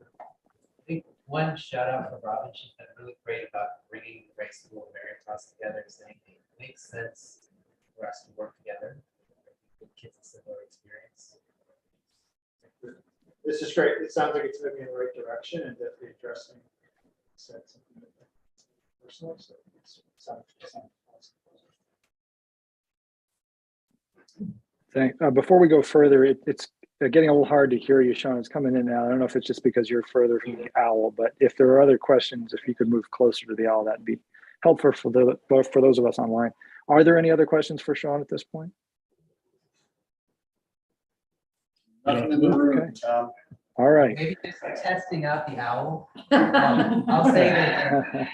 I think one shout out for Robin, she's been really great about bringing the grade school and Veritas together, saying it makes sense for us to work together, give kids a similar experience. This is great. It sounds like it's moving in the right direction and definitely addressing something personal. So it sounds awesome. Before we go further, it's getting a little hard to hear you, Sean. It's coming in now. I don't know if it's just because you're further from the owl, but if there are other questions, if you could move closer to the owl, that'd be helpful for those of us online. Are there any other questions for Sean at this point? Nothing in the room, Okay. Tom. All right. Maybe just testing out the owl. I'll say that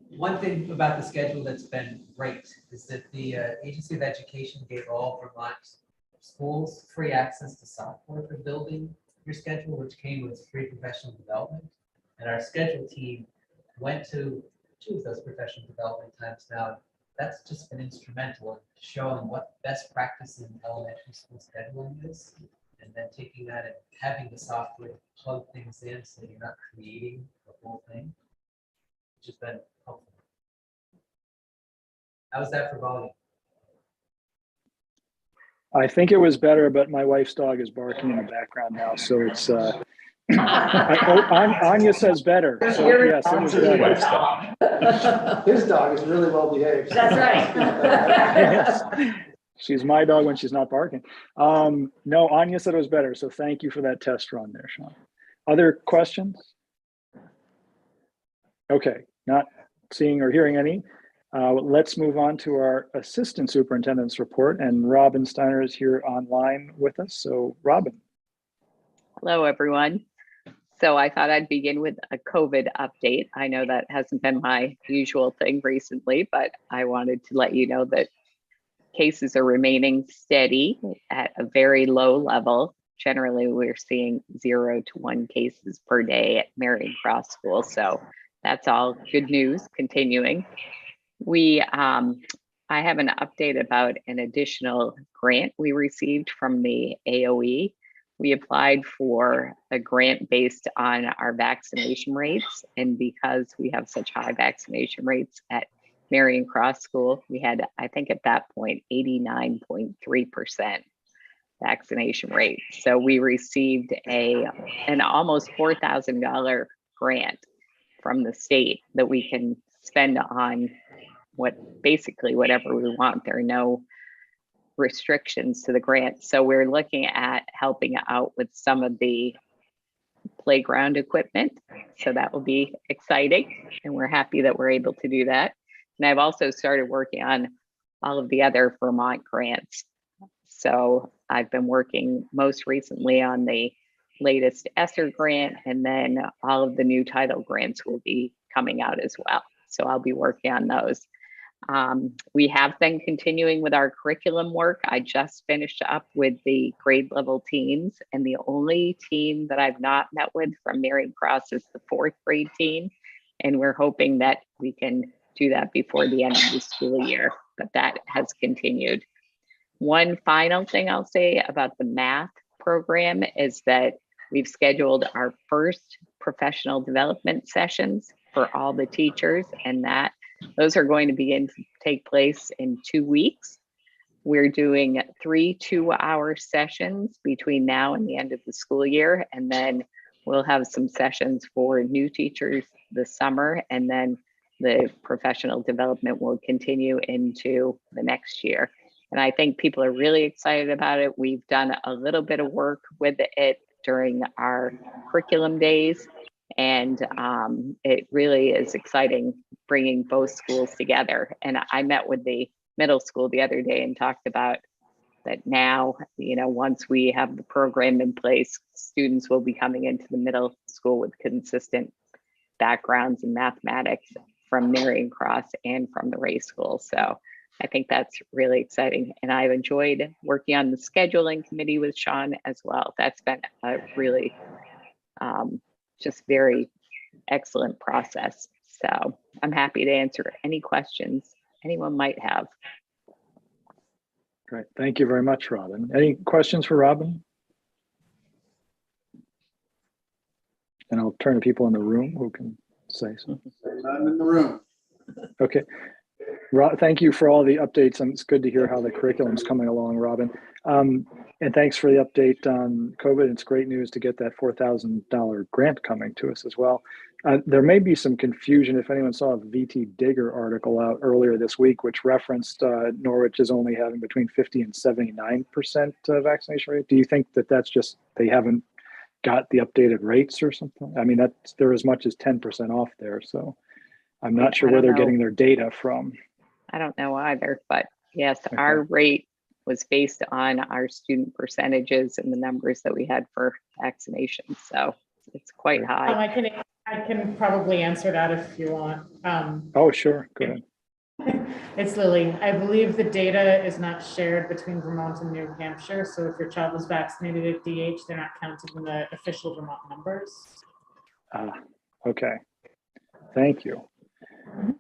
one thing about the schedule that's been great is that the Agency of Education gave all Vermont schools free access to software for building your schedule, which came with free professional development. And our schedule team went to 2 of those professional development times now. That's just been instrumental in showing what best practice in elementary school scheduling is, and then taking that and having the software plug things in so you're not creating the whole thing, which has been helpful. How was that for volume? I think it was better, but my wife's dog is barking in the background now, so it's, Anya says better, so yes, it was better. His dog is really well behaved. That's right. Yes. She's my dog when she's not barking. No, Anya said it was better, so thank you for that test run there, Sean. Other questions? Okay, not seeing or hearing any. Let's move on to our Assistant Superintendent's report, and Robin Steiner is here online with us. So Robin. Hello, everyone. So I thought I'd begin with a COVID update. I know that hasn't been my usual thing recently, but I wanted to let you know that cases are remaining steady at a very low level. Generally, we're seeing 0 to 1 cases per day at Marion Cross School. So that's all good news continuing. I have an update about an additional grant we received from the AOE. We applied for a grant based on our vaccination rates. And because we have such high vaccination rates at Marion Cross School, we had, I think at that point, 89.3% vaccination rate. So we received an almost $4,000 grant from the state that we can spend on basically whatever we want. There are no restrictions to the grant. So we're looking at helping out with some of the playground equipment. So that will be exciting. And we're happy that we're able to do that. And I've also started working on all of the other Vermont grants. So I've been working most recently on the latest ESSER grant, and then all of the new title grants will be coming out as well. So I'll be working on those. We have been continuing with our curriculum work. I just finished up with the grade level teams, and the only team that I've not met with from Marion Cross is the 4th grade team. And we're hoping that we can do that before the end of the school year, but that has continued. One final thing I'll say about the math program is that we've scheduled our first professional development sessions for all the teachers, and those are going to begin to take place in 2 weeks. We're doing 3 2-hour sessions between now and the end of the school year, and then we'll have some sessions for new teachers this summer, and then the professional development will continue into the next year. And I think people are really excited about it. We've done a little bit of work with it during our curriculum days. And it really is exciting bringing both schools together. And I met with the middle school the other day and talked about that now, once we have the program in place, students will be coming into the middle school with consistent backgrounds in mathematics from Marion Cross and from the Ray School. So I think that's really exciting. And I've enjoyed working on the scheduling committee with Sean as well. That's been a really just very excellent process. So I'm happy to answer any questions anyone might have. Great. Thank you very much, Robin. Any questions for Robin? And I'll turn to people in the room who can say something. None in the room. Okay. Thank you for all the updates. And it's good to hear how the curriculum's coming along, Robin. And thanks for the update on COVID. It's great news to get that $4,000 grant coming to us as well. There may be some confusion if anyone saw a VT Digger article out earlier this week, which referenced Norwich is only having between 50 and 79% vaccination rate. Do you think that that's just they haven't got the updated rates or something? I mean, they're as much as 10% off there. So I'm not sure where they're getting their data from. I don't know either, but yes, okay. Our rate was based on our student percentages and the numbers that we had for vaccinations. So it's quite high. I can probably answer that if you want. Oh, sure. Go ahead. It's Lily. I believe the data is not shared between Vermont and New Hampshire. So if your child was vaccinated at DH, they're not counted in the official Vermont numbers. Okay. Thank you. Mm-hmm.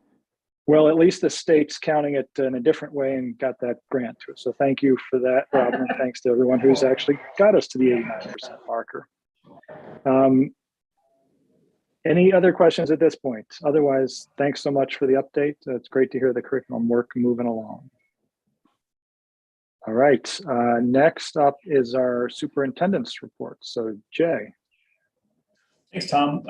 Well, at least the state's counting it in a different way and got that grant to us. So thank you for that, Robin, and thanks to everyone who's actually got us to the 89% marker. Any other questions at this point? Otherwise, thanks so much for the update. It's great to hear the curriculum work moving along. All right, next up is our superintendent's report. So Jay. Thanks, Tom.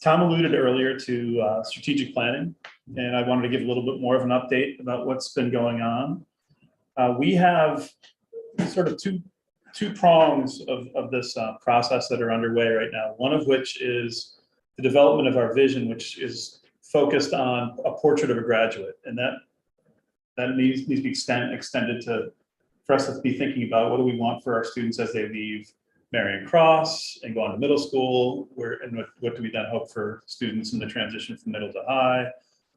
Tom alluded earlier to strategic planning, and I wanted to give a little bit more of an update about what's been going on. We have sort of two prongs of this process that are underway right now. One of which is the development of our vision, which is focused on a portrait of a graduate, and that needs to be extended to for us to be thinking about what do we want for our students as they leave Marion Cross and go on to middle school, and what do we then hope for students in the transition from middle to high,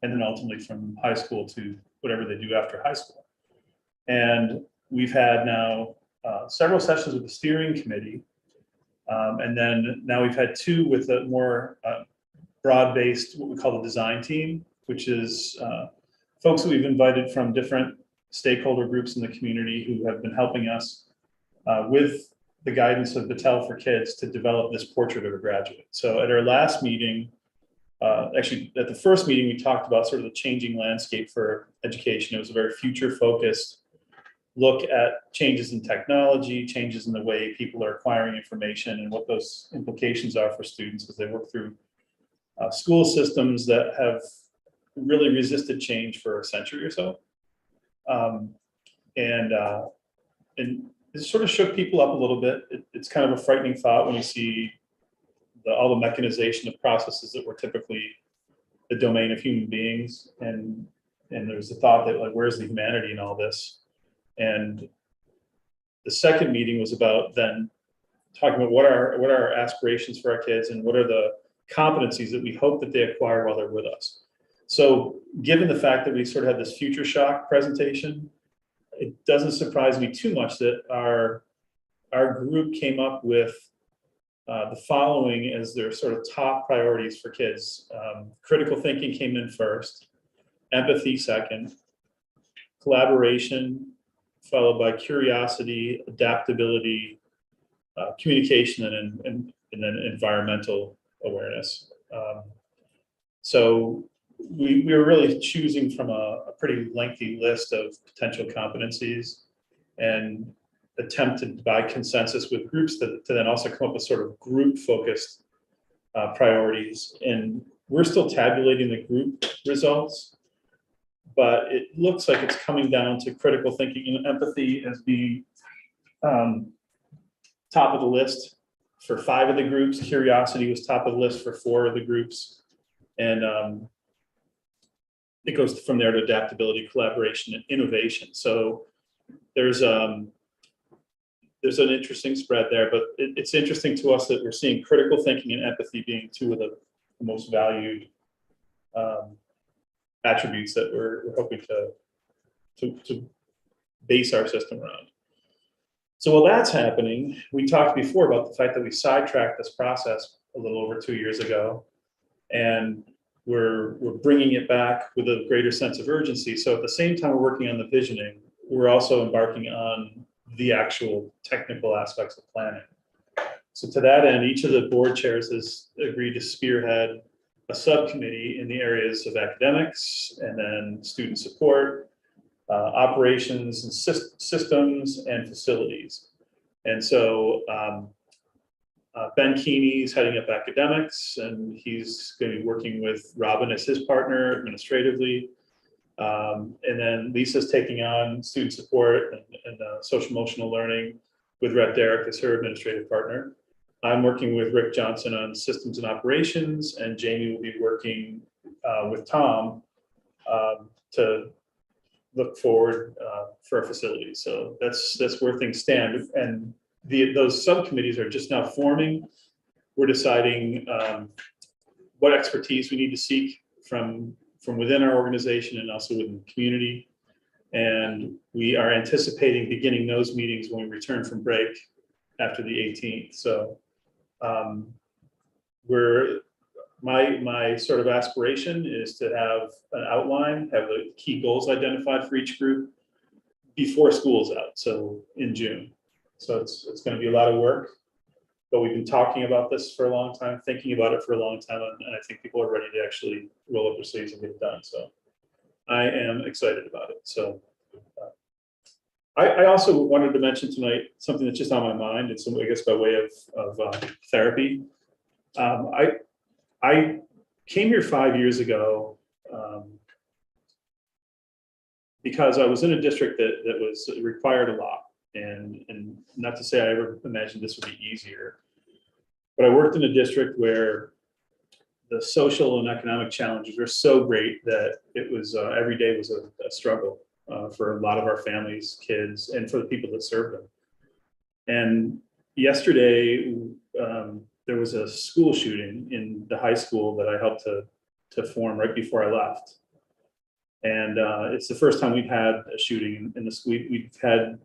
and then ultimately from high school to whatever they do after high school. And we've had now several sessions with the steering committee, and then now we've had two with a more broad-based, what we call the design team, which is folks that we've invited from different stakeholder groups in the community who have been helping us with the guidance of Battelle for Kids to develop this portrait of a graduate. So at our last meeting, actually at the first meeting, we talked about sort of the changing landscape for education. It was a very future-focused look at changes in technology, changes in the way people are acquiring information, and what those implications are for students as they work through school systems that have really resisted change for a century or so. And it sort of shook people up a little bit. It's kind of a frightening thought when you see all the mechanization of processes that were typically the domain of human beings. And there's the thought that, like, where's the humanity in all this? And the second meeting was about then talking about what are our aspirations for our kids and what are the competencies that we hope that they acquire while they're with us. So given the fact that we sort of had this future shock presentation, it doesn't surprise me too much that our group came up with the following as their sort of top priorities for kids. Critical thinking came in first, empathy second, collaboration, followed by curiosity, adaptability, communication, and then environmental awareness. So we were really choosing from a pretty lengthy list of potential competencies and attempted by consensus with groups to then also come up with sort of group focused priorities. And we're still tabulating the group results, but it looks like it's coming down to critical thinking and empathy as being top of the list for 5 of the groups. Curiosity was top of the list for 4 of the groups. And it goes from there to adaptability, collaboration, and innovation. So there's an interesting spread there, but it's interesting to us that we're seeing critical thinking and empathy being 2 of the most valued attributes that we're hoping to base our system around. So while that's happening, we talked before about the fact that we sidetracked this process a little over 2 years ago, and we're bringing it back with a greater sense of urgency. So at the same time we're working on the visioning, we're also embarking on the actual technical aspects of planning. So to that end, each of the board chairs has agreed to spearhead a subcommittee in the areas of academics, and then student support, operations and systems, and facilities. And so Ben Keeney's heading up academics, and he's going to be working with Robin as his partner administratively. And then Lisa's taking on student support and social emotional learning with Rhett Derrick as her administrative partner. I'm working with Rick Johnson on systems and operations, and Jamie will be working with Tom to look forward for our facilities. So that's where things stand. And those subcommittees are just now forming. We're deciding what expertise we need to seek from within our organization and also within the community. And we are anticipating beginning those meetings when we return from break after the 18th. So my sort of aspiration is to have an outline, have the key goals identified for each group before school's out, so in June. So it's going to be a lot of work, but we've been talking about this for a long time, thinking about it for a long time, and I think people are ready to actually roll up their sleeves and get it done. So I am excited about it. So I also wanted to mention tonight something that's just on my mind. It's, I guess, by way of therapy. I came here 5 years ago because I was in a district that was required a lot. And not to say I ever imagined this would be easier, but I worked in a district where the social and economic challenges were so great that it was every day was a struggle for a lot of our families, kids, and for the people that served them. And yesterday, there was a school shooting in the high school that I helped to form right before I left. And it's the first time we've had a shooting in the school. We've had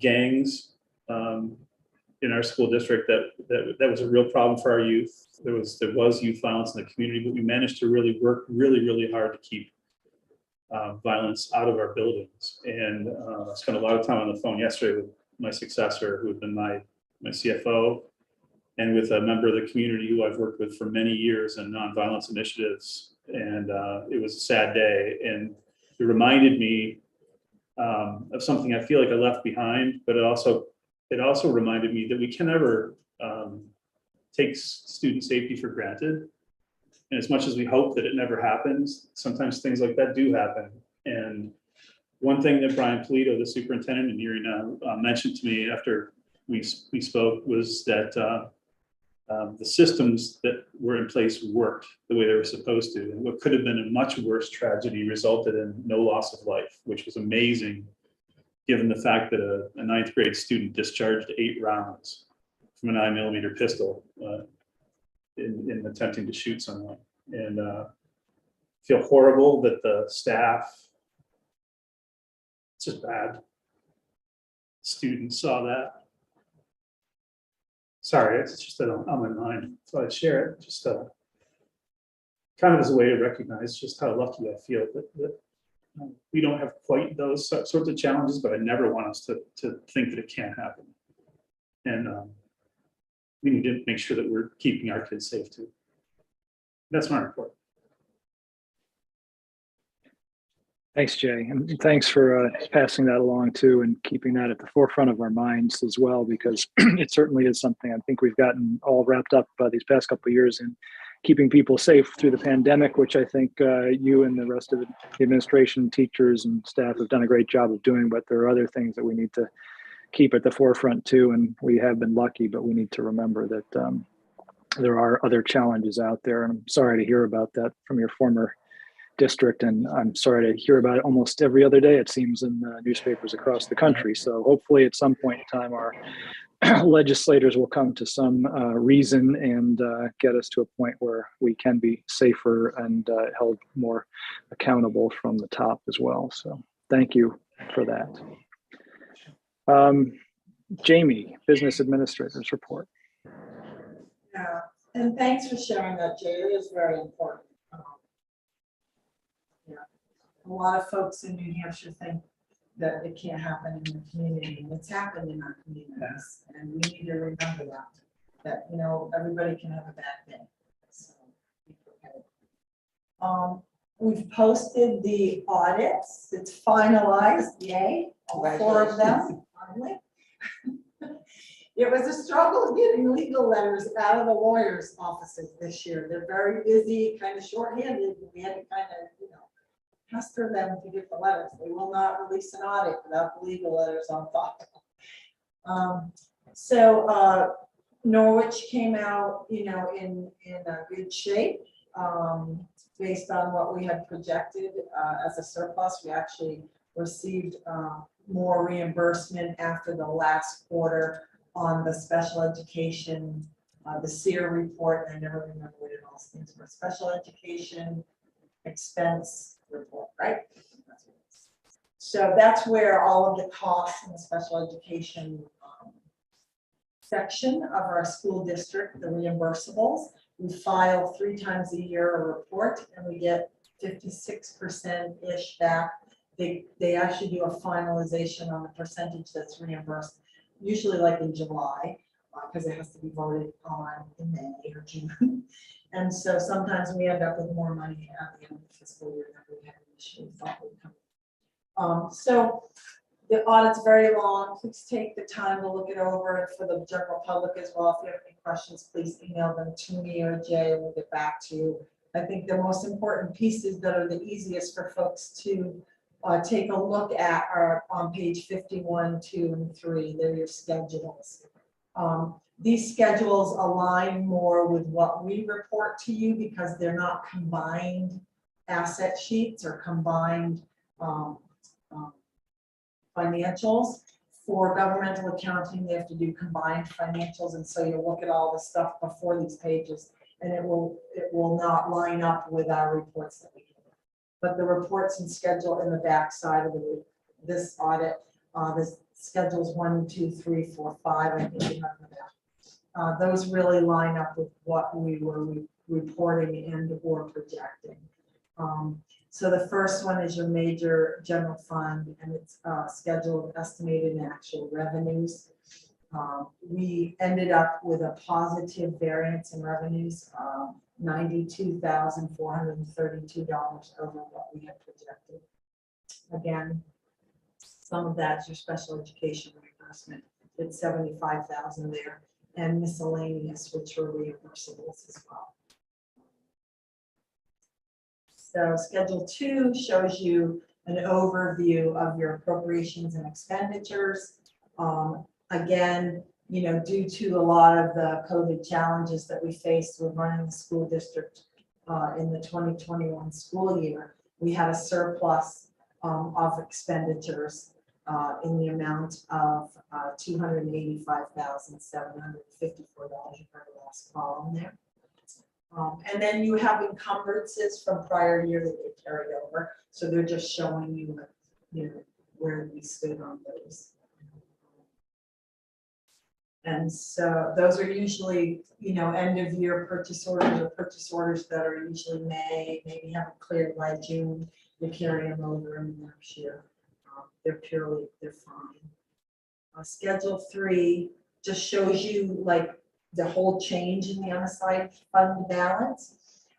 gangs in our school district that was a real problem for our youth. There was youth violence in the community, but we managed to really work really hard to keep violence out of our buildings. And I spent a lot of time on the phone yesterday with my successor, who had been my CFO, and with a member of the community who I've worked with for many years in nonviolence initiatives. And it was a sad day, and it reminded me of something I feel like I left behind, but it also reminded me that we can never take student safety for granted. And as much as we hope that it never happens, sometimes things like that do happen. And one thing that Brian Polito, the superintendent, and Irina mentioned to me after we spoke was that the systems that were in place worked the way they were supposed to. And what could have been a much worse tragedy resulted in no loss of life, which was amazing, given the fact that a 9th grade student discharged 8 rounds from a 9mm pistol in attempting to shoot someone. And feel horrible that the staff, it's just bad, students saw that. Sorry, it's just on my mind, so I'd share it, just kind of as a way to recognize just how lucky I feel that we don't have quite those sorts of challenges, but I never want us to think that it can't happen. And we need to make sure that we're keeping our kids safe too. That's my report. Thanks, Jay, and thanks for passing that along too, and keeping that at the forefront of our minds as well, because it certainly is something I think we've gotten all wrapped up these past couple of years in keeping people safe through the pandemic, which I think you and the rest of the administration, teachers, and staff have done a great job of doing. But there are other things that we need to keep at the forefront too, and we have been lucky, but we need to remember that there are other challenges out there. And I'm sorry to hear about that from your former district, and I'm sorry to hear about it almost every other day, it seems, in newspapers across the country. So hopefully at some point in time our legislators will come to some reason and get us to a point where we can be safer and held more accountable from the top as well. So thank you for that. Jamie, Business Administrator's Report. Yeah, and thanks for sharing that, Jay. It is very important. Yeah, a lot of folks in New Hampshire think that it can't happen in the community, and it's happened in our communities, and we need to remember that you know, everybody can have a bad day. So be prepared. We've posted the audits. It's finalized. Yay! All 4 of them finally. It was a struggle getting legal letters out of the lawyers' offices this year. They're very busy, kind of shorthanded. We had to kind of, you know, pester them to get the letters. They will not release an audit without the legal letters on file. So Norwich came out, you know, in a good shape based on what we had projected as a surplus. We actually received more reimbursement after the last quarter on the special education, the SEER report. I never remember what it all stands for. Special education expense report, right? So that's where all of the costs in the special education section of our school district, the reimbursables, we file 3 times a year a report, and we get 56%-ish back. They actually do a finalization on the percentage that's reimbursed, usually like in July, because it has to be voted on in May or June. And so sometimes we end up with more money at the end of the fiscal year than we had initially thought would come. So The audit's very long. Please take the time to look it over, and for the general public as well. If you have any questions, please email them to me or Jay, and we'll get back to you. I think the most important pieces that are the easiest for folks to take a look at are on page 51, 2, and 3. They're your schedules. These schedules align more with what we report to you because they're not combined asset sheets or combined financials. For governmental accounting, they have to do combined financials, and so you look at all the stuff before these pages, and it will not line up with our reports that we give. But the reports and schedule in the back side of this audit, this schedules 1, 2, 3, 4, 5, I think you have that. Those really line up with what we were reporting and or projecting. So the first one is your major general fund, and it's schedule of estimated and actual revenues. We ended up with a positive variance in revenues, $92,432 over what we had projected. Again, some of that's your special education reimbursement. It's $75,000 there, and miscellaneous, which were reimbursables as well. So Schedule 2 shows you an overview of your appropriations and expenditures. Again, you know, due to a lot of the COVID challenges that we faced with running the school district in the 2021 school year, we had a surplus of expenditures in the amount of $285,754, very last column there. And then you have encumbrances from prior year that they carried over. So they're just showing you, where we stood on those. And so those are usually, end of year purchase orders or purchase orders that are usually May, maybe haven't cleared by June. You carry them over in the next year. They're fine. Schedule 3 just shows you the whole change in the unassigned fund balance.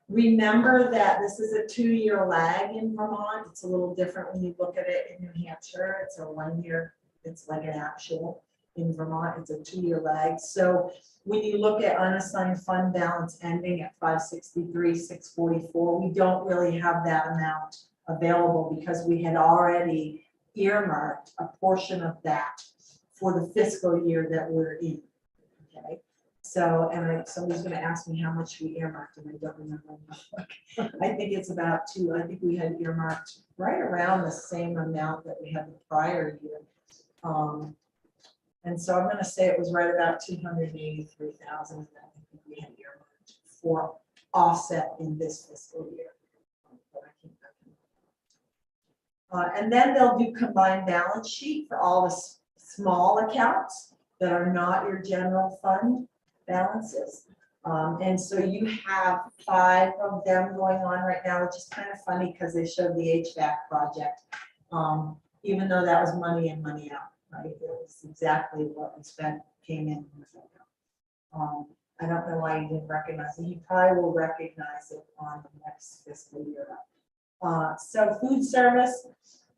Remember that this is a 2-year lag in Vermont. It's a little different when you look at it in New Hampshire. It's a 1 year, it's like an actual. In Vermont, it's a 2-year lag. So when you look at unassigned fund balance ending at 563,644, we don't really have that amount available because we had already earmarked a portion of that for the fiscal year that we're in. Okay. So, and somebody's going to ask me how much we earmarked, and I don't remember. I think it's about I think we had earmarked right around the same amount that we had the prior year. And so I'm going to say it was right about 283,000 that I think we had earmarked for offset in this fiscal year. And then they'll do combined balance sheet for all the small accounts that are not your general fund balances. And so you have 5 of them going on right now, which is kind of funny because they showed the HVAC project, even though that was money in, money out. Right? It was exactly what we spent came in. I don't know why you didn't recognize it. You probably will recognize it on the next fiscal year. So food service,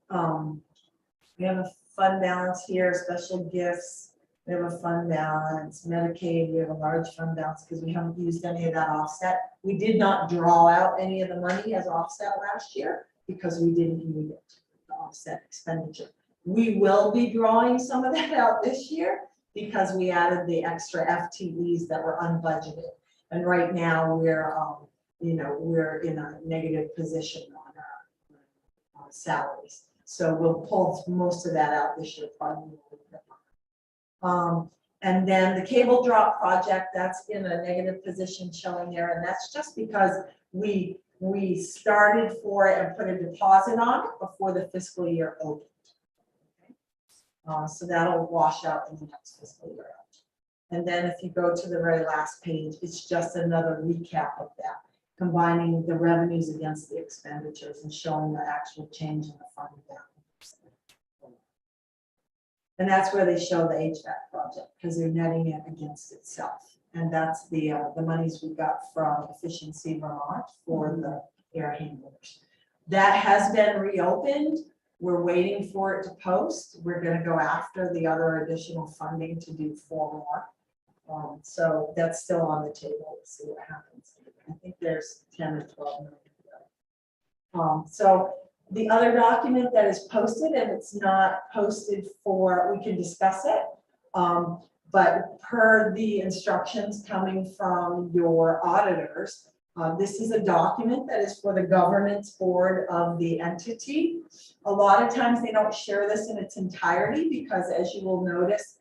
we have a fund balance here, special gifts, we have a fund balance, Medicaid, we have a large fund balance because we haven't used any of that offset. We did not draw out any of the money as offset last year because we didn't need it to offset expenditure. We will be drawing some of that out this year because we added the extra FTEs that were unbudgeted. And right now we're in a negative position on our salaries. So we'll pull most of that out this year, probably. And then the cable drop project, that's in a negative position showing there. And that's just because we started for it and put a deposit on it before the fiscal year opened. So that'll wash out in the next fiscal year. And then if you go to the very last page, it's just another recap of that, combining the revenues against the expenditures and showing the actual change in the fund balance. And that's where they show the HVAC project because they're netting it against itself. And that's the monies we got from Efficiency Vermont for the air handlers. That has been reopened. We're waiting for it to post. We're gonna go after the other additional funding to do 4 more. So that's still on the table. We'll see what happens. I think there's 10 or 12 million. So the other document that is posted, and it's not posted for, we can discuss it. But per the instructions coming from your auditors, this is a document that is for the governance board of the entity. A lot of times they don't share this in its entirety because, as you will notice,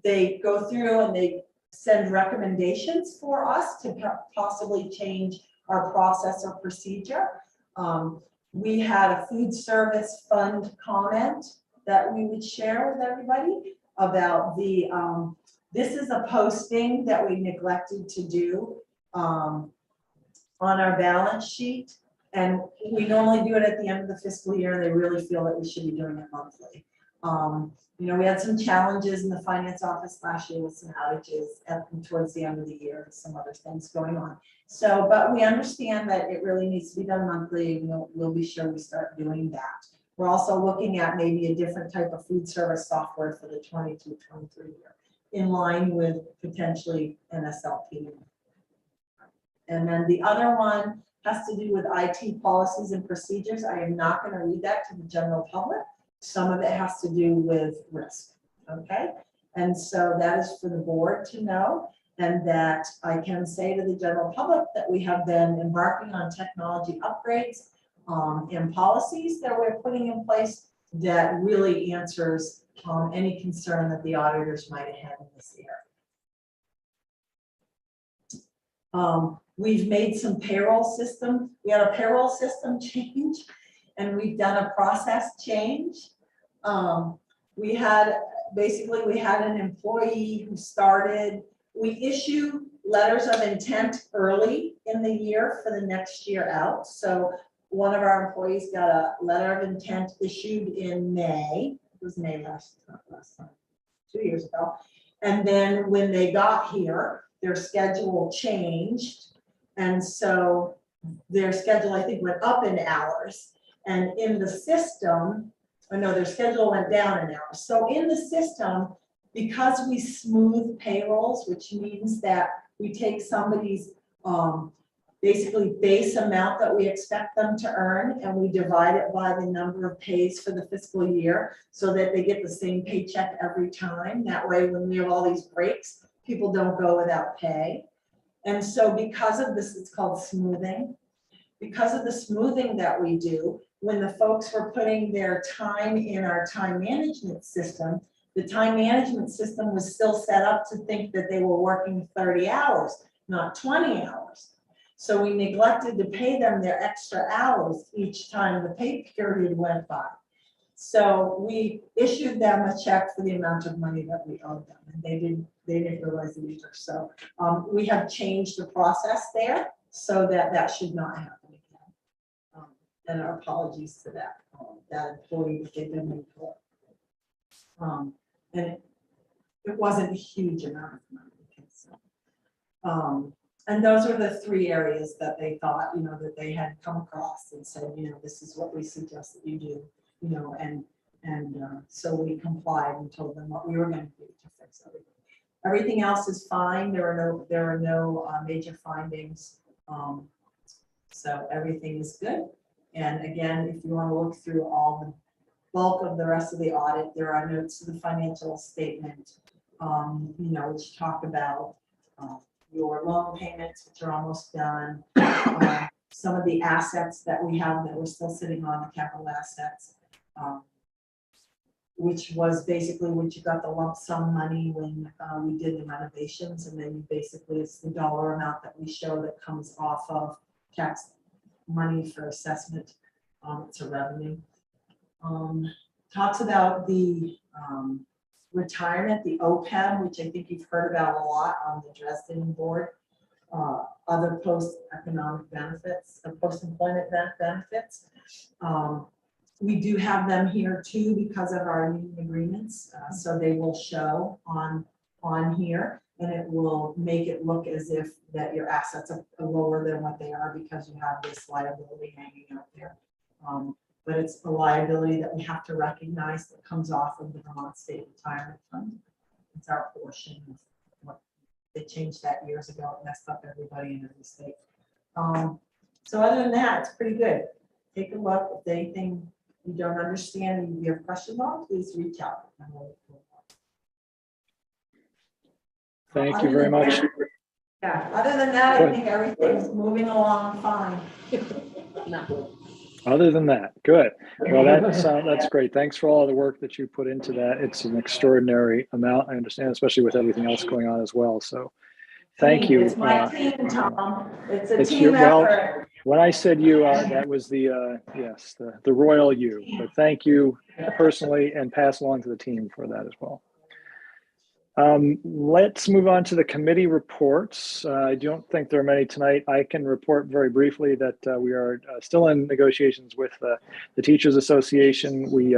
they go through and they send recommendations for us to possibly change our process or procedure. We had a food service fund comment that we would share with everybody about the, this is a posting that we neglected to do on our balance sheet. And we normally do it at the end of the fiscal year. They really feel that we should be doing it monthly. You know, we had some challenges in the finance office last year with some outages towards the end of the year, and some other things going on. So, but we understand that it really needs to be done monthly, and we'll be sure we start doing that. We're also looking at maybe a different type of food service software for the 22-23 year, in line with potentially NSLP. And then the other one has to do with IT policies and procedures. I am not going to read that to the general public. Some of it has to do with risk, okay? And so that is for the board to know, and that I can say to the general public that we have been embarking on technology upgrades and policies that we're putting in place that really answers any concern that the auditors might have had in this area. We've made some payroll system. We had a payroll system change, and we've done a process change. We had an employee who started, we issue letters of intent early in the year for the next year out. So one of our employees got a letter of intent issued in May. It was May last time, 2 years ago. And then when they got here, their schedule changed. And so their schedule, I think, went up in hours. And in the system, their schedule went down in hours. So in the system, because we smooth payrolls, which means that we take somebody's basically base amount that we expect them to earn, and we divide it by the number of pays for the fiscal year so that they get the same paycheck every time. That way, when we have all these breaks, people don't go without pay. And so because of this, it's called smoothing. Because of the smoothing that we do, when the folks were putting their time in our time management system, the time management system was still set up to think that they were working 30 hours, not 20 hours. So we neglected to pay them their extra hours each time the pay period went by. So we issued them a check for the amount of money that we owed them, and they didn't realize it either. So we have changed the process there so that that should not happen again. And our apologies to that employee that they've been in for. And it wasn't a huge amount of money. And those are the 3 areas that they thought, that they had come across and said, this is what we suggest that you do, and so we complied and told them what we were going to do to fix everything. Everything else is fine. There are no major findings. So everything is good. And again, if you want to look through all the bulk of the rest of the audit, there are notes to the financial statement, which talk about your loan payments, which are almost done. Some of the assets that we have that we're still sitting on, the capital assets, which was basically when you got the lump sum money when we did the renovations, and then basically it's the dollar amount that we show that comes off of tax money for assessment. It's a revenue. Talks about the retirement, the OPEB, which I think you've heard about a lot on the Dresden board. Other post-economic benefits, post-employment benefits. We do have them here too because of our union agreements. So they will show on here, and it will make it look as if that your assets are lower than what they are because you have this liability hanging out there. but it's a liability that we have to recognize that comes off of the Vermont State Retirement Fund. It's our portion of what they changed that years ago. It messed up everybody in every state. So other than that, it's pretty good. Take a look. If there's anything you don't understand and you have questions on, please reach out. Thank you very much. Yeah, other than that, I think everything's moving along fine. Other than that, good. Well, that's great. Thanks for all the work that you put into that. It's an extraordinary amount. I understand, especially with everything else going on as well. So thank you. It's my team, Tom. It's a It's team well, effort. when I said you, that was the, yes, the royal you. But thank you personally and pass along to the team for that as well. Let's move on to the committee reports. I don't think there are many tonight. I can report very briefly that we are still in negotiations with the Teachers Association. We've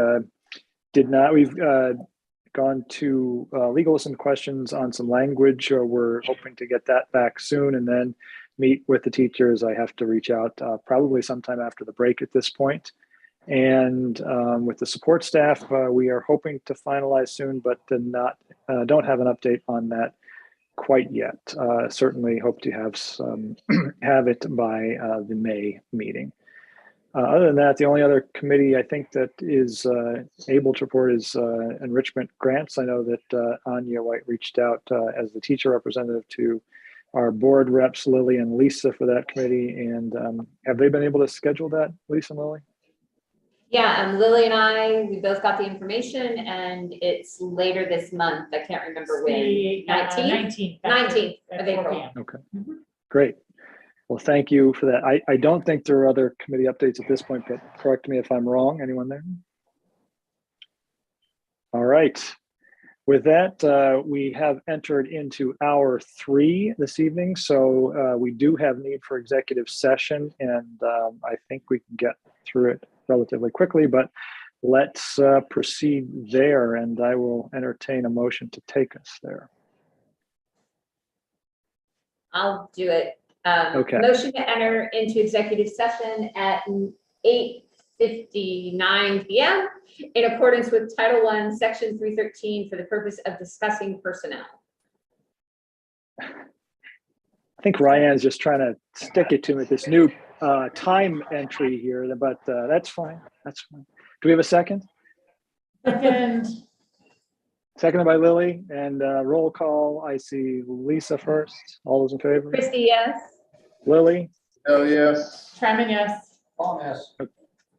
gone to legalist questions on some language. We're hoping to get that back soon and then meet with the teachers. I have to reach out probably sometime after the break at this point. And with the support staff, we are hoping to finalize soon, but don't have an update on that quite yet. Certainly hope to have have it by the May meeting. Other than that, the only other committee I think that is able to report is enrichment grants. I know that Anya White reached out as the teacher representative to our board reps, Lily and Lisa, for that committee. And have they been able to schedule that, Lisa and Lily? Yeah, Lily and we both got the information and it's later this month. I can't remember when. 19th? 19th of April. Okay, great. Well, thank you for that. I don't think there are other committee updates at this point, but correct me if I'm wrong. Anyone there? All right. With that, we have entered into hour 3 this evening. So we do have need for executive session, and I think we can get through it relatively quickly, but let's proceed there, and I will entertain a motion to take us there. I'll do it. Okay. Motion to enter into executive session at 8:59 p.m. in accordance with Title I, Section 313 for the purpose of discussing personnel. I think Ryan's just trying to stick it to me with this new time entry here, but that's fine. That's fine. Do we have a second? Second. Seconded by Lily, and roll call. I see Lisa first. All those in favor? Christy, yes. Lily? Oh, yes. Tremin, yes. Paul, yes.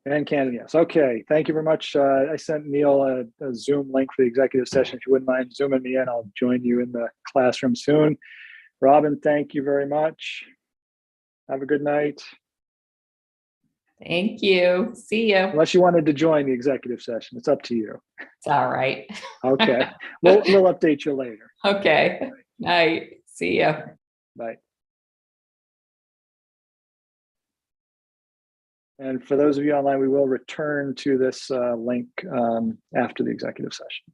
And Cannon, yes. Okay, thank you very much. I sent Neil a Zoom link for the executive session. If you wouldn't mind zooming me in, I'll join you in the classroom soon. Robin, thank you very much. Have a good night. Thank you. See you. Unless you wanted to join the executive session, it's up to you. It's all right. Okay, we'll update you later. Okay. Night. See you. Bye. And for those of you online, we will return to this link after the executive session.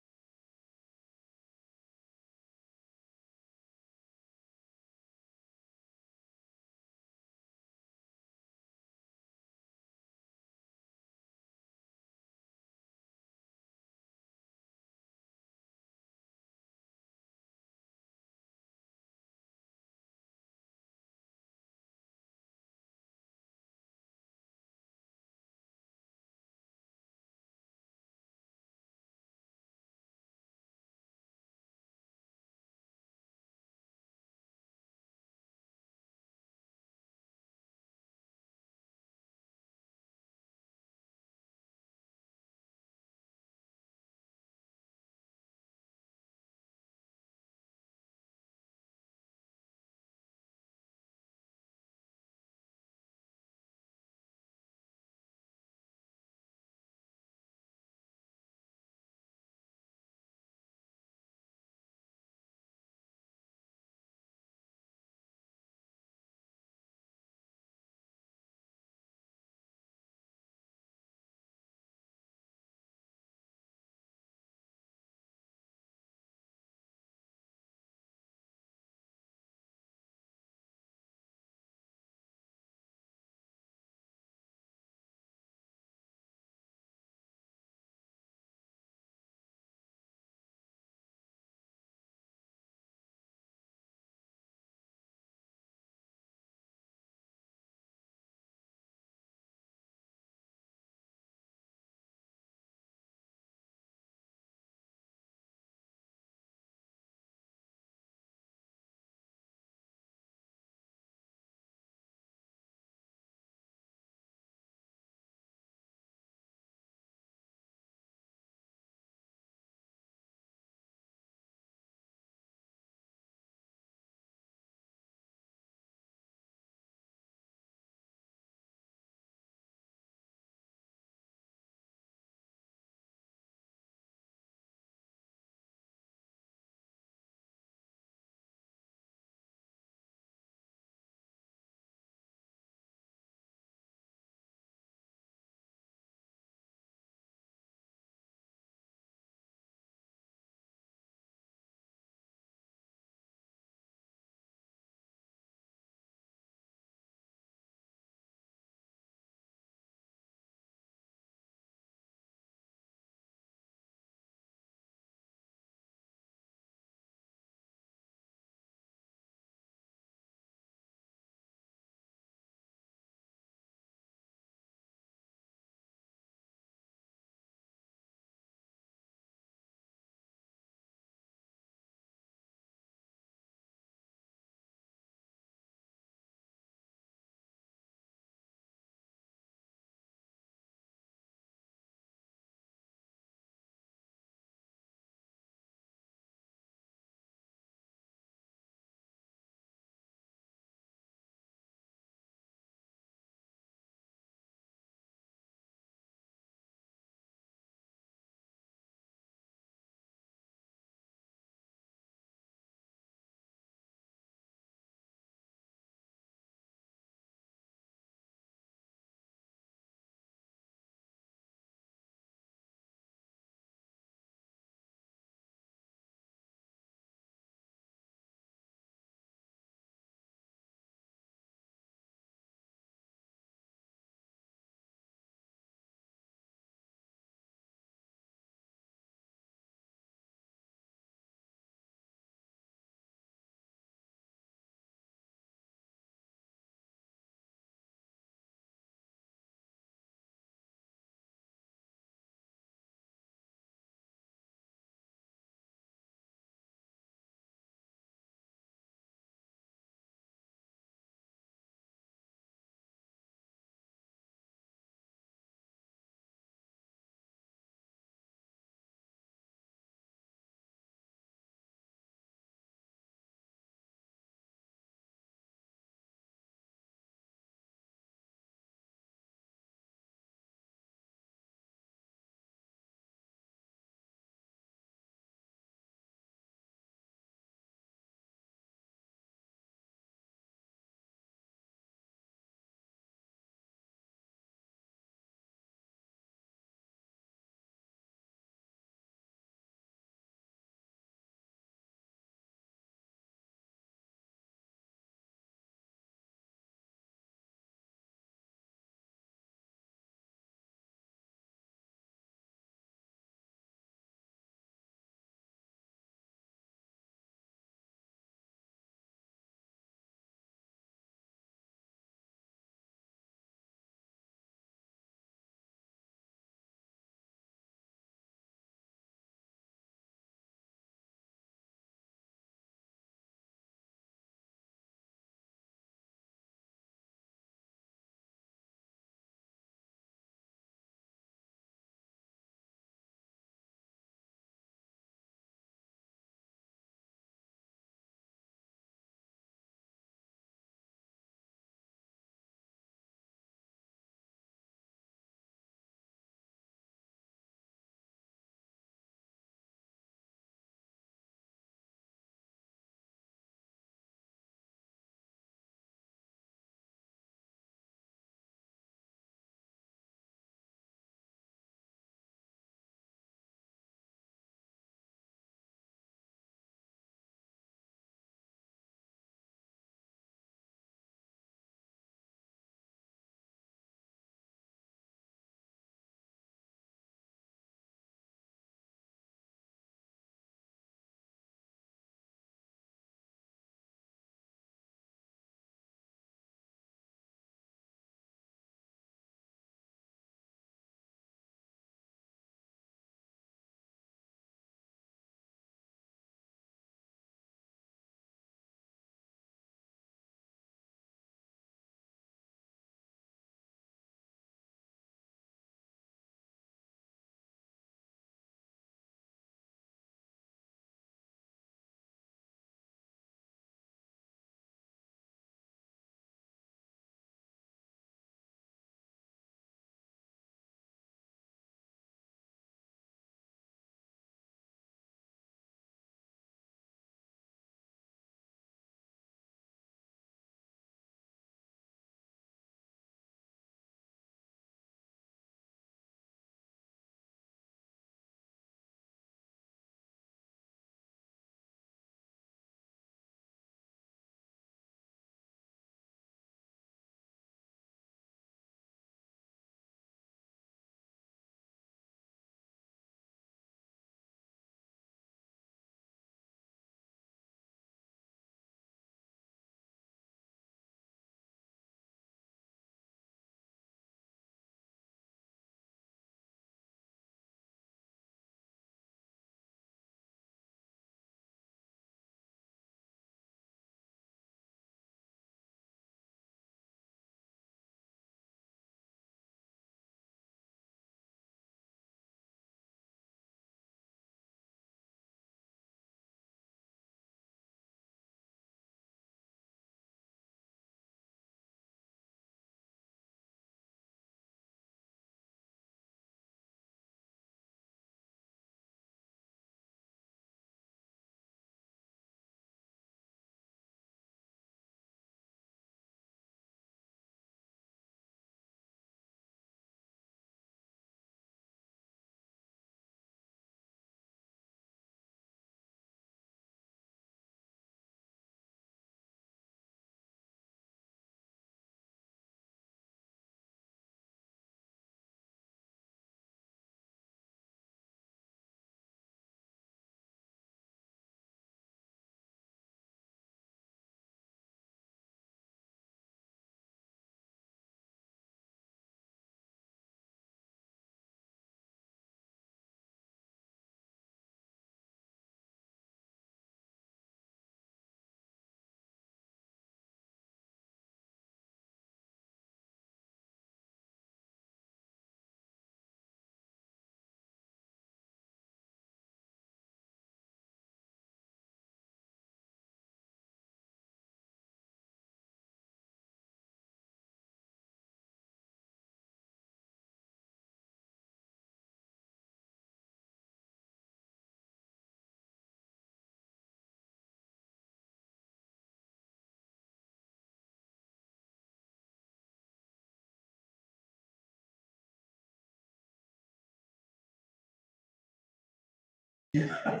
Yeah.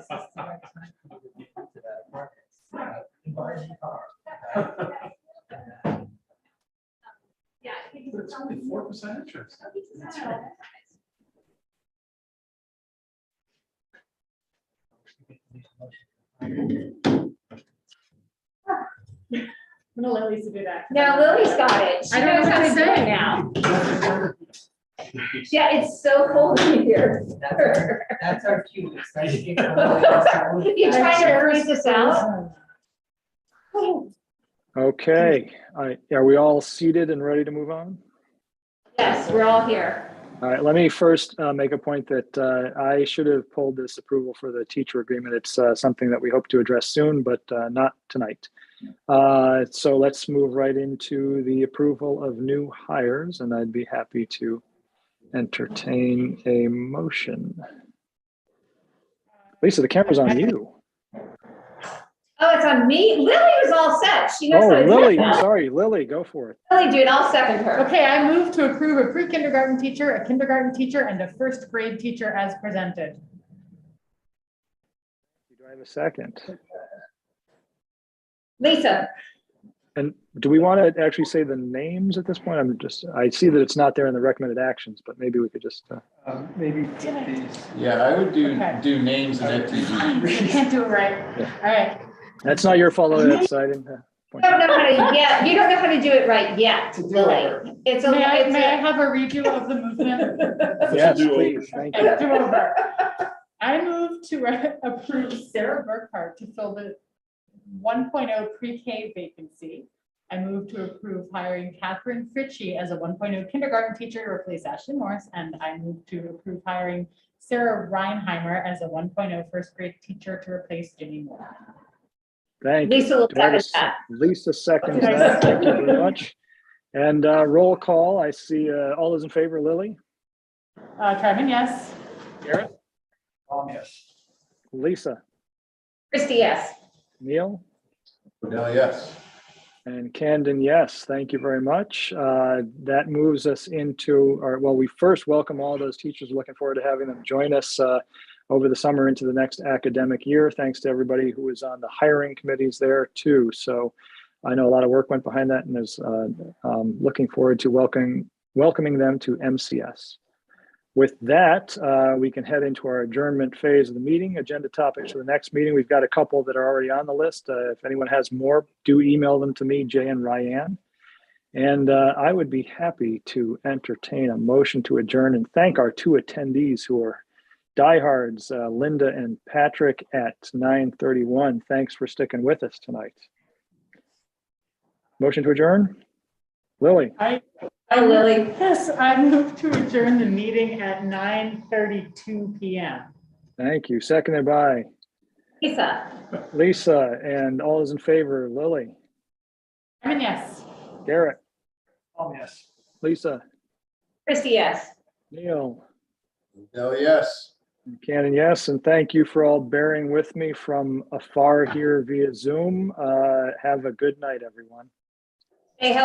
It's only 4% interest. I'm gonna let Lisa do that. No, Lily's got it. She I don't knows know how what to to do it say. now. Yeah, it's so cold in here. That's our cue. It's nice to get You trying to freeze us out? Okay, are we all seated and ready to move on? Yes, we're all here. All right, let me first make a point that I should have pulled this approval for the teacher agreement. It's something that we hope to address soon, but not tonight. So let's move right into the approval of new hires, and I'd be happy to entertain a motion. Lisa, the camera's on you. Oh, it's on me? Lily was all set. She knows Oh, how to do Lily, it I'm now. sorry, Lily, go for it. Lily, dude, I'll second her. Okay, I move to approve a pre-kindergarten teacher, a kindergarten teacher, and a first grade teacher as presented. Do I have a second? Lisa. And do we want to actually say the names at this point? I see that it's not there in the recommended actions, but maybe we could just. Maybe. Yeah, I would Okay. do names and FTE. You can't do it right. Yeah. All right. That's not your fault. That's I didn't. You don't know how to, yeah, you don't know how to do it right yet, Lily. It's a, May I it's a, have a redo of the movement? Yes, please. Thank you. Do over. I move to approve Sarah Burkhart to fill the 1.0 pre-K vacancy. I move to approve hiring Catherine Fritchie as a 1.0 kindergarten teacher to replace Ashley Morris, and I move to approve hiring Sarah Reinheimer as a 1.0 first grade teacher to replace Ginny Moore. Thank you. Lisa will Do I have a second that. Lisa seconds Okay. that. Thank you very much. And roll call. I see all those in favor. Lily, Tryman, yes. Garrett, Yes. Lisa, Christie, yes. Neil, No, yes. and Camden, yes. Thank you very much. That moves us into well, we first welcome all those teachers. Looking forward to having them join us over the summer into the next academic year. Thanks to everybody who is on the hiring committees there too. So I know a lot of work went behind that, and is looking forward to welcoming them to MCS. With that, we can head into our adjournment phase of the meeting. Agenda topics for the next meeting. We've got a couple that are already on the list. If anyone has more, do email them to me, Jay and Ryan. And I would be happy to entertain a motion to adjourn and thank our two attendees who are diehards, Linda and Patrick at 9:31. Thanks for sticking with us tonight. Motion to adjourn? Lily. Oh, Lily. Yes, I move to adjourn the meeting at 9:32 p.m. Thank you. Seconded by Lisa. Lisa, and all those in favor, Lily. I mean, yes. Garrett. Yes. Lisa. Christie, yes. Neil. No, yes. Cannon, yes, and thank you for all bearing with me from afar here via Zoom. Have a good night, everyone. Hey,